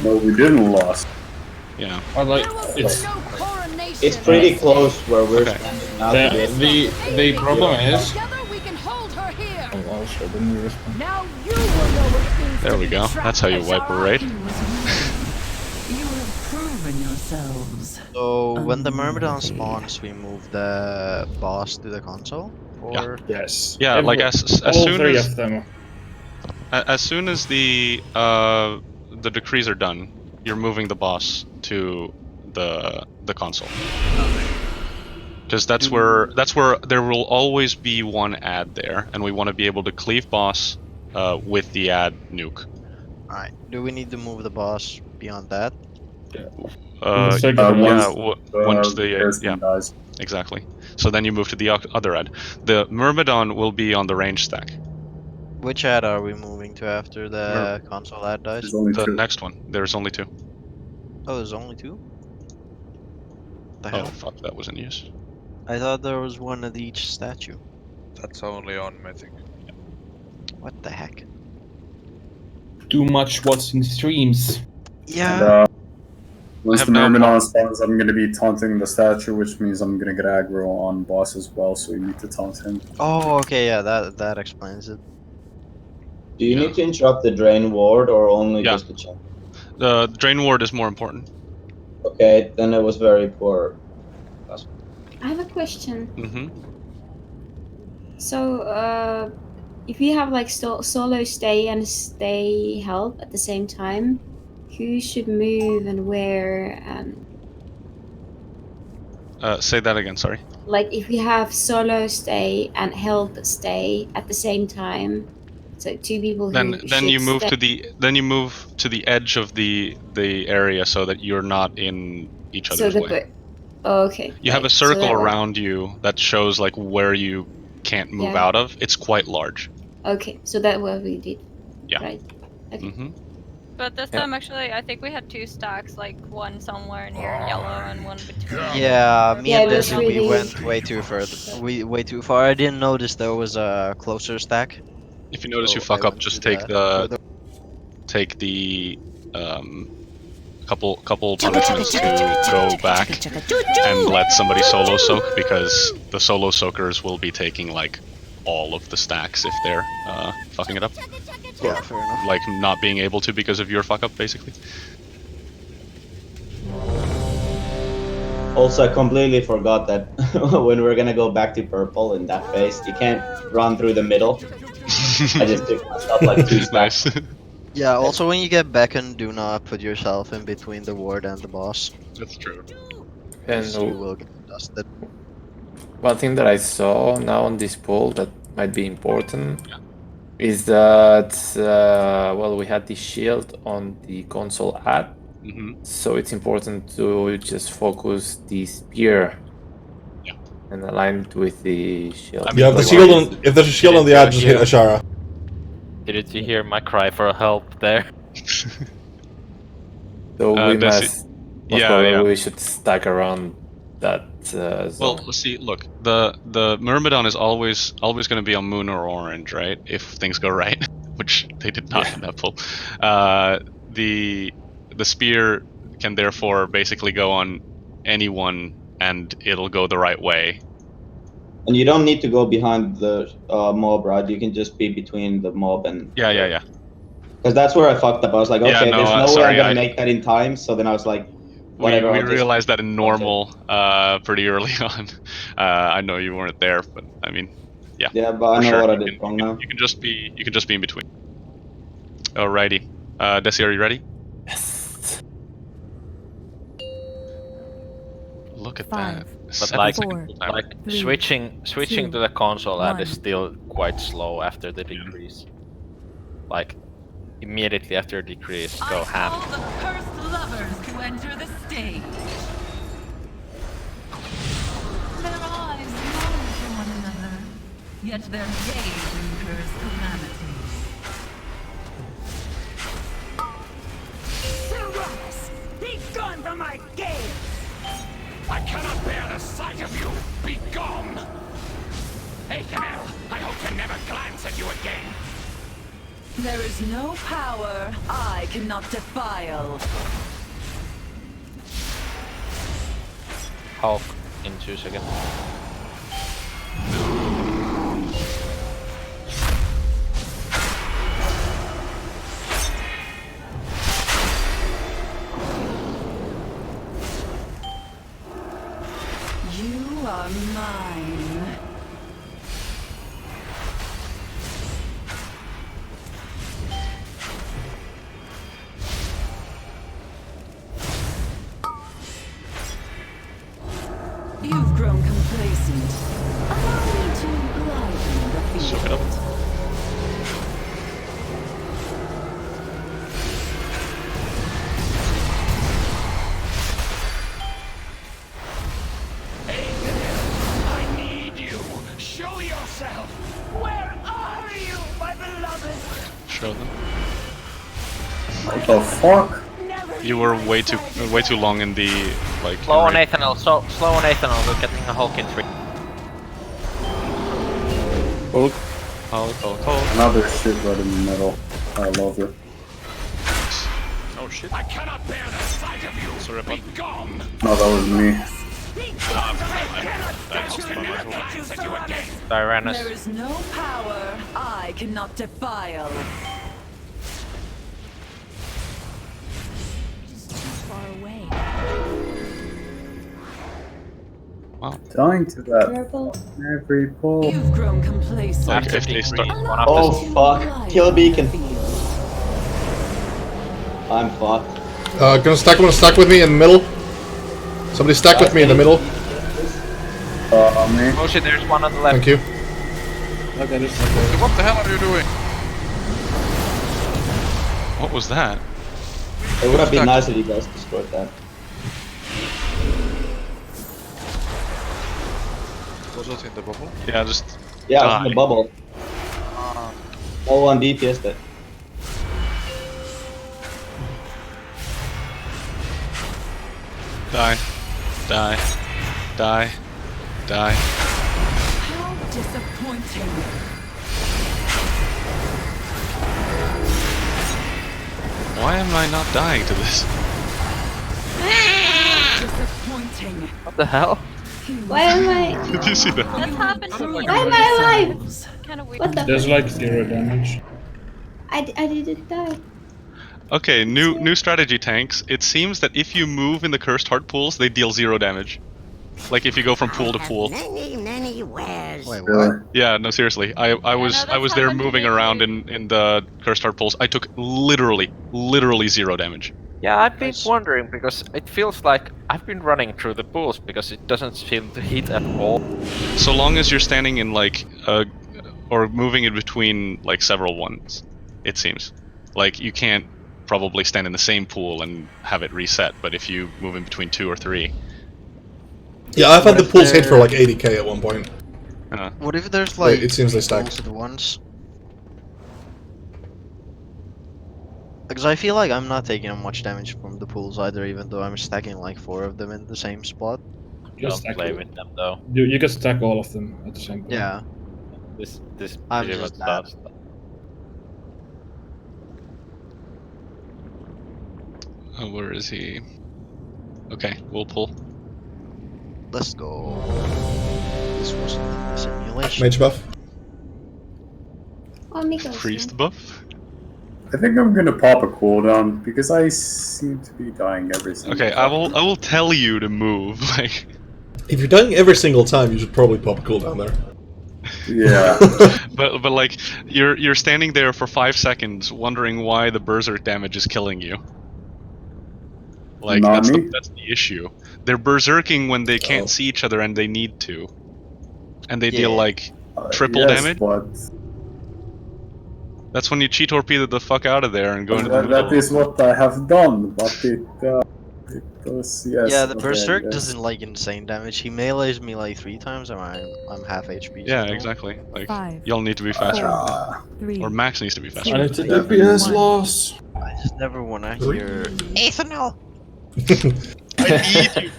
No, we didn't lost. Yeah. Or like it's It's pretty close where we're standing now. the problem is. Together we can hold her here. Oh, also didn't we respond? Now you will know what it means There to we be go. trapped, That's how you wipe a Azshara. raid. You have proven yourselves. So when the Myrmidon spawns, we move the boss to the console? Or... Yes. Yeah, like as all soon 3 as of them. as soon as the decrees are done, you're moving the boss to the console. Because that's where there will always be one ad there, and we want to be able to cleave boss with the ad nuke. Alright, do we need to move the boss beyond that? Once the person dies. exactly. So then you move to the other ad. The Myrmidon will be on the range stack. Which ad are we moving to after the console ad dies? There's only The 2. next one. There's only 2. Oh, there's only 2? The Oh hell? fuck, that was in use. I thought there was one at each statue. That's only on Mythic. What the heck? Too much watching streams. Yeah. Once the Myrmidon spawns, I'm going to be taunting the statue, which means I'm going to get aggro on boss as well, so we need to taunt him. Oh, okay, yeah, that explains it. Do you need to interrupt the drain ward or only Yeah. just the champ? The drain ward is more important. Okay, then it was very poor. I have a question. Mm-hmm. So, if you have like solo stay and stay help at the same time, who should move and where? And Say that again. Sorry. like, if you have solo stay and health stay at the same time, so 2 people who Then you should move stay- to the edge of the area so that you're not in each So other's the way. oh, okay. You have a right, so circle that way- around you that shows like where you can't move Yeah. out of. It's quite large. Okay, so that what we did. Yeah. Right. Okay. Mm-hmm. But this time, actually, I think we had 2 stacks, like one somewhere near yellow and one between. Yeah, me Yeah, and it was Desi, we really- went way too further. Way too far. I didn't notice there was a closer stack. If you notice So you fuck I up, went just to take the couple punishments to go back and let somebody solo soak, because the solo soakers will be taking like all of the stacks if they're fucking it up. Yeah, fair enough. Like not being able to because of your fuck up, basically. Also, I completely forgot that when we're gonna go back to purple in that phase, you can't run through the middle. I just took myself like 2 steps. Nice. Yeah, also when you get beacon, do not put yourself in between the ward and the boss. That's true. And You will get dusted. one thing that I saw now on this poll that might be important is that, well, we had the shield on the console ad, so it's important to just focus the spear and align it with the shield. Yeah, if the shield on, if there's a shield on the ad, just hit Azshara. Did you hear my cry for help there? So we does most probably we should stack around that zone. Well, let's see. Look, the Myrmidon is always going to be on moon or orange, right? If things go right, which they did not in that pull. The spear can therefore basically go on anyone and it'll go the right way. And you don't need to go behind the mob, right? You can just be between the mob and Yeah. Because that's where I fucked up. I was like, Yeah, okay, no, there's no way I'm sorry, gonna make that in time. So then I was like, whatever. We I'll just realized that in normal pretty early on. I know you weren't there, but I mean, yeah. Yeah, but I for know sure. what I did wrong now. You can just be in between. Alrighty, Desi, are you ready? Look at that. But like, 7 second cooldown. like switching to the console ad is still quite slow after the decrease. Like immediately after decrease, go ham. All the cursed lovers to enter the stage. Their eyes long for one another, yet their gaze incurs calamity. Silverus, be gone from my gaze! I cannot bear the sight of you! Be gone! Athanel, I hope to never glance at you again! There is no power I cannot defile. Hulk in 2 seconds. You are mine. You've grown complacent. Allow me to lighten the field. I need you! Show yourself! Where are you, my beloved? Show them. What the fuck? You were way too long in the like. Slow on Athanel, slow on Athanel, we're getting a Hulk in 3. Hulk. Another shit right in the middle. I love it. Oh shit. I cannot bear the sight of you! Sorry about Be gone! No, that was me. Tyrannus. There is no power I cannot defile. Far away. Wow. Dying to that Purple. every pull. You've grown complacent. Like if they start. Oh fuck! Kill beacon. I'm fucked. Gonna stack with me in the middle. Somebody stack with me in the middle. Me. Oh shit, there's one on the left. Thank you. What the hell are you doing? What was that? It would have been nice if you guys destroyed that. Was it in the bubble? Yeah, just. Yeah, it was in the die. bubble. No one DPS'd it. Die. Die. Die. Die. How disappointing. Why am I not dying to this? Disappointing. What the hell? Why am I? Did you see that? That's happened to me. Why am I alive? Kind of weird. What the? There's like 0 damage. I didn't die. Okay, new strategy tanks. It seems that if you move in the cursed heart pools, they deal 0 damage. Like if you go from pool to pool. Many wares. Wait, what? Yeah, no, seriously. I was there happened to moving me around too. in the cursed heart pools. I took literally 0 damage. Yeah, I've been wondering because it feels like I've been running through the pools because it doesn't feel to hit at all. So long as you're standing in like or moving in between like several ones, it seems. Like you can't probably stand in the same pool and have it reset, but if you move in between 2 or 3. Yeah, I've had the pools hit for like 80k at one point. What if there's like it seems they 3 stack. pools at once? Because I feel like I'm not taking much damage from the pools either, even though I'm stacking like 4 of them in the same spot. Just Don't play with them though. You can stack all of them at the same time. Yeah. This I'm pretty just much bad. does. Oh, where is he? Okay, we'll pull. Let's go. This wasn't a simulation. Mage buff. Oh, Miko's Priest here. buff. I think I'm gonna pop a cooldown because I seem to be dying every single Okay, I will tell you to move. Like, If you're dying every single time, you should probably pop a cooldown there. Yeah. but like you're standing there for 5 seconds wondering why the berserk damage is killing you. Like that's Nani? the issue. They're berserking when they can't see each other and they need to, and they deal like triple yes, damage. but That's when you cheat torpedo the fuck out of there and go into the that middle. is what I have done. But it was yes. Yeah, the okay, berserk yes. doesn't like insane damage. He melees me like 3 times, and I'm half HP. Yeah, still. exactly. Like 5, y'all need to be faster, 3, or Max needs to be faster. I need to DPS loss. I just never wanna hear ethanol. I need you.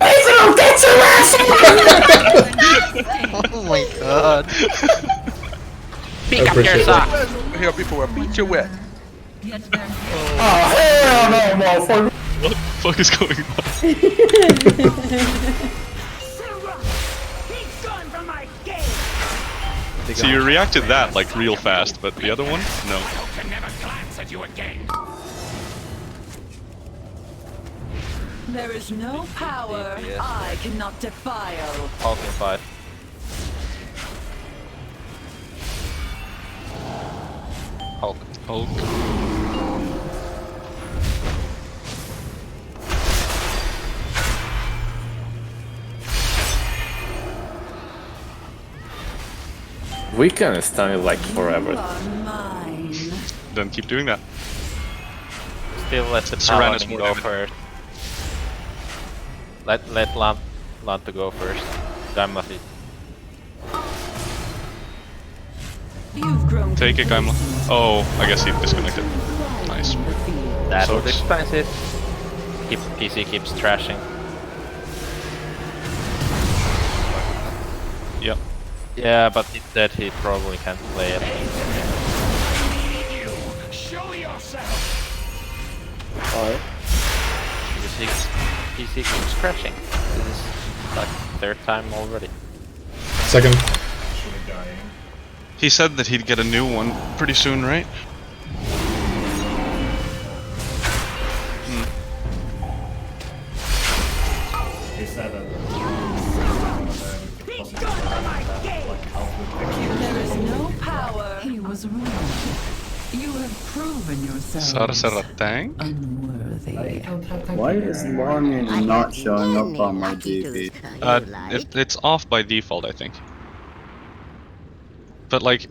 Ethanol, get your ass! Oh my god. Pick up your socks. Here people will beat you with. Oh hell no, motherfucker! What the fuck is going on? So you reacted that like real fast, but the other one, no. I can never glance at you again. There is no power I cannot defile. Hulk in 5. Hulk. Hulk. We can stun it like forever. Then keep doing that. Still let the Serana's paladin more go damage. first. Let Lant to go first. Gamma it. You've grown. Take it, Gaimla. Oh, I guess he disconnected. Nice. That So was expensive. PC keeps trashing. Yep. Yeah, but he said he probably can't play it. Show yourself. Alright. PC keeps crashing. This is like 3rd time already. Second. He said that he'd get a new one pretty soon, right? He said that. There is no power. He was wrong. You have proven yourself Sarsaratang? unworthy. Why is Longing not showing up on my DP? It's off by default, I think. But like,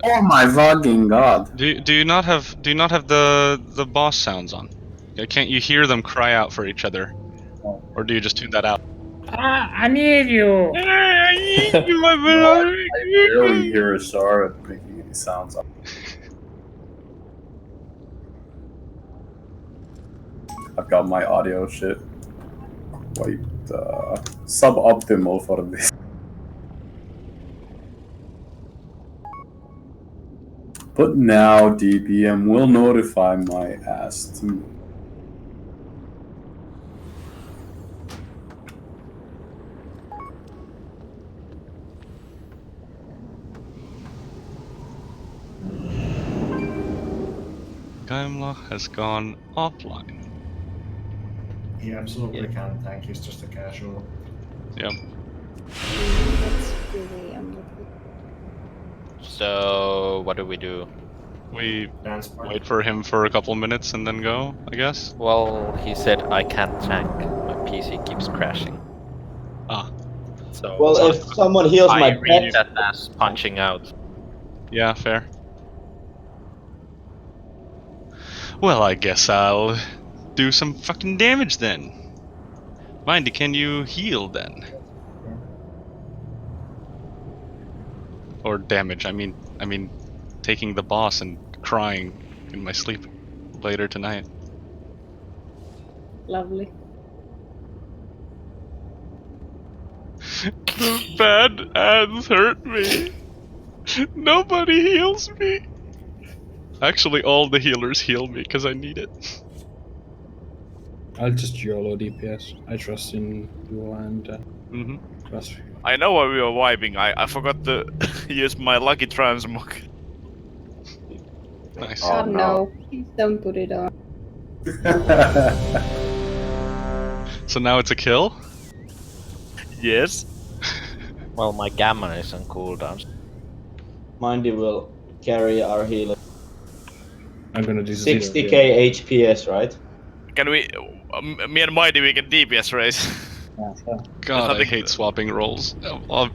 Oh my fucking god! do you not have the boss sounds on? Can't you hear them cry out for each other, or do you just tune that out? I need you. I need you, my I barely hear Azshara making any sounds. I've got my audio shit quite suboptimal for this. But now DBM will notify my ass to move. Gaimla has gone offline. He absolutely can tank, he's just a casual. Yep. That's really unlucky. So what do we do? We wait for him for a couple minutes and then go, I guess. Well, he said I can't tank. My PC keeps crashing. Ah. So Well, if someone heals I my read pet, that as punching out. Yeah, fair. Well, I guess I'll do some fucking damage then. Mindy, can you heal then? Or damage, I mean taking the boss and crying in my sleep later tonight. Lovely. The bad ads hurt me. Nobody heals me. Actually, all the healers heal me because I need it. I'll just YOLO DPS. I trust in you and trust. I know why we were vibing. I forgot to use my lucky transmog. Nice. Oh, no. Please don't put it on. So now it's a kill? Yes. Well, my Gammon is on cooldown. Mindy will carry our healer. I'm gonna disappear. 60k HPS, right? Can we? Me and Mighty, we can DPS race. God, I hate swapping roles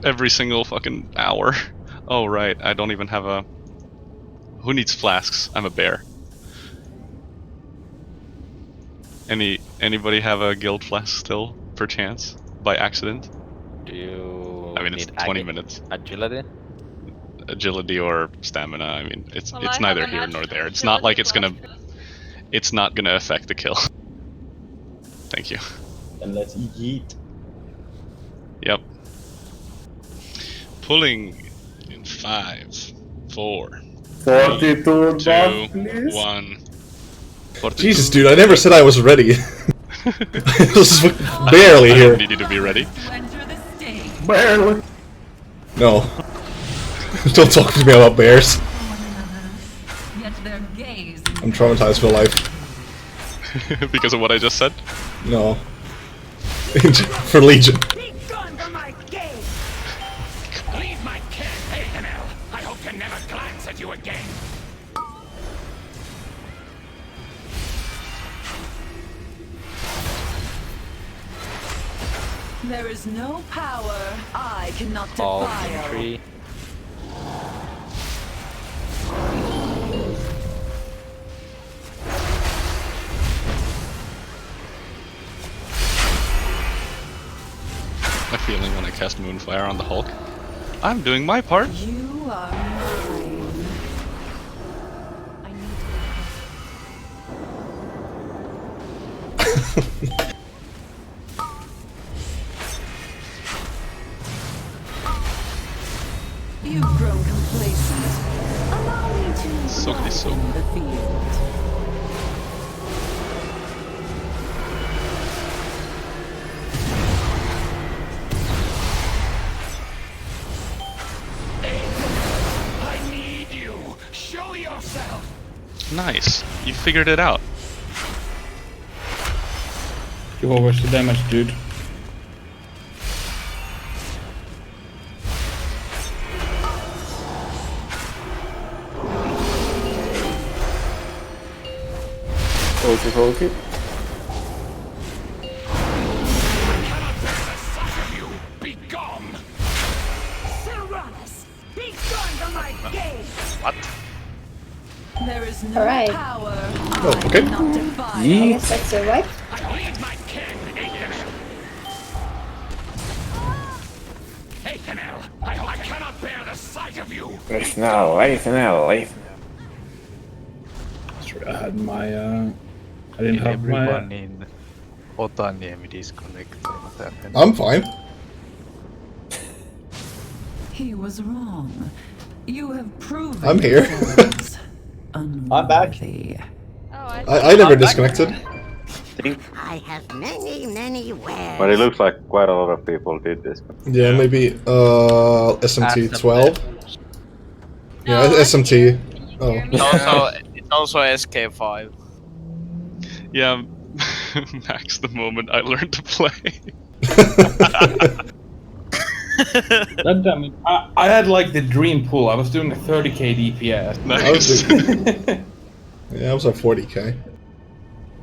every single fucking hour. Oh right, I don't even have a. Who needs flasks? I'm a bear. Anybody have a guild flask still, perchance, by accident? Do you? I mean, it's need 20 minutes. Agility? Agility or stamina. I mean, it's Well, I neither have an here nor there. It's agility not like it's flask. gonna. It's not gonna affect the kill. Thank you. And let's yeet. Yep. Pulling in 5, 4, 42 2, buff, please. 1. 42. Jesus, dude, I never said I was ready. I was barely I here. don't need you to be ready. Barely. No. Don't talk to me about bears. I'm traumatized for life. Because of what I just said? No. For Legion. Leave my kin, Aethanel. I hope to never glance at you again. There is no power I cannot All defile. tree. My feeling when I cast Moonfire on the Hulk. I'm doing my part. You are mine. You've grown complacent. Allow me to Soakity the field. I need you. Show yourself. Nice. You figured it out. You overwatch the damage, dude. Okay. Be gone. Serranus, be gone from my gaze. What? There is no Alright. power Oh, okay. I cannot defile. I guess that's a right. Leave my kin, Aethanel. Aethanel, I cannot bear the sight of you. Aethanel. Sorry, I had my. I didn't have Everyone my. in Otaniemi disconnected. What happened? I'm fine. He was wrong. You have proven I'm here. yourselves I'm back. unworthy. I never disconnected. I have many wares. But it looks like quite a lot of people did this. Yeah, maybe SMT 12. Yeah, SMT. Oh. It's also SK5. Yeah, Max, the moment I learned to play. God damn it. I had like the dream pool. I was doing a 30k DPS. Nice. Yeah, I was at 40k.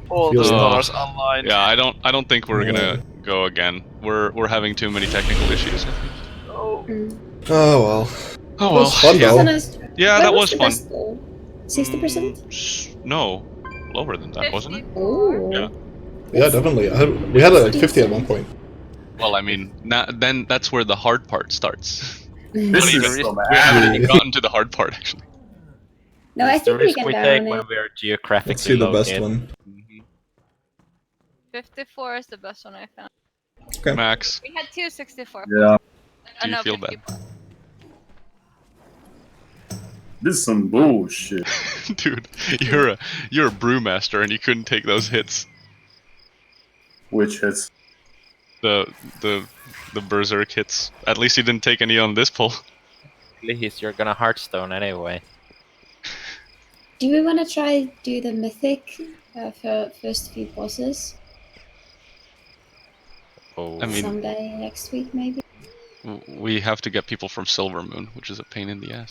All the stars aligned. Yeah, I don't think we're gonna go again. We're having too many technical issues. Oh well. Oh It was fun yeah. though. Yeah, that was fun. 60%? No, lower than that, wasn't it? Oh. Yeah. Yeah, definitely. We had like 50 at one point. Well, I mean, then that's where the hard part starts. This is we so haven't even bad. gotten to the hard part actually. No, I It's the think we risk can we down take it. when we're geographically Let's see the best located. one. 54 is the best one I found. Okay. Max, We had two 64. Yeah. do you no, feel bad? 54. This is some bullshit. Dude, you're a brewmaster and you couldn't take those hits. Which hits? The berserk hits. At least you didn't take any on this pull. At least you're gonna Hearthstone anyway. Do we want to try do the mythic for first few bosses? I mean, someday next week, maybe. we have to get people from Silver Moon, which is a pain in the ass.